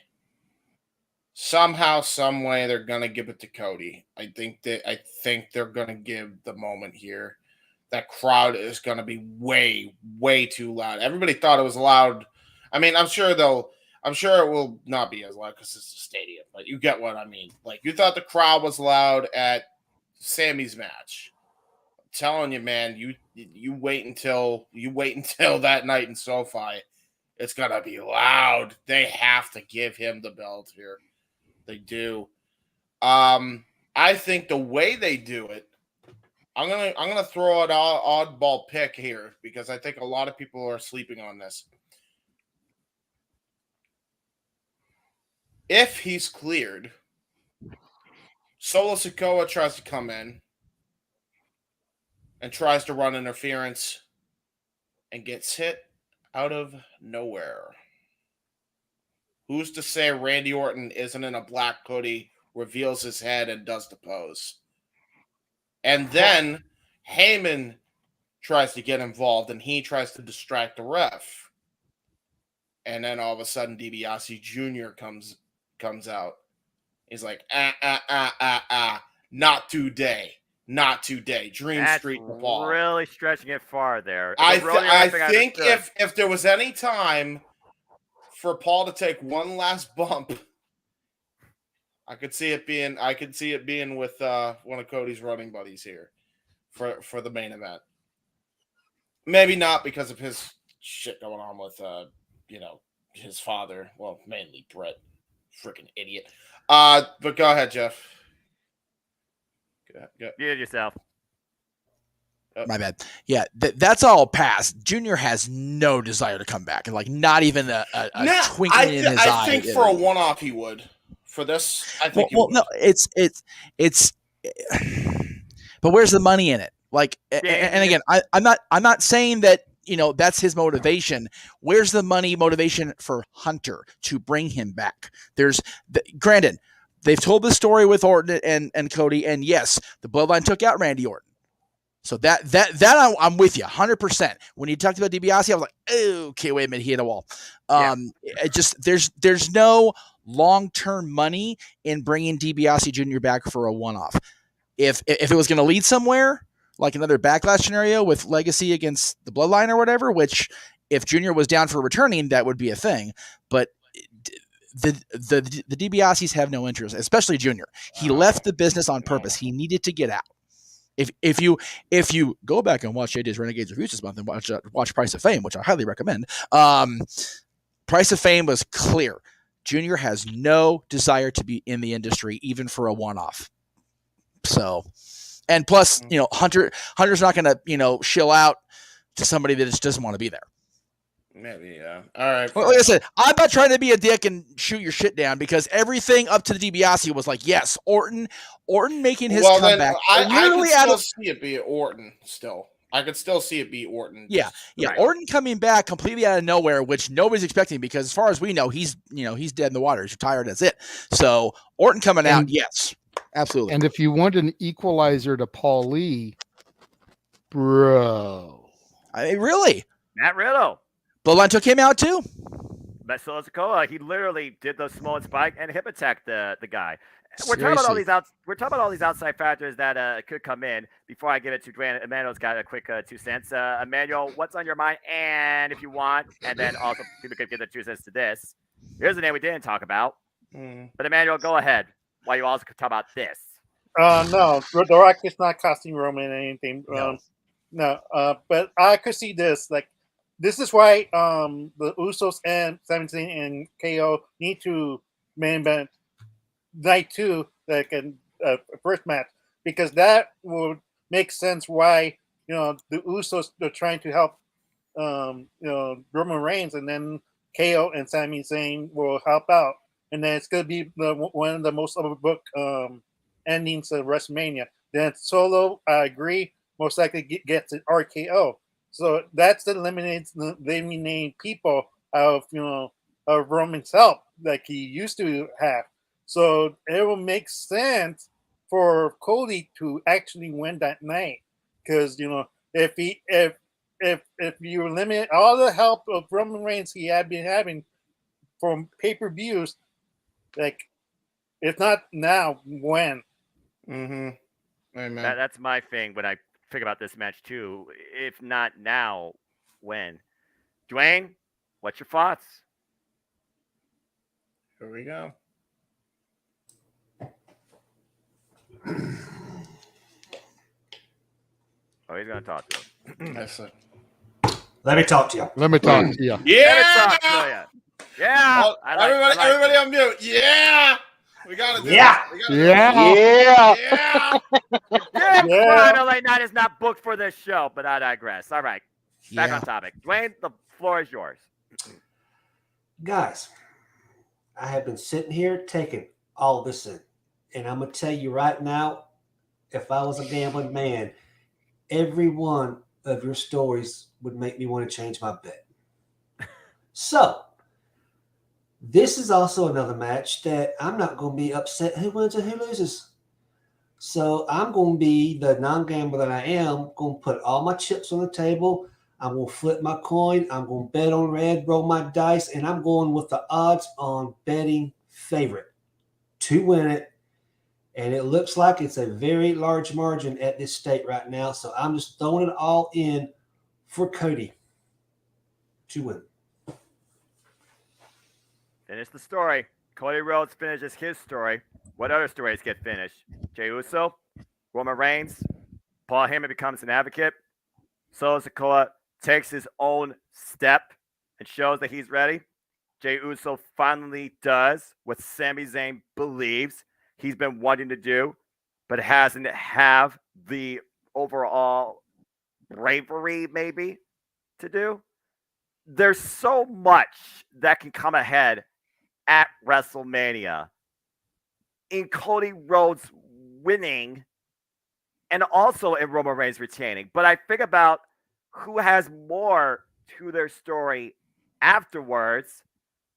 somehow, some way, they're gonna give it to Cody. I think they're gonna give the moment here. That crowd is gonna be way, way too loud. Everybody thought it was loud. I mean, I'm sure it will not be as loud because it's a stadium, but you get what I mean. Like, you thought the crowd was loud at Sammy's match. I'm telling you, man, you wait until that night in SoFi. It's gonna be loud. They have to give him the belt here. They do. I think the way they do it, I'm gonna throw an oddball pick here because I think a lot of people are sleeping on this. If he's cleared, Solo Sikoa tries to come in and tries to run interference and gets hit out of nowhere. Who's to say Randy Orton isn't in a black hoodie, reveals his head, and does the pose? And then Heyman tries to get involved, and he tries to distract the ref. And then all of a sudden, DiBiase Jr. comes out. He's like, not today. Not today. Dream That's Street in the ball. Really stretching it far there. I think if there was any time for Paul to take one last bump, I could see it being with one of Cody's running buddies here for the main event. Maybe not because of his shit going on with his father. Well, mainly Brett. Freaking idiot. But go ahead, Jeff. Go. Mute yourself. My bad. Yeah, that's all past. Junior has no desire to come back, and like not even a twinkling in his eye. I think for a one-off he would. For this, I think. Well, no, it's. But where's the money in it? Like, and again, I'm not saying that that's his motivation. Where's the motivation for Hunter to bring him back? Granted, they've told the story with Orton and Cody, and yes, the Bloodline took out Randy Orton. So that I'm with you 100%. When you talked about DiBiase, I was like, oh, okay, wait a minute, he hit a wall. It just there's no long-term money in bringing DiBiase Jr. back for a one-off. If it was going to lead somewhere, like another backlash scenario with Legacy against the Bloodline or whatever, which if Junior was down for returning, that would be a thing. But the DiBiases have no interest, especially Junior. He left the business on purpose. He needed to get out. If you go back and watch JJ's Renegades reviews this month and watch Price of Fame, which I highly recommend, Price of Fame was clear. Junior has no desire to be in the industry, even for a one-off. So, and plus, Hunter's not going to, shill out to somebody that just doesn't want to be there. Maybe, yeah. All right. Well, like I said, I'm not trying to be a dick and shoot your shit down because everything up to the DiBiase was like, yes, Orton making his comeback. I could still see it be Orton still. I could still see it be Orton. Yeah. Right. Orton coming back completely out of nowhere, which nobody's expecting because as far as we know, he's dead in the water. He's retired. That's it. So Orton coming out, yes, absolutely. And if you want an equalizer to Paul Lee, bro. I mean, really? Matt Riddle. Bloodline took him out too. But Solo Sikoa, he literally did the Samoan spike and hip attacked the guy. Seriously. We're talking about all these outside factors that could come in. Before I give it to Grant, Emmanuel's got a quick 2 cents. Emmanuel, what's on your mind? And if you want, and then also people could give their 2 cents to this. Here's the name we didn't talk about. But Emmanuel, go ahead. Why you also talk about this? No, The Rock is not costing Roman anything. No. No, but I could see this. Like, this is why the Usos and Sami Zayn and KO need to main event night 2, like in first match, because that would make sense. Why the Usos they're trying to help Roman Reigns, and then KO and Sami Zayn will help out, and then it's gonna be one of the most overbooked endings of WrestleMania. Then Solo, I agree, most likely gets an RKO. So that's the eliminating people of of Roman's help like he used to have. So it will make sense for Cody to actually win that night, because if you eliminate all the help of Roman Reigns he had been having from pay-per-views, like if not now, when? Mm-hmm. Amen. That's my thing when I think about this match too. If not now, when? Dwayne, what's your thoughts? Here we go. Oh, he's gonna talk to him. That's it. Let me talk to you. Let me talk to you. Yeah. Let me talk to you. Yeah. Oh, everybody on mute. Yeah. We got to do Yeah. this. We gotta do Yeah. this. Damn Yeah. Friday Night Night is not booked for this show, but I digress. All right. Back on topic. Dwayne, the floor is yours. Guys, I have been sitting here taking all this in. And I'm going to tell you right now, if I was a gambling man, every one of your stories would make me want to change my bet. So, this is also another match that I'm not going to be upset who wins or who loses. So, I'm going to be the non-gambler that I am, going to put all my chips on the table. I'm going to flip my coin. I'm going to bet on red, roll my dice, and I'm going with the odds on betting favorite to win it. And it looks like it's a very large margin at this state right now. So I'm just throwing it all in for Cody to win. Finish the story. Cody Rhodes finishes his story. What other stories get finished? Jey Uso, Roman Reigns, Paul Heyman becomes an advocate. Solo Sikoa takes his own step and shows that he's ready. Jey Uso finally does what Sami Zayn believes he's been wanting to do, but hasn't have the overall bravery maybe to do. There's so much that can come ahead at WrestleMania in Cody Rhodes winning and also in Roman Reigns retaining. But I think about who has more to their story afterwards,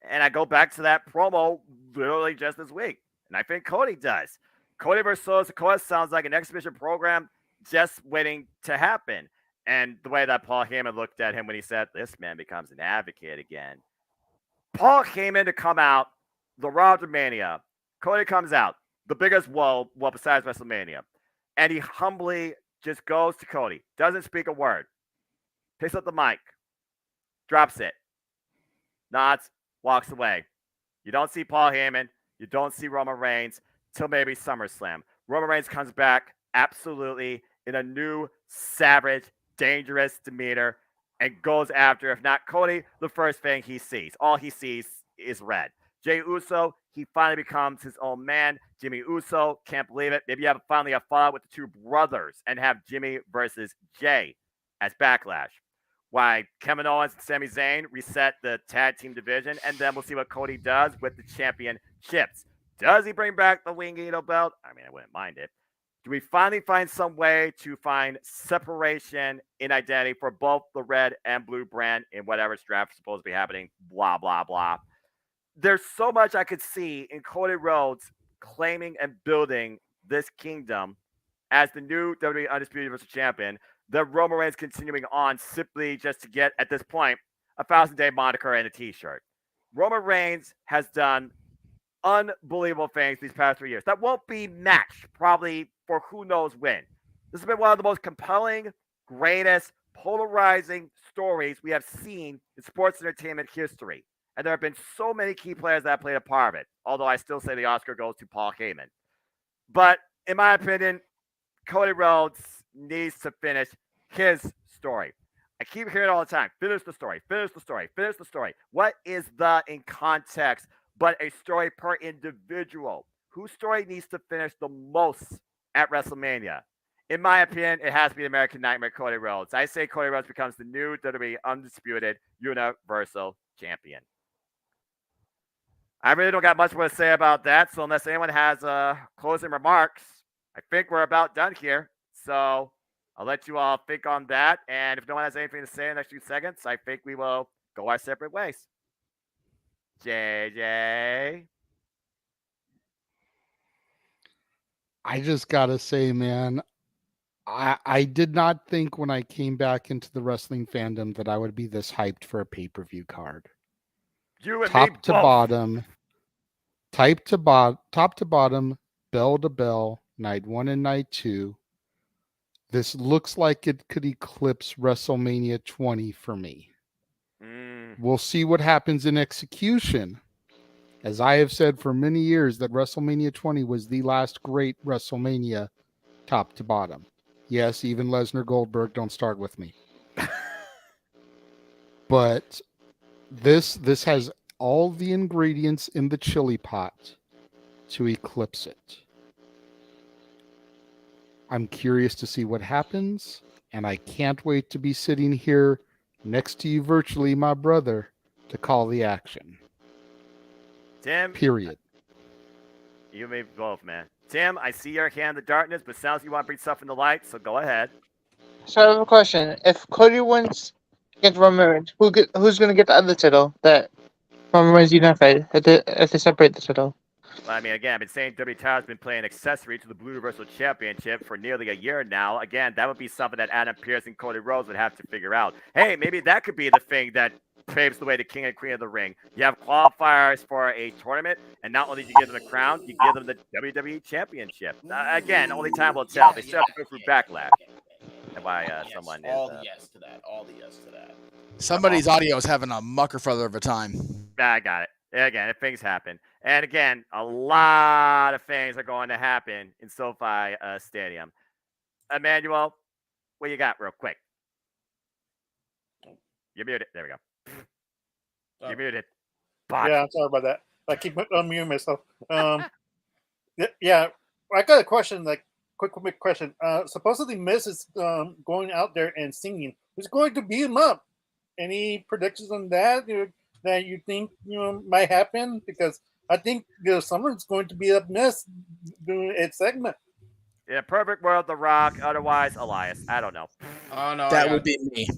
and I go back to that promo literally just this week. And I think Cody does. Cody versus Solo Sikoa sounds like an exhibition program just waiting to happen. And the way that Paul Heyman looked at him when he said, this man becomes an advocate again. Paul Heyman to come out, the Raw of Mania. Cody comes out, the biggest woe, well, besides WrestleMania. And he humbly just goes to Cody, doesn't speak a word, picks up the mic, drops it, nods, walks away. You don't see Paul Heyman. You don't see Roman Reigns till maybe SummerSlam. Roman Reigns comes back absolutely in a new, savage, dangerous demeanor and goes after, if not Cody, the first thing he sees. All he sees is red. Jey Uso, he finally becomes his own man. Jimmy Uso, can't believe it. Maybe you have finally a fight with the two brothers and have Jimmy versus Jay as Backlash. Why Kevin Owens and Sami Zayn reset the tag team division, and then we'll see what Cody does with the championships. Does he bring back the Wingito belt? I mean, I wouldn't mind it. Do we finally find some way to find separation in identity for both the red and blue brand in whatever's draft is supposed to be happening? Blah, blah, blah. There's so much I could see in Cody Rhodes claiming and building this kingdom as the new WWE Undisputed Universal Champion, the Roman Reigns continuing on simply just to get, at this point, a 1,000-day moniker and a t-shirt. Roman Reigns has done unbelievable things these past 3 years. That won't be matched probably for who knows when. This has been one of the most compelling, greatest, polarizing stories we have seen in sports entertainment history. And there have been so many key players that have played a part of it, although I still say the Oscar goes to Paul Heyman. But in my opinion, Cody Rhodes needs to finish his story. I keep hearing it all the time. Finish the story. Finish the story. Finish the story. What is the in context but a story per individual? Whose story needs to finish the most at WrestleMania? In my opinion, it has to be the American Nightmare, Cody Rhodes. I say Cody Rhodes becomes the new WWE Undisputed Universal Champion. I really don't got much more to say about that. So unless anyone has closing remarks, I think we're about done here. So I'll let you all think on that. And if no one has anything to say in the next few seconds, I think we will go our separate ways. JJ. I just gotta say, man, I did not think when I came back into the wrestling fandom that I would be this hyped for a pay-per-view card. You and top me to both. bottom, top to bottom, bell to bell, night 1 and night 2. This looks like it could eclipse WrestleMania 20 for me. We'll see what happens in execution. As I have said for many years that WrestleMania 20 was the last great WrestleMania top to bottom. Yes, even Lesnar Goldberg don't start with me. But this has all the ingredients in the chili pot to eclipse it. I'm curious to see what happens, and I can't wait to be sitting here next to you virtually, my brother, to call the action. Tim. Period. You and me both, man. Tim, I see your hand in the darkness, but sounds like you want to bring stuff in the light, so go ahead. So I have a question. If Cody wins against Roman Reigns, who's going to get the other title that Roman Reigns unified if they separate the title? Well, I mean, again, I've been saying WWE has been playing accessory to the Blue Universal Championship for nearly a year now. Again, that would be something that Adam Pearce and Cody Rhodes would have to figure out. Hey, maybe that could be the thing that paves the way to King and Queen of the Ring. You have qualifiers for a tournament, and not only do you give them a crown, you give them the WWE Championship. Again, only time will tell. They still have to go through Backlash. And why someone all is... the yes to that. All the yes to that. Somebody's audio is having a mucker further of a time. I got it. Again, if things happen. And again, a lot of things are going to happen in SoFi Stadium. Emmanuel, what you got real quick? You're muted. There we go. You're muted. Bot. Yeah, I'm sorry about that. I keep unmuting myself. Yeah, I got a question, like quick question. Supposedly Miz is going out there and singing. Who's going to beat him up? Any predictions on that? That you think might happen? Because I think someone's going to beat up Miz doing its segment. Yeah, perfect world, The Rock. Otherwise, Elias. I don't know. Oh no, that would be me.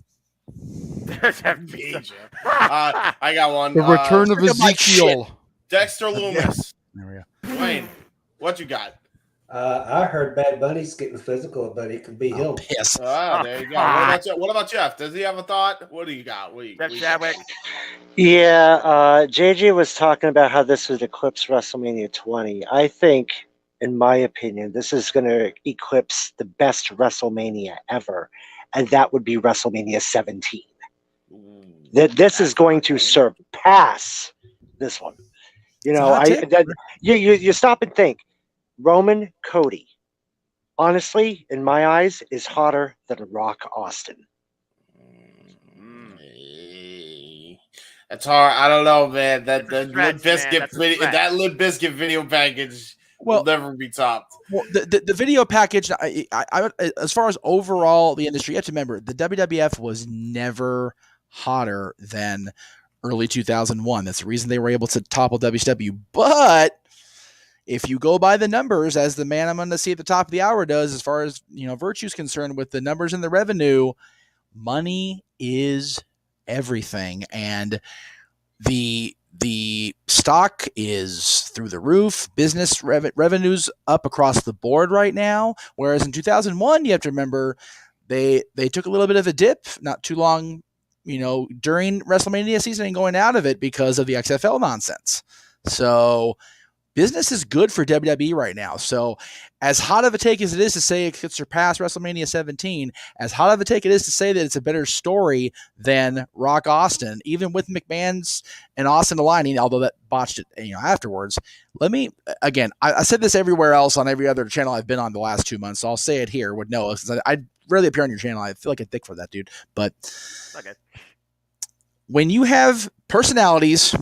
I got one. The return of Ezekiel. Dexter Loomis. There we go. Wayne, what you got? I heard Bad Bunny's getting physical, but it could be him. Yes. There you go. What about Jeff? Does he have a thought? What do you got? Jeff Chadwick. Yeah, JJ was talking about how this would eclipse WrestleMania 20. I think, in my opinion, this is going to eclipse the best WrestleMania ever, and that would be WrestleMania 17. This is going to surpass this one. You stop and think. Roman Cody, honestly, in my eyes, is hotter than Rock Austin. That's hard. I don't know, man. That Limp Bizkit video package will never be topped. Well, the video package, I as far as overall the industry, you have to remember the WWF was never hotter than early 2001. That's the reason they were able to topple WCW. But if you go by the numbers, as the man I'm going to see at the top of the hour does, as far as Virtue's concerned, with the numbers and the revenue, money is everything, and the stock is through the roof. Business revenues up across the board right now. Whereas in 2001, you have to remember they took a little bit of a dip, not too long, during WrestleMania season and going out of it because of the XFL nonsense. So business is good for WWE right now. So as hot of a take as it is to say it could surpass WrestleMania 17, as hot of a take it is to say that it's a better story than Rock Austin, even with McMahon's and Austin aligning, although that botched it, afterwards. Let me, again, I said this everywhere else on every other channel I've been on the last 2 months, so I'll say it here with Noah, because I rarely appear on your channel. I feel like a dick for that, dude. But Okay. when you have personalities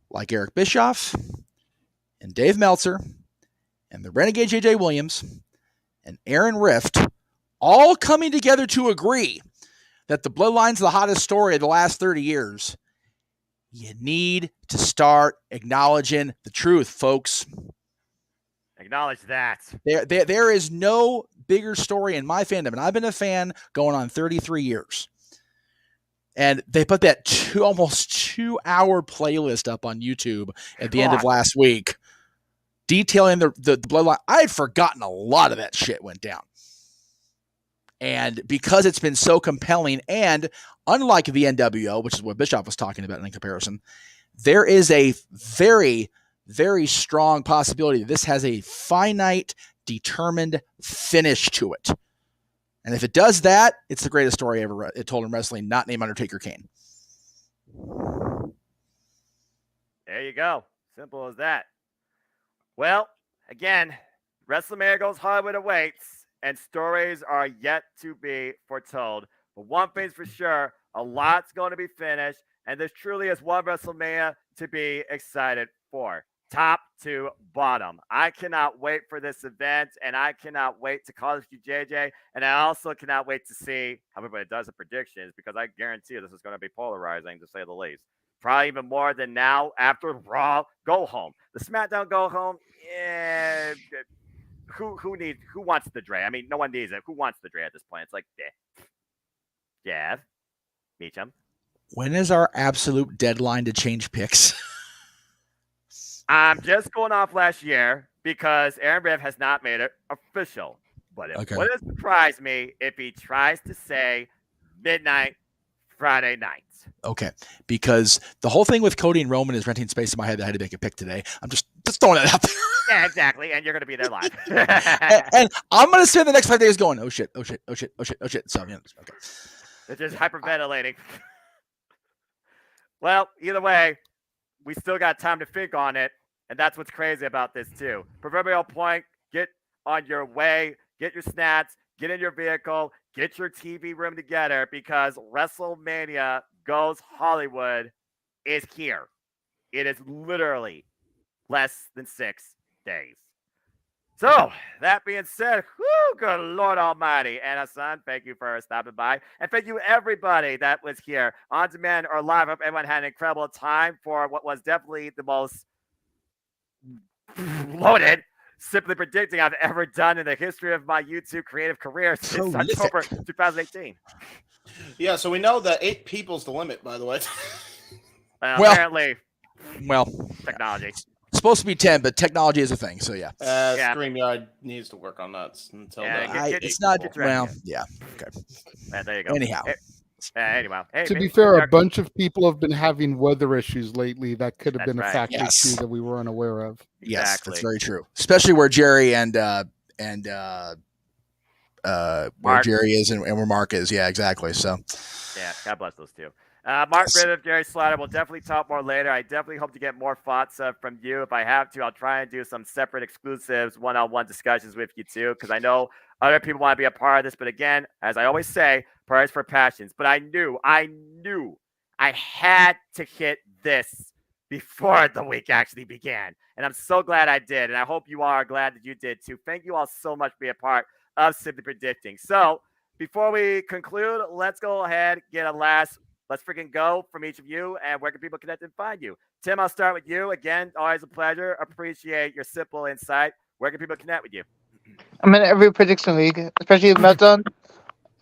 like Eric Bischoff and Dave Meltzer and the Renegade J.J. Williams and Aaron Rift all coming together to agree that the Bloodline's the hottest story of the last 30 years, you need to start acknowledging the truth, folks. Acknowledge that. There is no bigger story in my fandom, and I've been a fan going on 33 years. And they put that almost 2-hour playlist up on YouTube at the end of last week, detailing the Bloodline. I had forgotten a lot of that shit went down. And because it's been so compelling, and unlike the NWO, which is what Bischoff was talking about in comparison, there is a very, very strong possibility that this has a finite, determined finish to it. And if it does that, it's the greatest story ever told in wrestling, not named Undertaker Kane. There you go. Simple as that. Well, again, WrestleMania goes Hollywood awaits, and stories are yet to be foretold. But one thing's for sure, a lot's going to be finished, and this truly is one WrestleMania to be excited for. Top to bottom. I cannot wait for this event, and I cannot wait to call this JJ, and I also cannot wait to see how everybody does the predictions, because I guarantee you this is going to be polarizing, to say the least. Probably even more than now after Raw Go Home. The SmackDown Go Home, who wants the Dre? I mean, no one needs it. Who wants the Dre at this point? It's like, yeah, Meacham. When is our absolute deadline to change picks? I'm just going off last year because Aaron Riv has not made it official. But it wouldn't surprise me if he tries to say midnight Friday night. Okay, because the whole thing with Cody and Roman is renting space in my head that I had to make a pick today. I'm just throwing it out there. Yeah, exactly. And you're going to be there live. and I'm going to spend the next 5 days going, oh shit. So, okay. It's just hyperventilating. Well, either way, we still got time to think on it, and that's what's crazy about this too. Proverbial point, get on your way, get your snacks, get in your vehicle, get your TV room together, because WrestleMania Goes Hollywood is here. It is literally less than 6 days. So, that being said, good Lord Almighty. And Hassan, thank you for stopping by. And thank you, everybody that was here on demand or live. I hope everyone had an incredible time for what was definitely the most loaded, simply predicting I've ever done in the history of my YouTube creative career since October 2018. Yeah, so we know that 8 people's the limit, by the way. Apparently. Well, technology. It's supposed to be 10, but technology is a thing, so yeah. StreamYard needs to work on that until it's not. Well, yeah. Okay. There you go. Anyhow. To be fair, a bunch of people have been having weather issues lately. That could have been a right. factor Yes. too that we were unaware of. Yes, that's very true. Especially where Jerry and where Jerry is and where Mark is. Yeah, exactly. So. Yeah, God bless those two. Mark Ritter, Jerry Slaughter, we'll definitely talk more later. I definitely hope to get more thoughts from you. If I have to, I'll try and do some separate exclusives, one-on-one discussions with you too, because I know other people want to be a part of this. But again, as I always say, prayers for passions. But I knew I had to hit this before the week actually began. And I'm so glad I did. And I hope you all are glad that you did too. Thank you all so much for being a part of Simply Predicting. So before we conclude, let's go ahead, get a last let's freaking go from each of you, and where can people connect and find you? Tim, I'll start with you. Again, always a pleasure. Appreciate your simple insight. Where can people connect with you? I'm in every prediction league, especially the Meltdown.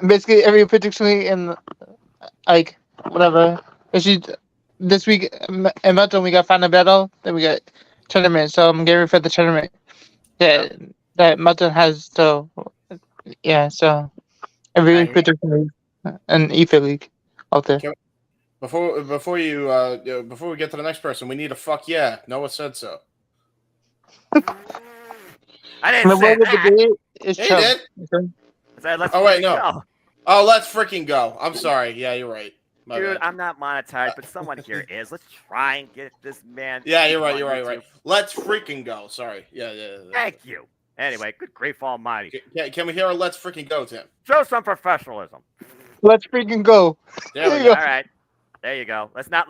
Basically, every prediction league in, like, whatever. Especially this week in Meltdown, we got Final Battle, then we got tournament. So I'm getting ready for the tournament that Meltdown has. So, yeah, so every prediction league and EFA league. Out there. Before we get to the next person, we need a fuck yeah. Noah said so. I didn't say that. Is He Chubb. did. I said, let's Oh wait, freaking no. go. Oh, let's freaking go. I'm sorry. Yeah, you're right. My Dude, bad. I'm not monetized, but someone here is. Let's try and get this man. Yeah, you're right. on You're right. YouTube. Right. Let's freaking go. Sorry. Yeah. Thank you. Anyway, good grief almighty. Can we hear a let's freaking go, Tim? Show some professionalism. Let's freaking go. There we you go. All right. There you go. Let's not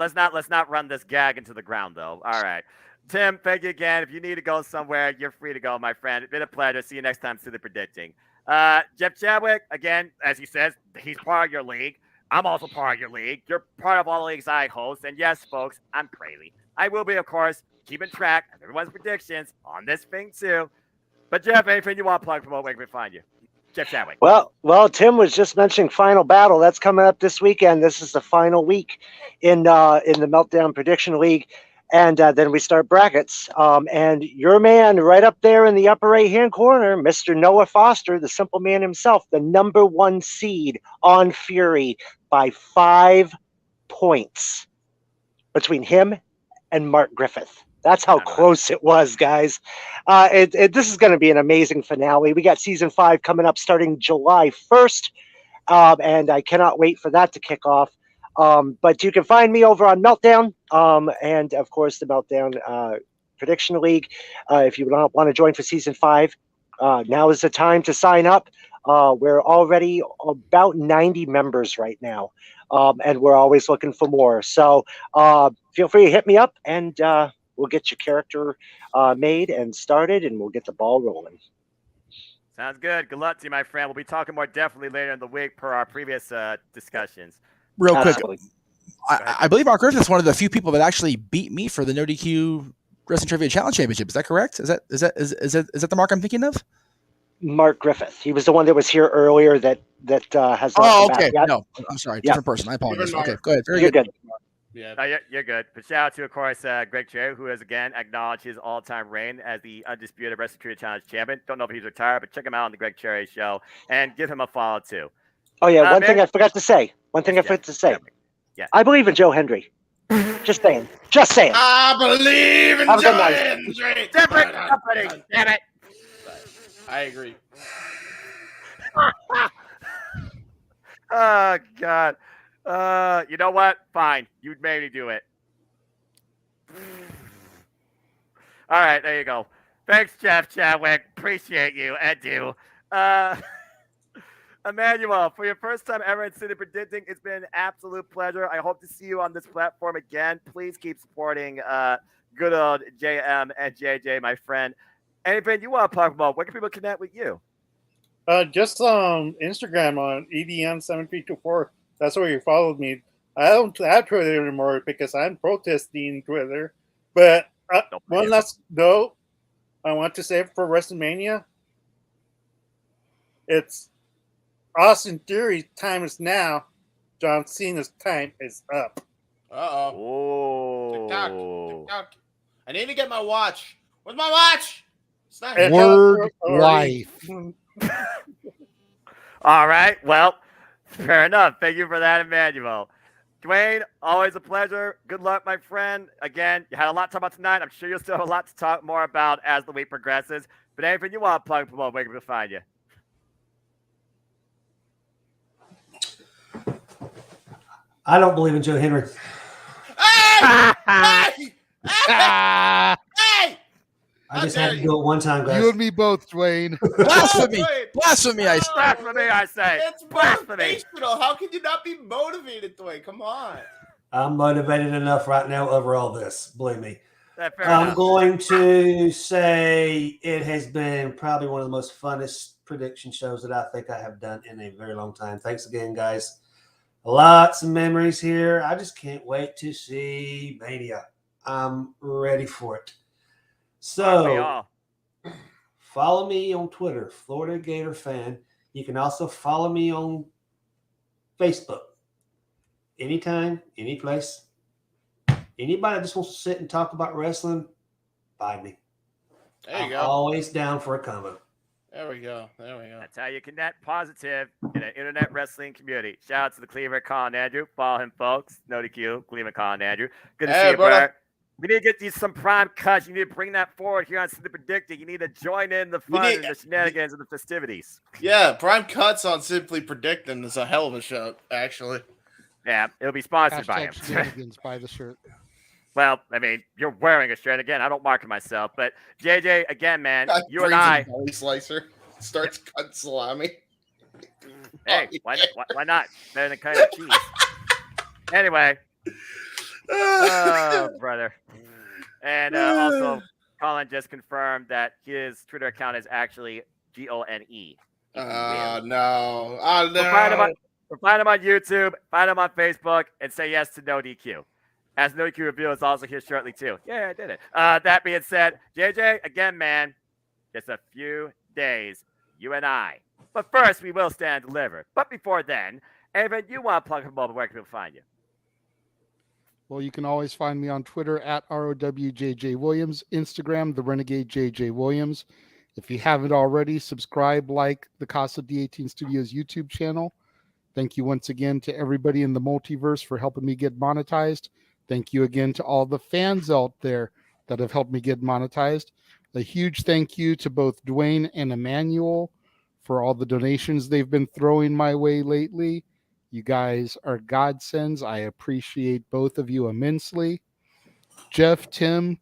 run this gag into the ground though. All right. Tim, thank you again. If you need to go somewhere, you're free to go, my friend. It's been a pleasure. See you next time to the predicting. Jeff Chadwick, again, as he says, he's part of your league. I'm also part of your league. You're part of all the leagues I host. And yes, folks, I'm crazy. I will be, of course, keeping track of everyone's predictions on this thing too. But Jeff, anything you want to plug, promote, where can we find you? Jeff Chadwick. Well, Tim was just mentioning Final Battle. That's coming up this weekend. This is the final week in the Meltdown Prediction League, and then we start brackets. And your man right up there in the upper right-hand corner, Mr. Noah Foster, the simple man himself, the #1 seed on Fury by 5 points between him and Mark Griffith. That's how close it was, guys. This is going to be an amazing finale. We got season 5 coming up starting July 1st, and I cannot wait for that to kick off. But you can find me over on Meltdown, and of course the Meltdown Prediction League. If you want to join for season 5, now is the time to sign up. We're already about 90 members right now, and we're always looking for more. So feel free to hit me up, and we'll get your character made and started, and we'll get the ball rolling. Sounds good. Good luck to you, my friend. We'll be talking more definitely later in the week per our previous discussions. Real quick, I believe Mark Griffith's one of the few people that actually beat me for the No DQ Wrestling Trivia Challenge Championship. Is that correct? Is that the mark I'm thinking of? Mark Griffith. He was the one that was here earlier that has. Oh, okay. No, I'm sorry. Different person. I apologize. Okay, go ahead. Very You're good. Yeah, you're good. But shout out to, of course, Greg Cherry, who has again acknowledged his all-time reign as the undisputed Wrestling Trivia Challenge champion. Don't know if he's retired, but check him out on the Greg Cherry Show and give him a follow too. Oh yeah, one thing I forgot to say. Yeah. I believe in Joe Hendry. Just saying. I believe in Have a good Joe night. Hendry. Different company. Damn it. I agree. Oh God. You know what? Fine. You'd maybe do it. All right, there you go. Thanks, Jeff Chadwick. Appreciate you. And do. Emmanuel, for your first time ever in City Predicting, it's been an absolute pleasure. I hope to see you on this platform again. Please keep supporting good old JM and JJ, my friend. Anything you want to talk about? Where can people connect with you? Just Instagram on EDM7324. That's where you followed me. I don't have Twitter anymore because I'm protesting Twitter. But one last note I want to say for WrestleMania. It's Austin Theory's time is now. John Cena's time is up. Oh. TikTok. I need to get my watch. Where's my watch? It's not here. Word life. All right. Well, fair enough. Thank you for that, Emmanuel. Dwayne, always a pleasure. Good luck, my friend. Again, you had a lot to talk about tonight. I'm sure you'll still have a lot to talk more about as the week progresses. But anything you want to plug, promote, where can we find you? I don't believe in Joe Henry. Hey! I just had to do it one time, guys. You and me both, Dwayne. Blasphemy! Blasphemy! I Blasphemy! I say. It's motivational. How can you not be motivated, Dwayne? Come on. I'm motivated enough right now over all this. Believe me. I'm going to say it has been probably one of the most funnest prediction shows that I think I have done in a very long time. Thanks again, guys. Lots of memories here. I just can't wait to see Mania. I'm ready for it. So, follow me on Twitter, Florida Gator Fan. You can also follow me on Facebook. Anytime, any place. Anybody that just wants to sit and talk about wrestling, find me. There you go. Always down for a combo. There we go. That's how you connect positive in an internet wrestling community. Shout out to the Cleveland Colin Andrew. Follow him, folks. No DQ, Cleveland Colin Andrew. Good to see you, brother. We need to get these some prime cuts. You need to bring that forward here on Simply Predicting. You need to join in the fun and the shenanigans and the festivities. Yeah, prime cuts on Simply Predicting is a hell of a show, actually. Yeah, it'll be sponsored by him. Shenanigans by the shirt. Well, I mean, you're wearing a shirt again. I don't market myself, but JJ, again, man, you and I. Belly slicer starts cutting salami. Hey, why not? Better than cutting cheese. Anyway, oh brother, and also Colin just confirmed that his Twitter account is actually GONE. Oh no! Oh no! Find him on YouTube, find him on Facebook, and say yes to No DQ. As No DQ Review is also here shortly too. Yeah, I did it. That being said, JJ, again, man, just a few days, you and I. But first, we will stand and deliver. But before then, Evan, you want to plug him over, where can people find you? Well, you can always find me on Twitter at ROWJJ Williams, Instagram, the Renegade JJ Williams. If you haven't already, subscribe, like the Casa D18 Studios YouTube channel. Thank you once again to everybody in the multiverse for helping me get monetized. Thank you again to all the fans out there that have helped me get monetized. A huge thank you to both Dwayne and Emmanuel for all the donations they've been throwing my way lately. You guys are godsends. I appreciate both of you immensely. Jeff, Tim,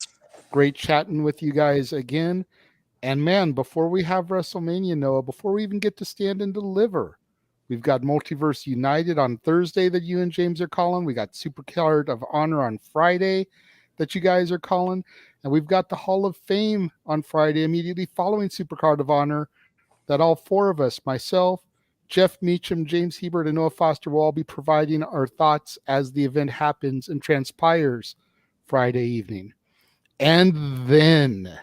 great chatting with you guys again. And man, before we have WrestleMania, Noah, before we even get to stand and deliver, we've got Multiverse United on Thursday that you and James are calling. We got Supercard of Honor on Friday that you guys are calling. And we've got the Hall of Fame on Friday, immediately following Supercard of Honor, that all four of us, myself, Jeff Meacham, James Hebert, and Noah Foster, will all be providing our thoughts as the event happens and transpires Friday evening. And then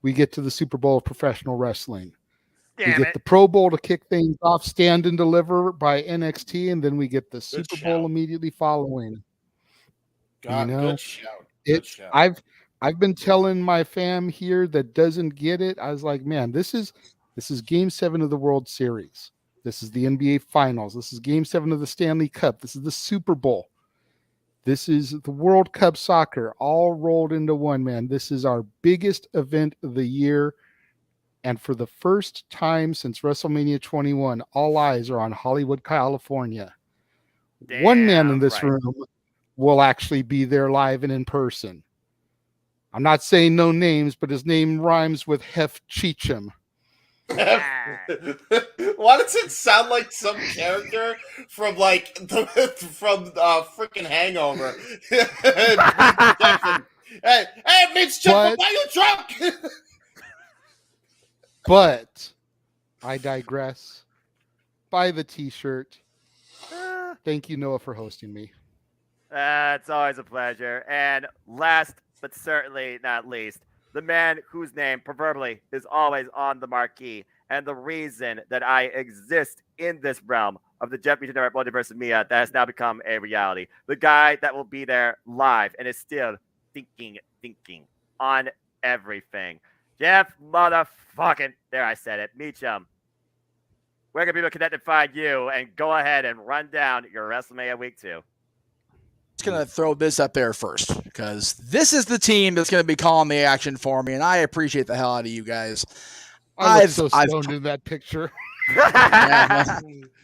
we get to the Super Bowl of professional wrestling. We get the Pro Bowl to kick things off, Stand and Deliver by NXT, and then we get the Super Bowl immediately following. God, you know, good shout. Good shout. I've been telling my fam here that doesn't get it. I was like, man, this is Game 7 of the World Series. This is the NBA Finals. This is Game 7 of the Stanley Cup. This is the Super Bowl. This is the World Cup soccer, all rolled into one, man. This is our biggest event of the year. And for the first time since WrestleMania 21, all eyes are on Hollywood, California. One man in this room will actually be there live and in person. I'm not saying no names, but his name rhymes with Hef Cheecham. Why does it sound like some character from freaking Hangover? Hey, Mitch, check buy your truck. But I digress. Buy the t-shirt. Thank you, Noah, for hosting me. It's always a pleasure. And last but certainly not least, the man whose name proverbially is always on the marquee, and the reason that I exist in this realm of the Jeff Meacham Multiverse of Mia that has now become a reality. The guy that will be there live and is still thinking on everything. Jeff motherfucking, there I said it, Meacham. Where can people connect and find you? And go ahead and run down your WrestleMania Week 2. Just going to throw this up there first, because this is the team that's going to be calling the action for me, and I appreciate the hell out of you guys. I've so stoned in that picture. Yeah,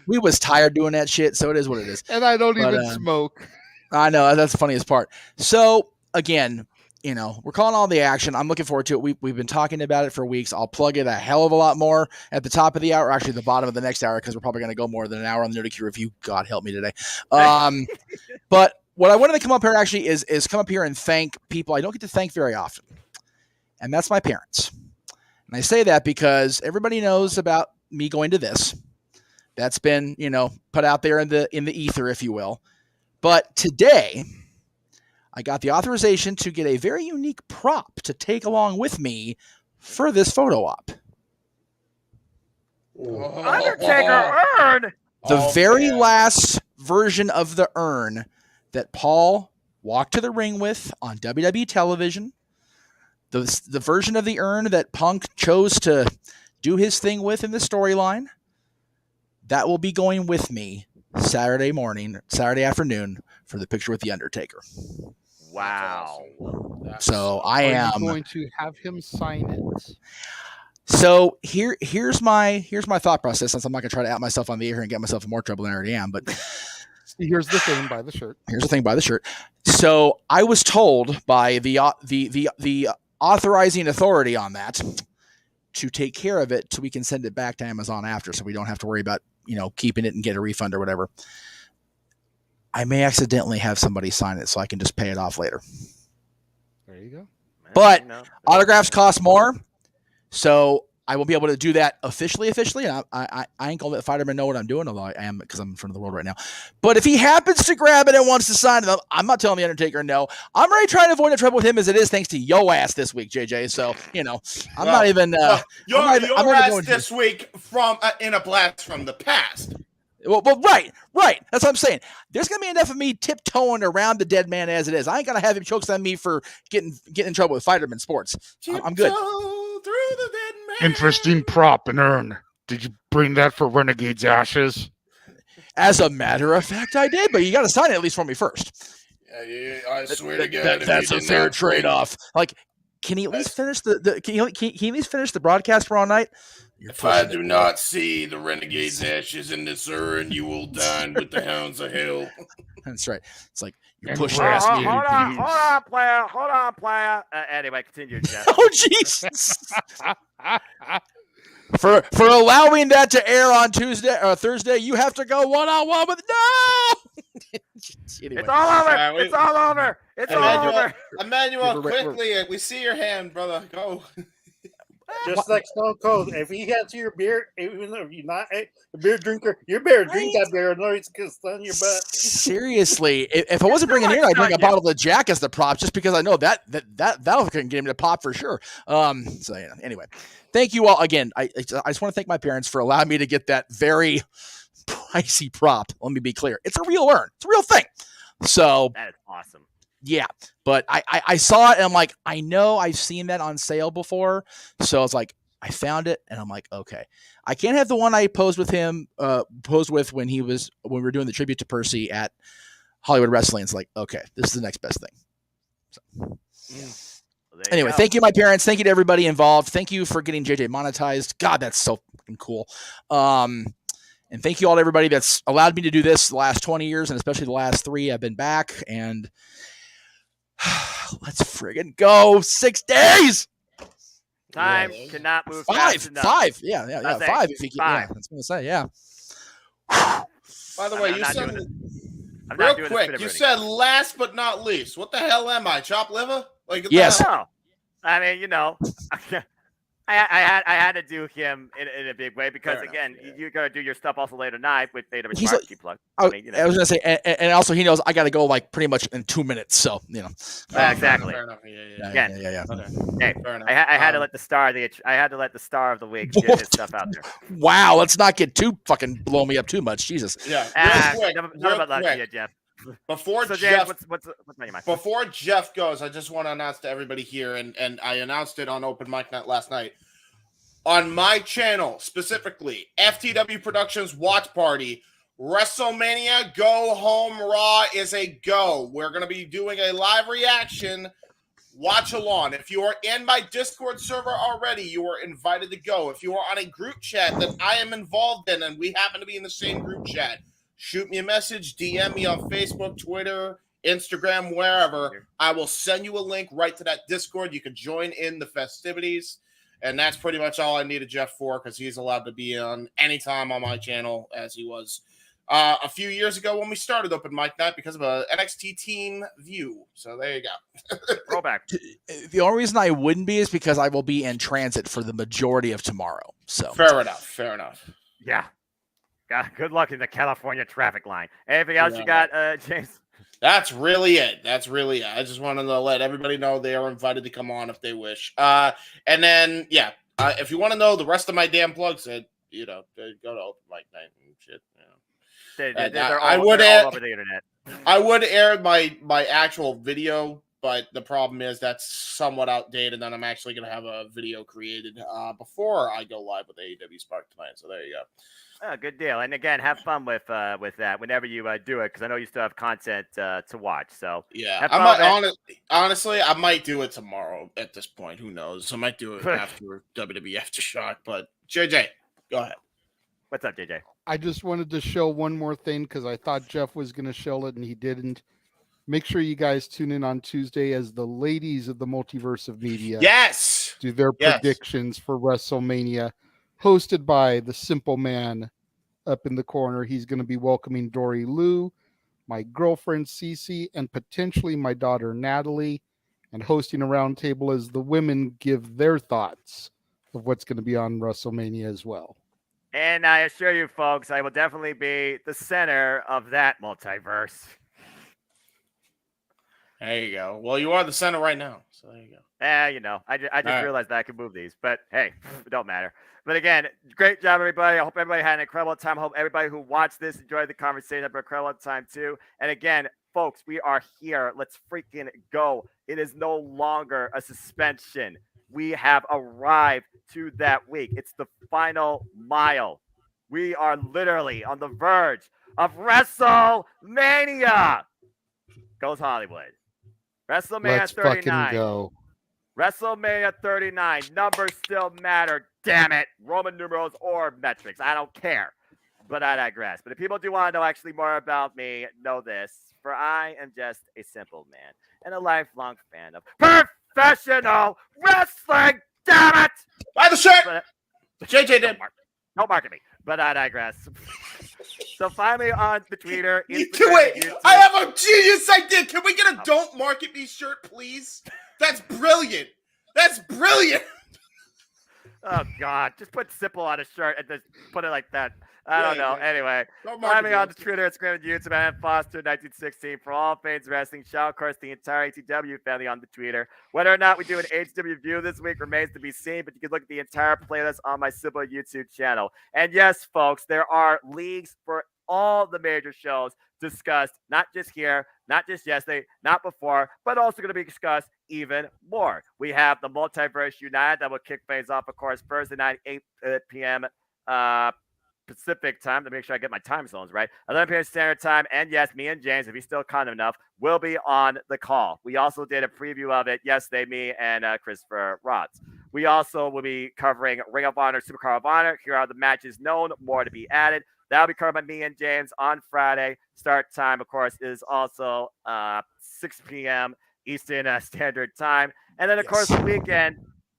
we was tired doing that shit, so it is what it is. And I don't even smoke. I know, that's the funniest part. So, again, you know, we're calling all the action. I'm looking forward to it. We've been talking about it for weeks. I'll plug it a hell of a lot more at the top of the hour, actually the bottom of the next hour, because we're probably going to go more than an hour on the Nerdy Review. God help me today. But what I wanted to come up here actually is come up here and thank people I don't get to thank very often. And that's my parents. And I say that because everybody knows about me going to this. That's been, you know, put out there in the ether, if you will. But today, I got the authorization to get a very unique prop to take along with me for this photo op. Undertaker urn! The very last version of the urn that Paul walked to the ring with on WWE television. The version of the urn that Punk chose to do his thing with in the storyline. That will be going with me Saturday afternoon for the picture with The Undertaker. Wow. So I Are am you going to have him sign it? So here's my thought process. Since I'm not gonna try to out myself on the air and get myself in more trouble than I already am, but here's the thing: buy the shirt. Here's the thing: buy the shirt. So I was told by the authorizing authority on that to take care of it so we can send it back to Amazon after, so we don't have to worry about keeping it and get a refund or whatever. I may accidentally have somebody sign it, so I can just pay it off later. There you go. But autographs cost more. So I will be able to do that officially. And I ain't gonna let Fighterman know what I'm doing, although I am, because I'm in front of the world right now. But if he happens to grab it and wants to sign it, I'm not telling the Undertaker no. I'm already trying to avoid the trouble with him as it is, thanks to yo ass this week, JJ. So I'm not even. Your ass to this week from in a blast from the past. Well, right. That's what I'm saying. There's gonna be enough of me tiptoeing around the dead man as it is. I ain't gonna have him chokes on me for getting in trouble with Fighterman Sports. I'm good. Through the dead man. Interesting prop and urn. Did you bring that for Renegade's ashes? As a matter of fact, I did, but you got to sign it at least for me first. Yeah, I swear to God, that's a fair trade-off. Like, can he at least finish can he at least finish the broadcast for all night? If I do not see the Renegade's ashes in this urn, you will dine with the hounds of hell. That's right. It's like you're pushing. pushing. Hold on, player. Anyway, continue, Jeff. Oh, Jesus. For allowing that to air on Tuesday or Thursday, you have to go one-on-one with Anyway. It's all over. It's all over. It's all over. Emmanuel, quickly, we see your hand, brother. Go. Just like Stone Cold, if he gets your beer, even if you're not a beer drinker, you better drink that beer. No, it's gonna stun your butt. Seriously, if I wasn't bringing it in, I'd bring a bottle of Jack as the prop, just because I know that'll get him to pop for sure. So yeah. Anyway, thank you all again. I just want to thank my parents for allowing me to get that very pricey prop. Let me be clear, it's a real urn. It's a real thing. So that is awesome. Yeah, but I saw it and I'm like, I know I've seen that on sale before. So I was like, I found it and I'm like, okay, I can't have the one I posed with when we were doing the tribute to Percy at Hollywood Wrestling. It's like, okay, this is the next best thing. So. Well, anyway, thank you, my parents. Thank you to everybody involved. Thank you for getting JJ monetized. God, that's so fucking cool. And thank you all to everybody that's allowed me to do this the last 20 years and especially the last 3. I've been back and let's friggin' go. 6 days. Time cannot move 5. enough. 5. Yeah. 5. If you get, 5. I was going to say, yeah. By the way, you said real quick. You said last but not least. What the hell am I? Chopped liver? Like yes. No. I mean, I had to do him in a big way because again, you got to do your stuff also later tonight with Beta and Mark. Keep plug. I was gonna say, and also he knows I got to go like pretty much in 2 minutes. So exactly. Fair enough. Yeah. Okay. Hey, fair enough. I had to let the star of the week get his stuff out there. Wow, let's not get too fucking blow me up too much, Jesus. Yeah. Not about lucky yet, Jeff. Before so Jeff, James, what's my mind? Before Jeff goes, I just want to announce to everybody here, and I announced it on Open Mic Night last night. On my channel, specifically, FTW Productions Watch Party, WrestleMania Go Home Raw is a go. We're going to be doing a live reaction watch along. If you are in my Discord server already, you are invited to go. If you are on a group chat that I am involved in and we happen to be in the same group chat, shoot me a message, DM me on Facebook, Twitter, Instagram, wherever. I will send you a link right to that Discord. You can join in the festivities. And that's pretty much all I needed Jeff for because he's allowed to be on anytime on my channel as he was a few years ago when we started Open Mic Night because of a NXT team view. So there you go. Throwback. The only reason I wouldn't be is because I will be in transit for the majority of tomorrow. So fair enough. Yeah. God, good luck in the California traffic line. Anything else you got, James? That's really it. I just wanted to let everybody know they are invited to come on if they wish. And then, if you want to know the rest of my damn plugs, go to Open Mic Night and shit. They're all over the internet. I would air my actual video but the problem is that's somewhat outdated, and I'm actually going to have a video created before I go live with AEW Spark tonight. So there you go. Oh, good deal. And again, have fun with that whenever you do it, because I know you still have content to watch. So yeah, I might honestly, I might do it tomorrow. At this point, who knows? I might do it after WWE Aftershock. But JJ, go ahead. What's up, JJ? I just wanted to show one more thing because I thought Jeff was going to show it and he didn't. Make sure you guys tune in on Tuesday as the ladies of the Multiverse of Media do their predictions for WrestleMania, hosted by the Simple Man up in the corner. He's going to be welcoming Dory Lou, my girlfriend Cece, and potentially my daughter Natalie, and hosting a roundtable as the women give their thoughts of what's going to be on WrestleMania as well. And I assure you, folks, I will definitely be the center of that multiverse. There you go. Well, you are the center right now, so there you go. I just realized that I could move these, but hey, it don't matter. But again, great job, everybody. I hope everybody had an incredible time. I hope everybody who watched this enjoyed the conversation. Had an incredible time too. And again, folks, we are here. Let's freaking go. It is no longer a suspension. We have arrived to that week. It's the final mile. We are literally on the verge of WrestleMania. Goes Hollywood. WrestleMania Let's 39. fucking go. WrestleMania 39. Numbers still matter. Damn it. Roman numerals or metrics. I don't care. But I digress. But if people do want to know actually more about me, know this. For I am just a simple man and a lifelong fan of professional wrestling. Damn it. Buy the shirt. JJ did. Don't market me. But I digress. So finally on the Twitter. Wait, I have a genius idea. Can we get a Don't Market Me shirt, please? That's brilliant. That's brilliant. Oh, God. Just put Simple on a shirt and just put it like that. I don't know. Anyway, find me on the Twitter, Instagram, and YouTube at Foster1916 for all things wrestling. Shout out, of course, the entire ATW family on the Twitter. Whether or not we do an ATW review this week remains to be seen, but you can look at the entire playlist on my Simple YouTube channel. And yes, folks, there are leagues for all the major shows discussed, not just here, not just yesterday, not before, but also going to be discussed even more. We have the Multiverse United that will kick things off, of course, Thursday night, 8 p.m. Pacific time, to make sure I get my time zones right. 11 p.m. Standard Time. And yes, me and James, if he's still kind enough, will be on the call. We also did a preview of it yesterday, me and Christopher Rods. We also will be covering Ring of Honor, Supercard of Honor. Here are the matches known, more to be added. That'll be covered by me and James on Friday. Start time, of course, is also 6 p.m. Eastern Standard Time. And then, of course, the weekend,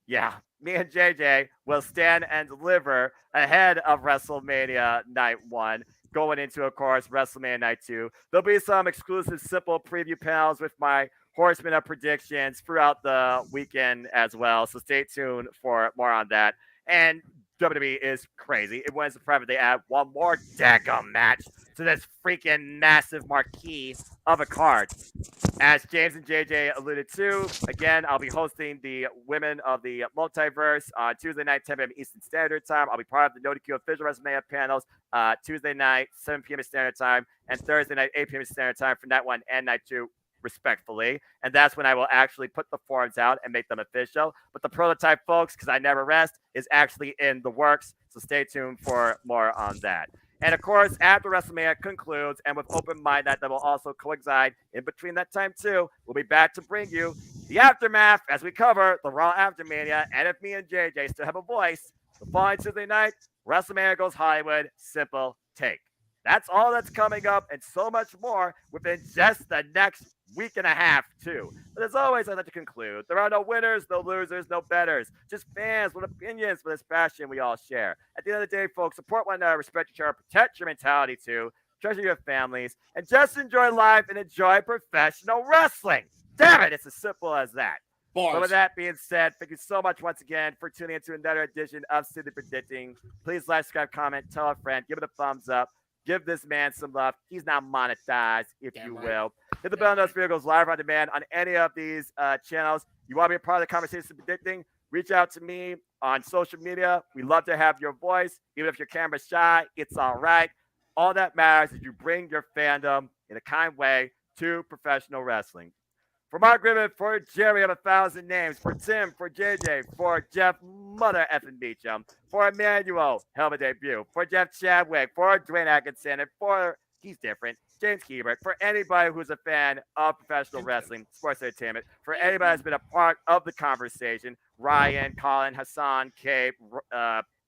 me and JJ will stand and deliver ahead of WrestleMania Night 1, going into, of course, WrestleMania Night 2. There'll be some exclusive Simple preview panels with my Horseman of predictions throughout the weekend as well. So stay tuned for more on that. And WWE is crazy. It went so private. They add one more daggum match to this freaking massive marquee of a card. As James and JJ alluded to, again, I'll be hosting the Women of the Multiverse on Tuesday night, 10 p.m. Eastern Standard Time. I'll be part of the NoDQ official WrestleMania panels Tuesday night, 7 p.m. Standard Time, and Thursday night, 8 p.m. Standard Time for Night 1 and Night 2, respectfully. And that's when I will actually put the forums out and make them official. But the prototype, folks, because I never rest, is actually in the works. So stay tuned for more on that. And of course, after WrestleMania concludes, and with Open Mind that will also coincide in between that time too, we'll be back to bring you the aftermath as we cover the Raw Aftermania. And if me and JJ still have a voice, the following Tuesday night, WrestleMania Goes Hollywood, Simple Take. That's all that's coming up and so much more within just the next week and a half, too. But as always, I'd like to conclude. There are no winners, no losers, no betters. Just fans with opinions for this passion we all share. At the end of the day, folks, support one another, respect each other, protect your mentality, too. Treasure your families, and just enjoy life and enjoy professional wrestling. Damn it, it's as simple as that. But with that being said, thank you so much once again for tuning into another edition of City Predicting. Please like, subscribe, comment, tell a friend, give it a thumbs up. Give this man some love. He's not monetized, if you will. Hit the bell notification goes live on demand on any of these channels. You want to be a part of the conversation predicting? Reach out to me on social media. We love to have your voice. Even if your camera's shy, it's all right. All that matters is you bring your fandom in a kind way to professional wrestling. For Mark Ribbon, for Jerry of 1,000 Names, for Tim, for JJ, for Jeff Mother effing Beecham, for Emmanuel, hell of a debut, for Jeff Chadwick, for Dwayne Atkinson, and for, he's different, James Hebert, for anybody who's a fan of professional wrestling, sports entertainment, for anybody that's been a part of the conversation, Ryan, Colin, Hassan, Cape,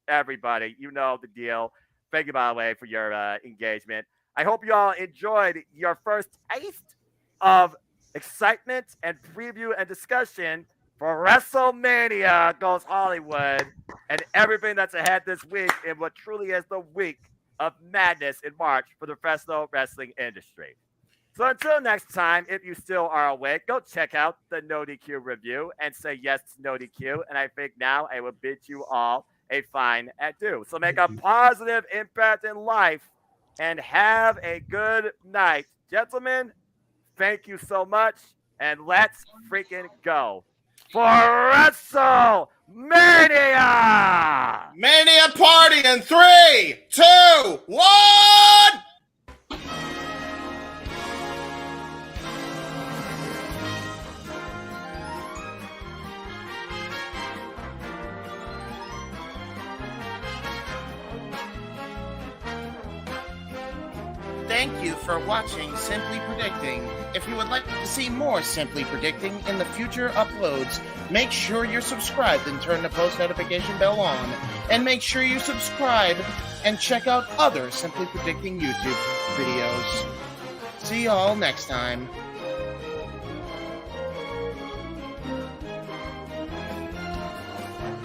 everybody, you know the deal. Thank you, by the way, for your engagement. I hope you all enjoyed your first taste of excitement and preview and discussion for WrestleMania Goes Hollywood and everything that's ahead this week in what truly is the week of madness in March for the professional wrestling industry. So until next time, if you still are awake, go check out the No DQ review and say yes to No DQ. And I think now I will bid you all a fine adieu. So make a positive impact in life and have a good night. Gentlemen, thank you so much, and let's freaking go for WrestleMania! Mania party in 3, 2, 1! Thank you for watching Simply Predicting. If you would like to see more Simply Predicting in the future uploads, make sure you're subscribed and turn the post notification bell on. And make sure you subscribe and check out other Simply Predicting YouTube videos. See you all next time.